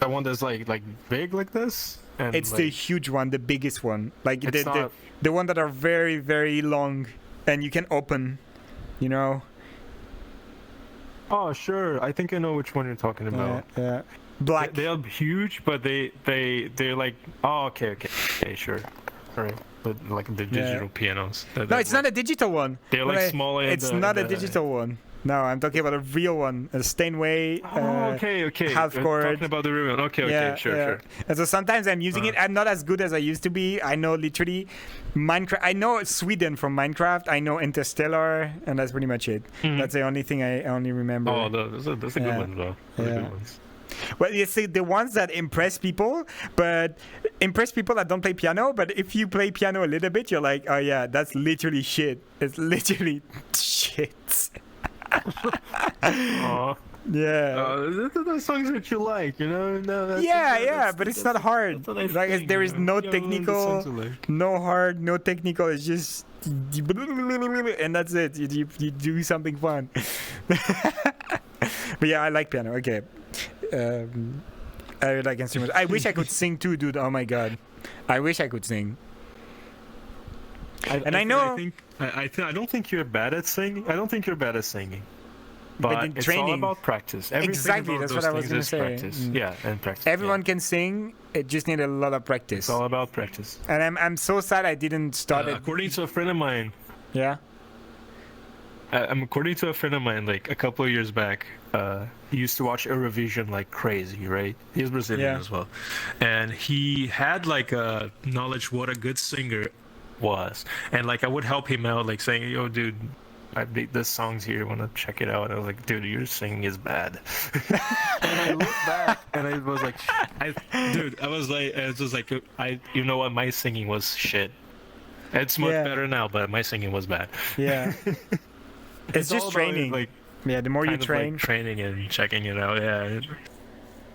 S2: one that's like big like this? And
S1: It's the huge one, the biggest one, like
S2: It's not-
S1: the one that are very very long, and you can open, you know.
S2: Oh sure, I think I know which one you're talking about.
S1: Yeah. Black.
S2: They are huge, but they're like okay, sure, all right. But like the digital pianos.
S1: No, it's not a digital one.
S2: They're like small.
S1: It's not a digital one. No, I'm talking about a real one, a Steinway.
S2: Okay.
S1: Half chord.
S2: Talking about the real one. Okay, sure.
S1: And so sometimes I'm using it. I'm not as good as I used to be. I know literally Minecraft. I know Sweden from Minecraft. I know Interstellar, and that's pretty much it. That's the only thing I only remember.
S2: Oh, those are good ones, though. Those are good ones.
S1: Well, you see, the ones that impress people that don't play piano. But if you play piano a little bit, you're like, oh yeah, that's literally shit. It's literally shit.
S2: Aw.
S1: Yeah.
S2: Those songs that you like, you know? No,
S1: But it's not hard. Like there is no technical, no hard, no technical. It's just, and that's it. You do something fun. But yeah, I like piano. Okay. I like instruments. I wish I could sing too, dude. Oh my god, I wish I could sing. I
S2: don't think you're bad at singing. I don't think you're bad at singing. But
S1: in
S2: it's
S1: training,
S2: all about practice. Everything
S1: exactly,
S2: about
S1: that's
S2: those
S1: what I was
S2: things
S1: gonna
S2: is
S1: say.
S2: practice. Yeah, and practice.
S1: Everyone can sing. It just needs a lot of practice.
S2: It's all about practice.
S1: And I'm so sad I didn't start it.
S2: According to a friend of mine,
S1: Yeah.
S2: according to a friend of mine, like a couple of years back, he used to watch Eurovision like crazy, right? He's Brazilian as well, and he had like a knowledge what a good singer was, and like I would help him out, like saying, "Yo, dude, I made this song's here. Want to check it out?" And I was like, "Dude, your singing is bad." And I looked back, and I was like, you know what? My singing was shit. It's much better now, but my singing was bad.
S1: Yeah. It's just
S2: all about,
S1: training.
S2: like,
S1: yeah, the more you train.
S2: like training and checking it out. Yeah.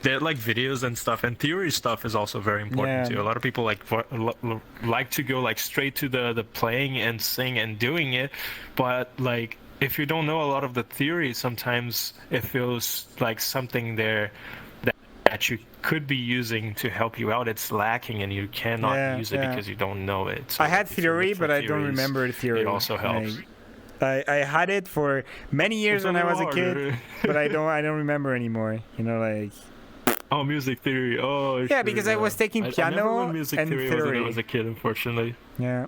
S2: They're like videos and stuff, and theory stuff is also very important too. A lot of people like to go like straight to the playing and sing and doing it, but like if you don't know a lot of the theory, sometimes it feels like something there that you could be using to help you out. It's lacking, and you cannot use it because you don't know it. So
S1: I had
S2: if you
S1: theory,
S2: look for
S1: but I don't remember theory.
S2: It also helps.
S1: I had it for many years when I was a kid, but I don't remember anymore. You know, like.
S2: Oh, music theory. Oh,
S1: yeah, because I was taking piano
S2: I never learned music
S1: and
S2: theory.
S1: theory.
S2: When I was a kid, unfortunately.
S1: Yeah,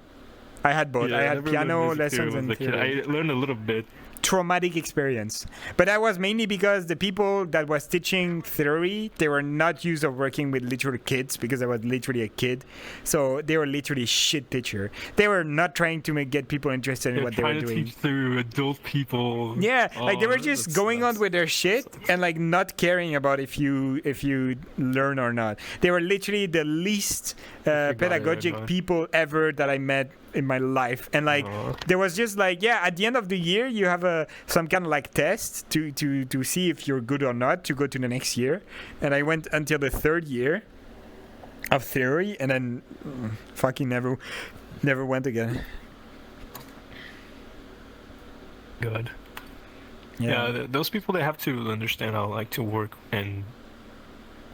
S1: I had both.
S2: Yeah,
S1: I had piano lessons and
S2: I
S1: theory.
S2: learned a little bit.
S1: Traumatic experience, but that was mainly because the people that was teaching theory, they were not used to working with literal kids, because I was literally a kid, so they were literally shit teacher. They were not trying to get people interested in what they were doing.
S2: Teach through adult people.
S1: Yeah, like they were just going on with their shit and like not caring about if you learn or not. They were literally the least pedagogic people ever that I met in my life. And like there was just like at the end of the year you have some kind of like test to see if you're good or not to go to the next year. And I went until the third year of theory, and then fucking never went again.
S2: Good. Yeah, those people, they have to understand how like to work and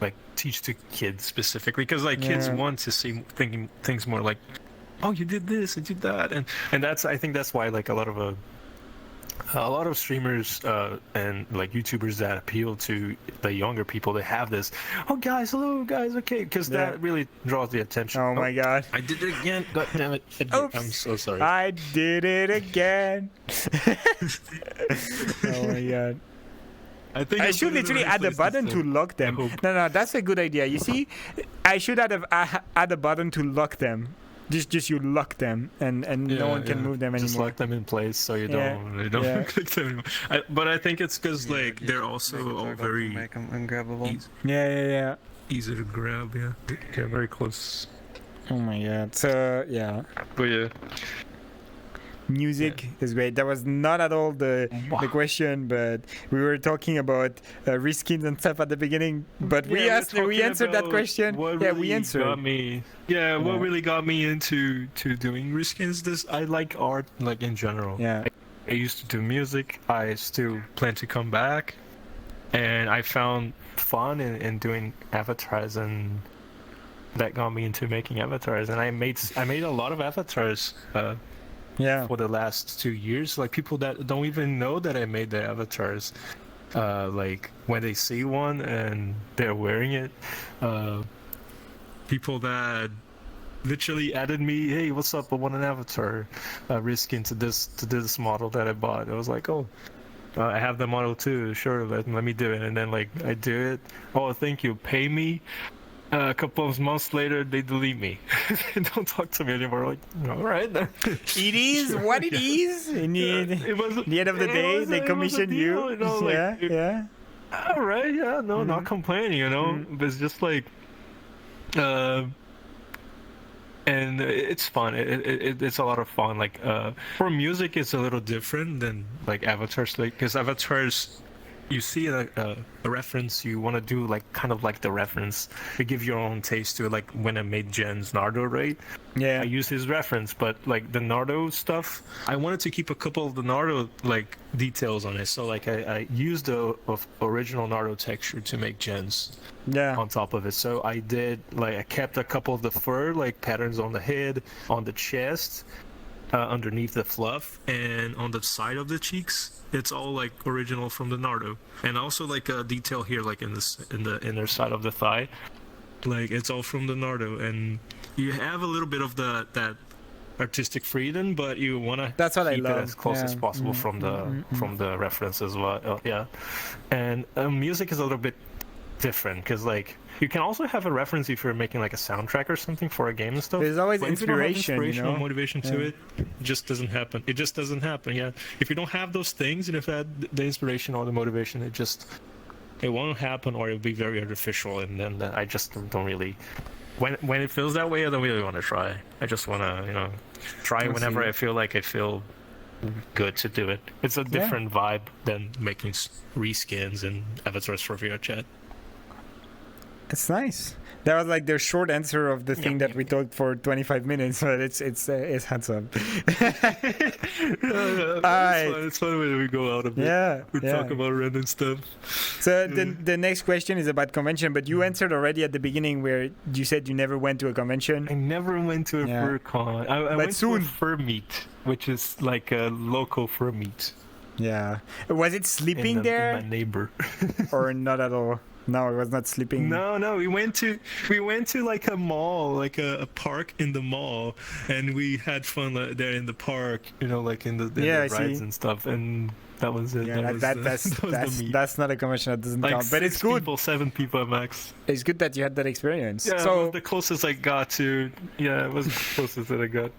S2: like teach the kids specifically, because like kids want to see thinking things more like, oh, you did this and you did that, and that's, I think that's why like a lot of streamers and like YouTubers that appeal to the younger people, they have this, oh guys, hello guys, okay, because that really draws the attention.
S1: Oh my god,
S2: I did it again, god damn it. I'm so sorry,
S1: I did it again. Oh my god, I should literally add a button to lock them. No, that's a good idea. You see, I should add a button to lock them. Just you lock them, and no one can move them anymore.
S2: Just lock them in place so you don't click them anymore. But I think it's because like they're also all very
S4: ungrabbable.
S2: Easy to grab. Yeah, they're very close.
S1: Oh my god. So
S2: But yeah.
S1: Music is great. That was not at all the question, but we were talking about reskins and stuff at the beginning. But we answered that question. We answered.
S2: What really got me into doing reskins? I like art, like in general.
S1: Yeah.
S2: I used to do music. I still plan to come back, and I found fun in doing avatars, and that got me into making avatars. And I made a lot of avatars. For the last 2 years, like people that don't even know that I made the avatars, like when they see one and they're wearing it, people that literally added me, hey, what's up, I want an avatar reskin to this model that I bought. I was like, oh, I have the model too, sure, let me do it. And then like I do it, oh, thank you, pay me. A couple of months later, they delete me. They don't talk to me anymore. Like, all right.
S1: It is what it is. In the end of the day, they commission you.
S2: You know, all right, not complaining, you know. But it's just like, and it's fun. It's a lot of fun. Like, for music, it's a little different than like avatars. Like, because avatars, you see a reference, you want to do like kind of like the reference, you give your own taste to it. Like when I made Jen's Nardo, right? I used his reference, but like the Nardo stuff, I wanted to keep a couple of the Nardo like details on it. So like I used the original Nardo texture to make Jen's on top of it. So I did like, I kept a couple of the fur like patterns on the head, on the chest, underneath the fluff, and on the side of the cheeks. It's all like original from the Nardo, and also like a detail here, like in the inner side of the thigh, like it's all from the Nardo. And you have a little bit of that artistic freedom, but you want to keep it as close as possible from the reference as well. And music is a little bit different, because like you can also have a reference if you're making like a soundtrack or something for a game and stuff.
S1: There's always inspiration,
S2: or motivation to it. It just doesn't happen. If you don't have those things, and if you had the inspiration or the motivation, it won't happen, or it'll be very artificial. And then I just don't really. When it feels that way, I don't really want to try. I just want to, try whenever I feel like I feel good to do it. It's a different vibe than making reskins and avatars for VR chat.
S1: It's nice. That was like their short answer of the thing that we talked for 25 minutes, but it's handsome.
S2: It's fun when we go out a bit. We talk about random stuff.
S1: So the next question is about convention, but you answered already at the beginning where you said you never went to a convention.
S2: I never went to a fur con. I went to a fur meet, which is like a local fur meet.
S1: Yeah. Was it sleeping there?
S2: My neighbor.
S1: Or not at all? No, it was not sleeping.
S2: No, we went to like a mall, like a park in the mall, and we had fun there in the park, like in the rides and stuff, and that was it.
S1: Yeah, that's not a convention, that doesn't count, but it's good.
S2: 7 people at max.
S1: It's good that you had that experience.
S2: Yeah, so it was the closest I got to. Yeah, it was the closest that I got.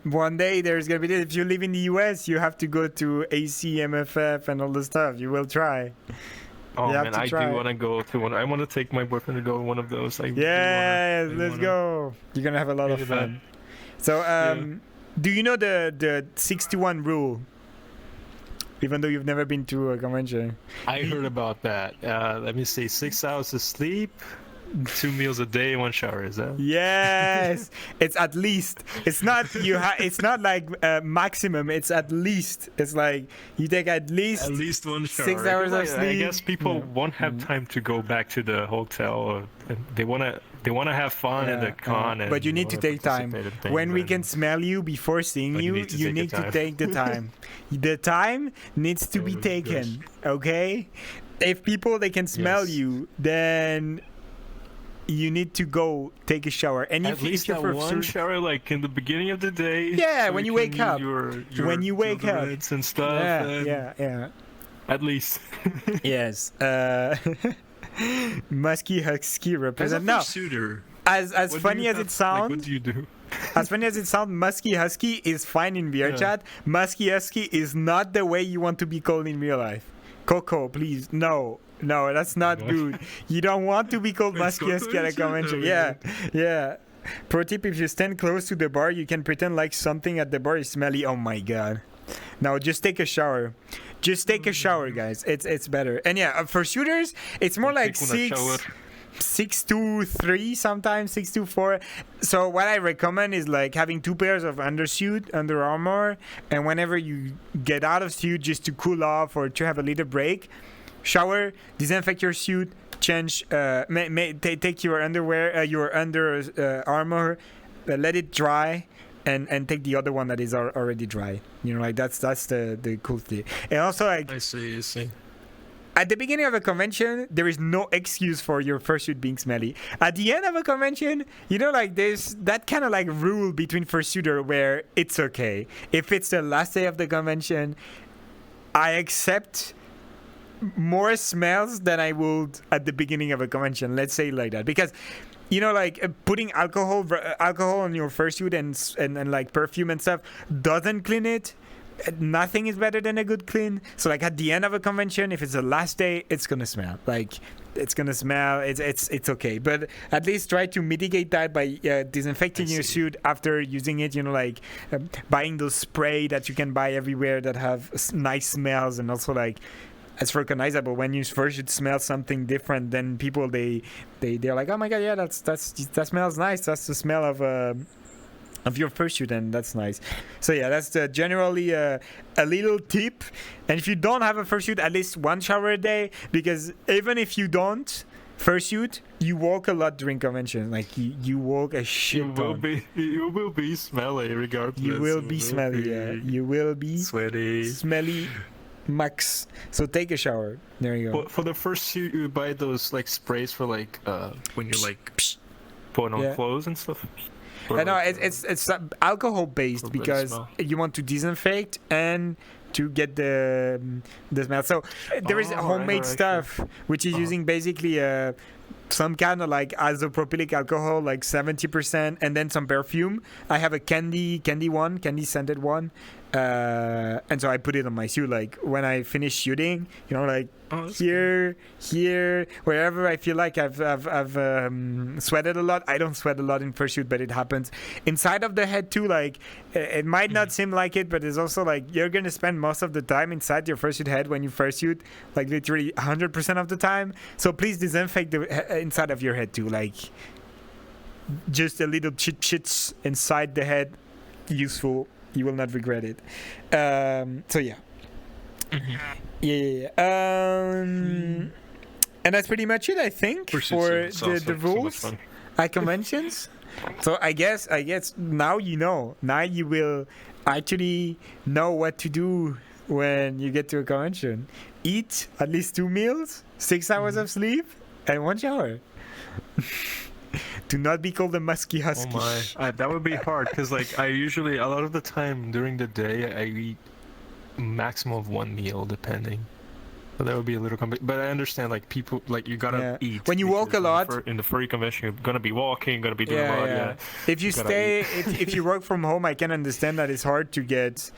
S1: One day there's gonna be this. If you live in the US, you have to go to AC, MFF, and all the stuff. You will try.
S2: Oh man, I do want to go to one. I want to take my boyfriend to go to one of those.
S1: Let's go. You're gonna have a lot of fun. So, do you know the 6-to-1 rule? Even though you've never been to a convention.
S2: I heard about that. Let me see. 6 hours of sleep, 2 meals a day, 1 shower. Is that?
S1: Yes, it's at least. It's not it's not like maximum. It's at least. It's like you take at least
S2: 1 shower.
S1: 6 hours of sleep.
S2: I guess people won't have time to go back to the hotel. They wanna have fun at the con. And
S1: but you need to take time. When we can smell you before seeing you need to take the time. The time needs to be taken. Okay. If people they can smell you, then you need to go take a shower. And
S2: at least that one shower, like in the beginning of the day.
S1: Yeah, when you wake up. When you wake up
S2: and stuff.
S1: Yeah.
S2: At least.
S1: Yes. Musky Husky represent.
S2: As a fursuiter,
S1: as funny as it sounds.
S2: Like, what do you do?
S1: As funny as it sounds, Musky Husky is fine in VR chat. Musky Husky is not the way you want to be called in real life. Coco, please, no, that's not good. You don't want to be called Musky Husky at a convention. Yeah. Pro tip: if you stand close to the bar, you can pretend like something at the bar is smelly. Oh my god. Now just take a shower. Just take a shower, guys. It's better. And for shooters, it's more like 6-to-3, sometimes 6-to-4. So what I recommend is like having 2 pairs of Under Armour, and whenever you get out of suit, just to cool off or to have a little break, shower, disinfect your suit, change, take your underwear, your Under Armour, let it dry. And take the other one that is already dry. Like that's the cool thing. And also, like,
S2: I see.
S1: At the beginning of a convention, there is no excuse for your fursuit being smelly. At the end of a convention, like there's that kind of like rule between fursuiter where it's okay. If it's the last day of the convention, I accept more smells than I would at the beginning of a convention. Let's say it like that. Because like putting alcohol on your fursuit and like perfume and stuff doesn't clean it. Nothing is better than a good clean. So like at the end of a convention, if it's the last day, it's gonna smell. Like it's gonna smell. It's okay. But at least try to mitigate that by disinfecting your suit after using it. Like buying those spray that you can buy everywhere that have nice smells, and also like it's recognizable when you first should smell something different. Then people they're like, oh my god, yeah, that smells nice. That's the smell of your fursuit, and that's nice. So yeah, that's generally a little tip. And if you don't have a fursuit, at least 1 shower a day, because even if you don't fursuit, you walk a lot during conventions. Like you walk a shit ton.
S2: You will be smelly regardless.
S1: You will be smelly. Yeah, you will be
S2: sweaty,
S1: smelly. Max. So take a shower. There you go.
S2: For the fursuit, you buy those like sprays for like when you're like putting on clothes and stuff.
S1: No, it's alcohol based because you want to disinfect and to get the smell. So there is homemade stuff which is using basically some kind of like isopropylic alcohol, like 70%, and then some perfume. I have a candy scented one. And so I put it on my suit, like when I finish shooting, like here, wherever I feel like I've sweated a lot. I don't sweat a lot in fursuit, but it happens inside of the head too. Like it might not seem like it, but it's also like you're gonna spend most of the time inside your fursuit head when you fursuit, like literally 100% of the time. So please disinfect the inside of your head too, like just a little chits inside the head, useful. You will not regret it. So yeah. Yeah. And that's pretty much it, I think, for the rules at conventions. So I guess now you know. Now you will actually know what to do when you get to a convention. Eat at least 2 meals, 6 hours of sleep, and 1 shower. Do not be called a musky husky.
S2: Oh my, that would be hard because like I usually a lot of the time during the day I eat maximum of 1 meal depending. So that would be a little but I understand like people like you gotta eat.
S1: When you walk a lot
S2: in the furry convention, you're gonna be walking, gonna be doing a lot. Yeah.
S1: If you if you work from home, I can understand that it's hard to get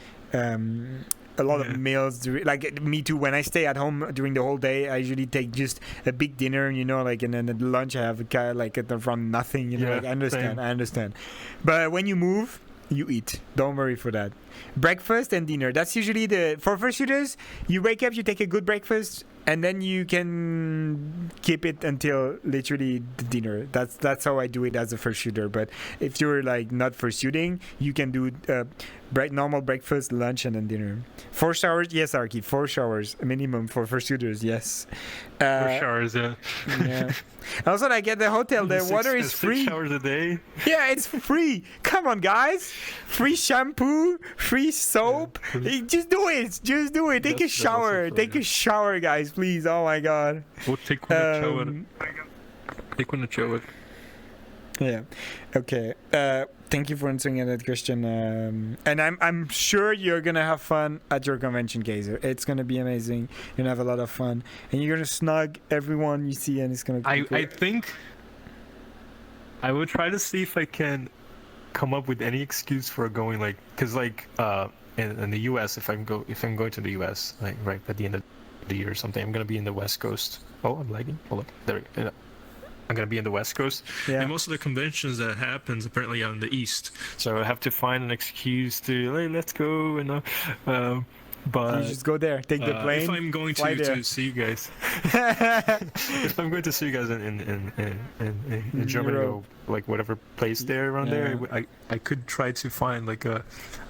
S1: a lot of meals. Like me too. When I stay at home during the whole day, I usually take just a big dinner, like, and then at lunch I have from nothing. Like I understand. But when you move, you eat. Don't worry for that. Breakfast and dinner. That's usually for fursuiters. You wake up, you take a good breakfast, and then you can keep it until literally the dinner. That's how I do it as a fursuiter. But if you're like not fursuiting, you can do normal breakfast, lunch, and then dinner. 4 showers, yes, Arky. 4 showers minimum for fursuiters, yes.
S2: 4 showers, yeah.
S1: Yeah. Also, like at the hotel, the water is free.
S2: 6 showers a day.
S1: Yeah, it's free. Come on, guys. Free shampoo, free soap. Just do it. Just do it. Take a shower. Take a shower, guys, please. Oh my God.
S2: We'll take one to shower. Take one to shower.
S1: Yeah. Okay. Thank you for answering that question. And I'm sure you're gonna have fun at your convention, Kaiser. It's gonna be amazing. You're gonna have a lot of fun, and you're gonna snug everyone you see, and it's gonna be great.
S2: I think I would try to see if I can come up with any excuse for going, like, because like in the US, if I'm going to the US, like right at the end of the year or something, I'm gonna be in the West Coast. Oh, I'm lagging. Hold up. There we go. I'm gonna be in the West Coast, and most of the conventions that happens apparently are in the East. So I have to find an excuse to, hey, let's go, but
S1: you just go there, take the plane.
S2: If I'm going to see you guys, if I'm going to see you guys in Germany, or like whatever place there around there, I could try to find like a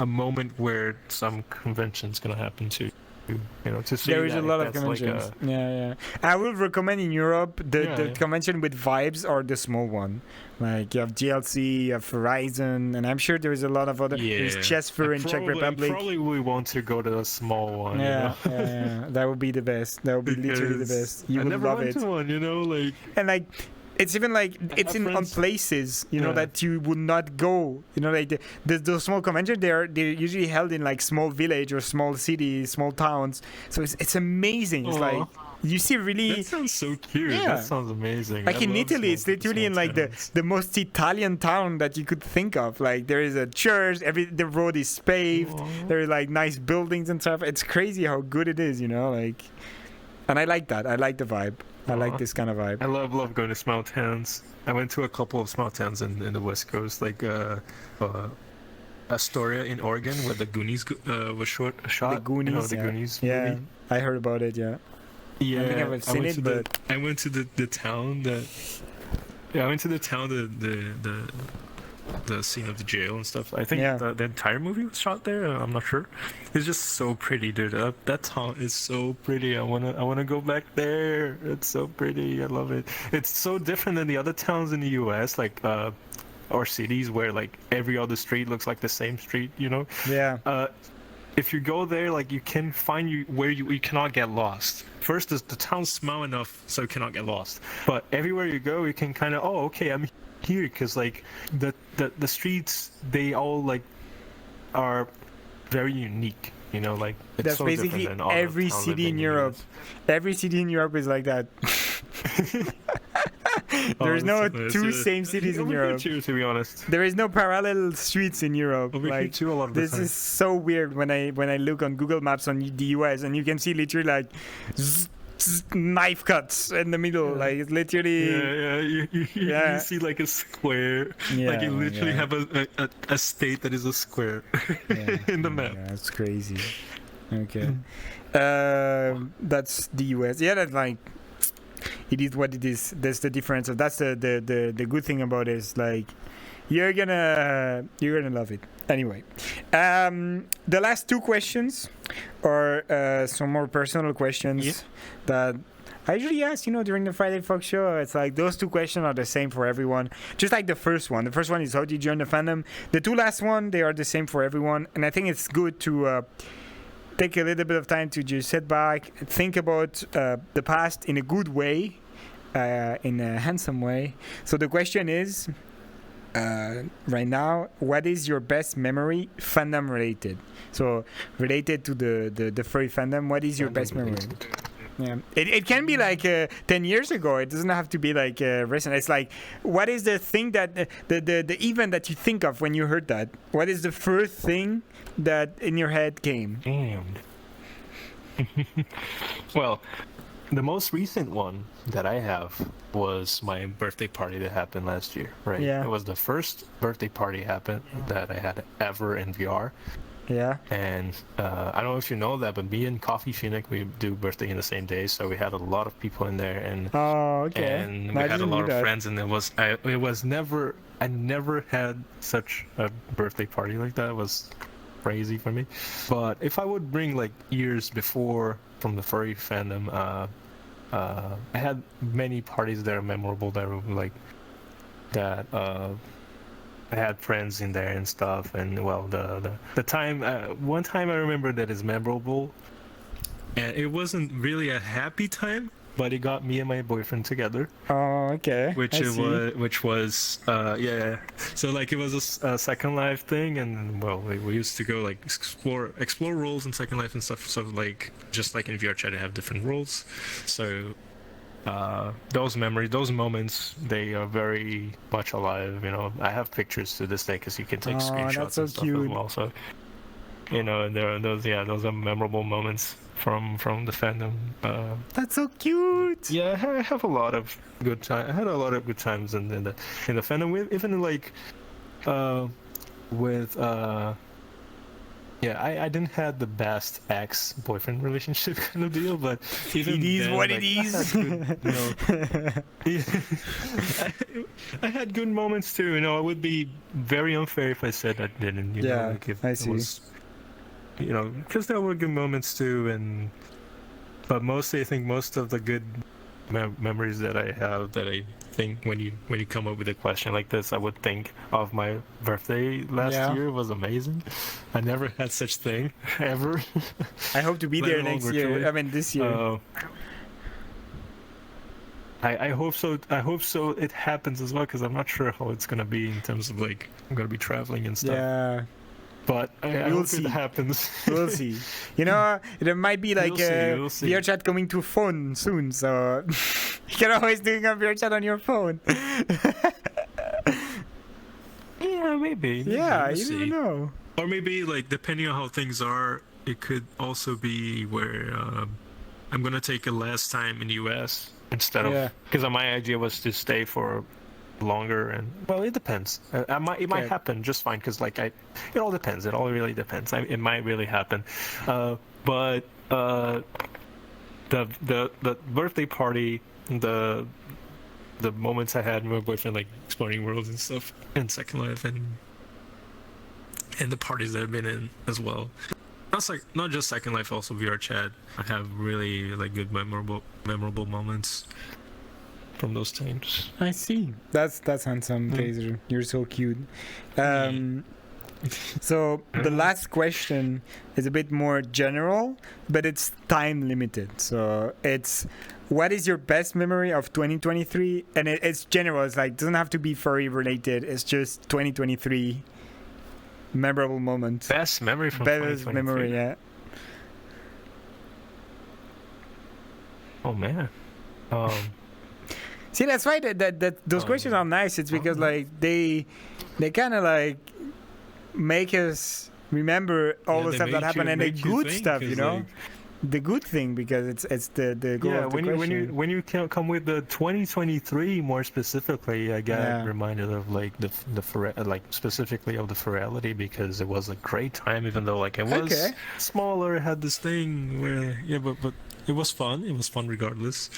S2: moment where some convention's gonna happen too. To see
S1: there is a lot of conventions. Like I will recommend in Europe the convention with vibes or the small one. Like you have GLC, you have Horizon, and I'm sure there is a lot of other. There's Chessfur in Czech Republic.
S2: Probably we want to go to the small one.
S1: That would be the best. That would be literally the best. You would love it.
S2: To one, like.
S1: And like. It's even like it's on places that you would not go. Like the small convention, they're usually held in like small village or small cities, small towns. So it's amazing. It's like you see really.
S2: That sounds so cute. Yeah. That sounds amazing.
S1: Like in Italy, it's literally in like the most Italian town that you could think of. Like there is a church. The road is paved. There are like nice buildings and stuff. It's crazy how good it is. Like, and I like that. I like the vibe. I like this kind of vibe.
S2: I love going to small towns. I went to a couple of small towns in the West Coast, like Astoria in Oregon, where the Goonies was shot.
S1: The Goonies,
S2: the Goonies movie.
S1: Yeah, I heard about it. Yeah.
S2: Yeah,
S1: I think I haven't seen it, but
S2: I went to the town that. Yeah, I went to the town the scene of the jail and stuff. I think the entire movie was shot there. I'm not sure. It's just so pretty, dude. That town is so pretty. I wanna go back there. It's so pretty. I love it. It's so different than the other towns in the U.S. like or cities where like every other street looks like the same street.
S1: Yeah.
S2: If you go there, like you can find where you cannot get lost. First, the town's small enough so you cannot get lost. But everywhere you go, you can kind of I'm here, because like the streets, they all like are very unique. Like it's
S1: that's
S2: so
S1: basically every city in Europe. Every city in Europe is like that. There's no two same cities in Europe.
S2: Too, to be honest,
S1: there is no parallel streets in Europe.
S2: Like too, a lot of
S1: this is so weird when I look on Google Maps on the US, and you can see literally like knife cuts in the middle. Like it's literally
S2: you see like a square. Like you literally have a state that is a square in the map.
S1: Yeah, that's crazy. Okay. That's the US. Yeah, that's like it is what it is. That's the difference. That's the good thing about it is like you're gonna love it. Anyway, the last 2 questions are some more personal questions that I usually ask, during the Friday Fox show. It's like those 2 questions are the same for everyone. Just like the first one. The first one is how did you join the fandom? The 2 last one, they are the same for everyone. And I think it's good to take a little bit of time to just sit back, think about the past in a good way, in a handsome way. So the question is, right now, what is your best memory fandom related? So related to the furry fandom, what is your best memory? Yeah, it can be like 10 years ago. It doesn't have to be like recent. It's like, what is the thing that the event that you think of when you heard that? What is the first thing that in your head came?
S2: Damn. Well, the most recent one that I have was my birthday party that happened last year, right?
S1: Yeah.
S2: It was the first birthday party happened that I had ever in VR.
S1: Yeah.
S2: And I don't know if you know that, but me and Coffee Phoenix, we do birthday in the same day, so we had a lot of people in there, and
S1: okay.
S2: and we had a lot of friends, and I never had such a birthday party like that. It was crazy for me. But if I would bring like years before from the furry fandom, I had many parties that are memorable that were like that. I had friends in there and stuff, and well, the time one time I remember that is memorable, and it wasn't really a happy time, but it got me and my boyfriend together.
S1: Oh, okay.
S2: Which was yeah. So like it was a Second Life thing, and well, we used to go like explore roles in Second Life and stuff. So like just like in VR chat, I have different roles. So those memories, those moments, they are very much alive. You know, I have pictures to this day because you can take screenshots
S1: that's so
S2: and stuff
S1: cute.
S2: as well. So you know, and there are those are memorable moments from the fandom.
S1: That's so cute.
S2: Yeah, I have a lot of good time. I had a lot of good times in the fandom. Even like with yeah, I didn't have the best ex-boyfriend relationship kind of deal, but even
S1: it is
S2: then,
S1: what
S2: like,
S1: it is.
S2: I had good moments too. You know, it would be very unfair if I said I didn't. You know, like if
S1: I see.
S2: It was, you know, because there were good moments too, but mostly I think most of the good memories that I have, that I think when you come up with a question like this, I would think of my birthday last year. Was amazing. I never had such thing ever.
S1: I hope to be there next year. I mean this year.
S2: I hope so. I hope so. It happens as well, because I'm not sure how it's gonna be in terms of like I'm gonna be traveling and stuff.
S1: Yeah.
S2: But I hope it happens.
S1: We'll see. You know, there might be like
S2: we'll see.
S1: VR chat coming to phone soon, so you can always do a VR chat on your phone.
S2: Yeah, maybe.
S1: Yeah,
S2: we'll
S1: you
S2: see.
S1: never know.
S2: Or maybe like depending on how things are, it could also be where I'm gonna take a last time in US instead of, because my idea was to stay for longer, and well, it depends. It might happen just fine, because like it all depends. It all really depends. It might really happen, but the birthday party, the moments I had with my boyfriend, like exploring worlds and stuff, and Second Life, and the parties that I've been in as well. Not just Second Life, also VR chat. I have really like good memorable moments from those times.
S1: I see. That's handsome, Taser. You're so cute. So the last question is a bit more general, but it's time limited. So it's, what is your best memory of 2023? And it's general. It's like, doesn't have to be furry related. It's just 2023 memorable moment.
S2: Best memory from 2023.
S1: Best memory, yeah.
S2: Oh man.
S1: See, that's why that those questions are nice. It's because like they kind of like make us remember all the stuff that happened, and the good stuff, you know, like, the good thing, because it's the goal of the question.
S2: when you come with the 2023 more specifically, I got reminded of like the like specifically of the Ferality, because it was a great time, even though like it was smaller. It had this thing where but it was fun. It was fun regardless.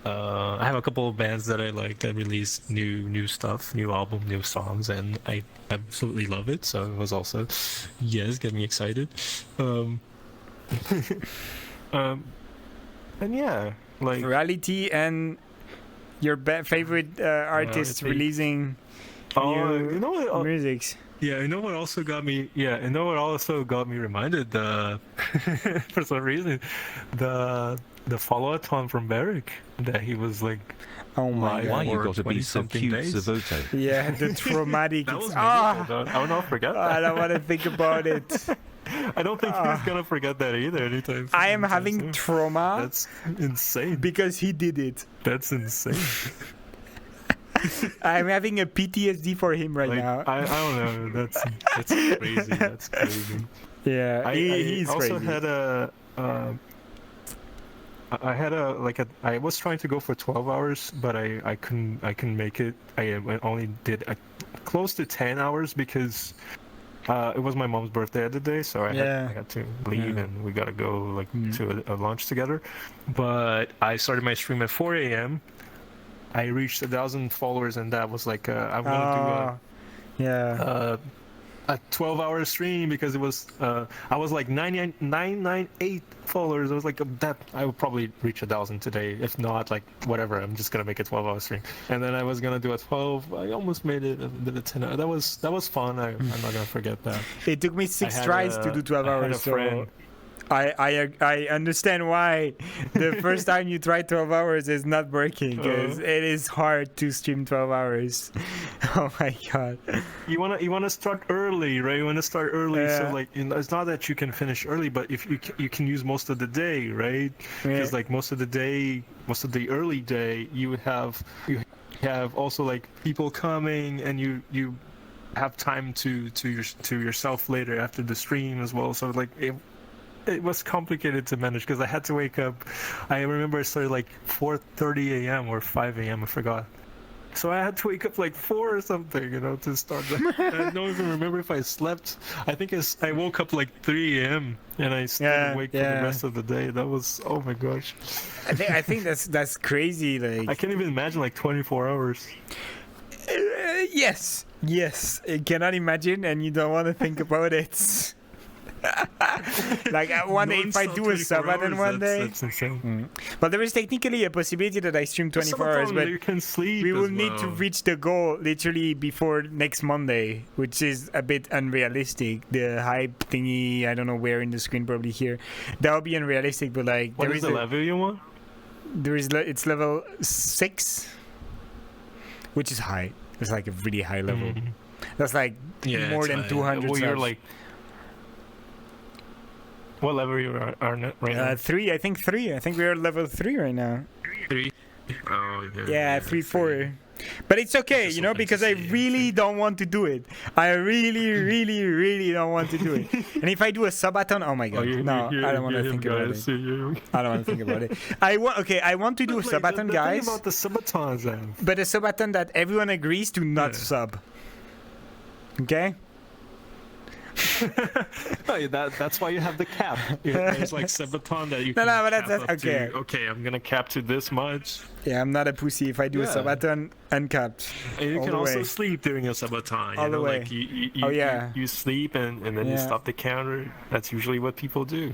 S2: I have a couple of bands that I like that released new stuff, new album, new songs, and I absolutely love it. So it was also, get me excited. And yeah, like
S1: Reality and your favorite artists releasing new musics.
S2: Yeah, you know what also got me? Yeah, you know what also got me reminded? For some reason, the follow-a-thon from Barrick, that he was like,
S1: oh my God,
S3: why you got to be so cute, Xavoto?
S1: Yeah, the traumatic.
S2: That was I will not forget that.
S1: I don't want to think about it.
S2: I don't think he's gonna forget that either anytime soon.
S1: I am having trauma.
S2: That's insane.
S1: Because he did it.
S2: That's insane.
S1: I'm having a PTSD for him right now.
S2: I don't know. That's crazy. That's crazy.
S1: Yeah, he's
S2: also
S1: crazy.
S2: had a I had I was trying to go for 12 hours, but I couldn't make it. I only did close to 10 hours because it was my mom's birthday the day, so I had to leave and we gotta go like to a lunch together. But I started my stream at 4 a.m. I reached 1,000 followers, and that was like I'm gonna do a 12-hour stream because it was I was like 998 followers. I was like that I would probably reach 1,000 today, if not like whatever. I'm just gonna make a 12-hour stream, and then I was gonna do a 12. I almost made it. I did a 10. That was fun. I'm not gonna forget that.
S1: It took me 6 tries to do 12 hours.
S2: So
S1: I understand why the first time you try 12 hours is not working, because it is hard to stream 12 hours. Oh my god.
S2: You wanna start early, right? You wanna start early, so like it's not that you can finish early, but if you can use most of the day, right? Because like most of the early day, you have also like people coming, and you have time to yourself later after the stream as well. So like it was complicated to manage because I had to wake up. I remember I started like 4:30 a.m. or 5 a.m. I forgot. So I had to wake up like 4 or something, to start. I don't even remember if I slept. I think I woke up like 3 a.m. and I stayed awake for the rest of the day. That was, oh my gosh.
S1: I think that's crazy. Like
S2: I can't even imagine like 24 hours.
S1: Yes, I cannot imagine, and you don't want to think about it. Like one day, if I do a Sabaton one day,
S2: that's insane.
S1: But there is technically a possibility that I stream 24 hours, but
S2: you can sleep
S1: we will need to reach the goal literally before next Monday, which is a bit unrealistic. The hype thingy, I don't know where in the screen, probably here. That would be unrealistic, but like
S2: what is the level you want?
S1: It's level 6, which is high. It's like a really high level. That's like more than 200
S2: well,
S1: subs.
S2: You're like, what level you are right now?
S1: 3. I think 3. I think we are level 3 right now.
S2: 3. Oh
S1: yeah. 3, 4. But it's okay, because I really don't want to do it. I really, really, really don't want to do it. And if I do a subathon, oh my god, I don't want to think about it. I don't want to think about it. I want to do a subathon, guys.
S2: About the subathons, then.
S1: But a subathon that everyone agrees to not sub. Okay.
S2: That's why you have the cap. There's like subathon that you can
S1: but
S2: cap
S1: that's
S2: up
S1: okay.
S2: To, okay, I'm gonna cap to this much.
S1: Yeah, I'm not a pussy if I do a subathon uncapped.
S2: And you can also sleep during a subathon.
S1: All the way.
S2: Like you sleep and then you stop the counter. That's usually what people do.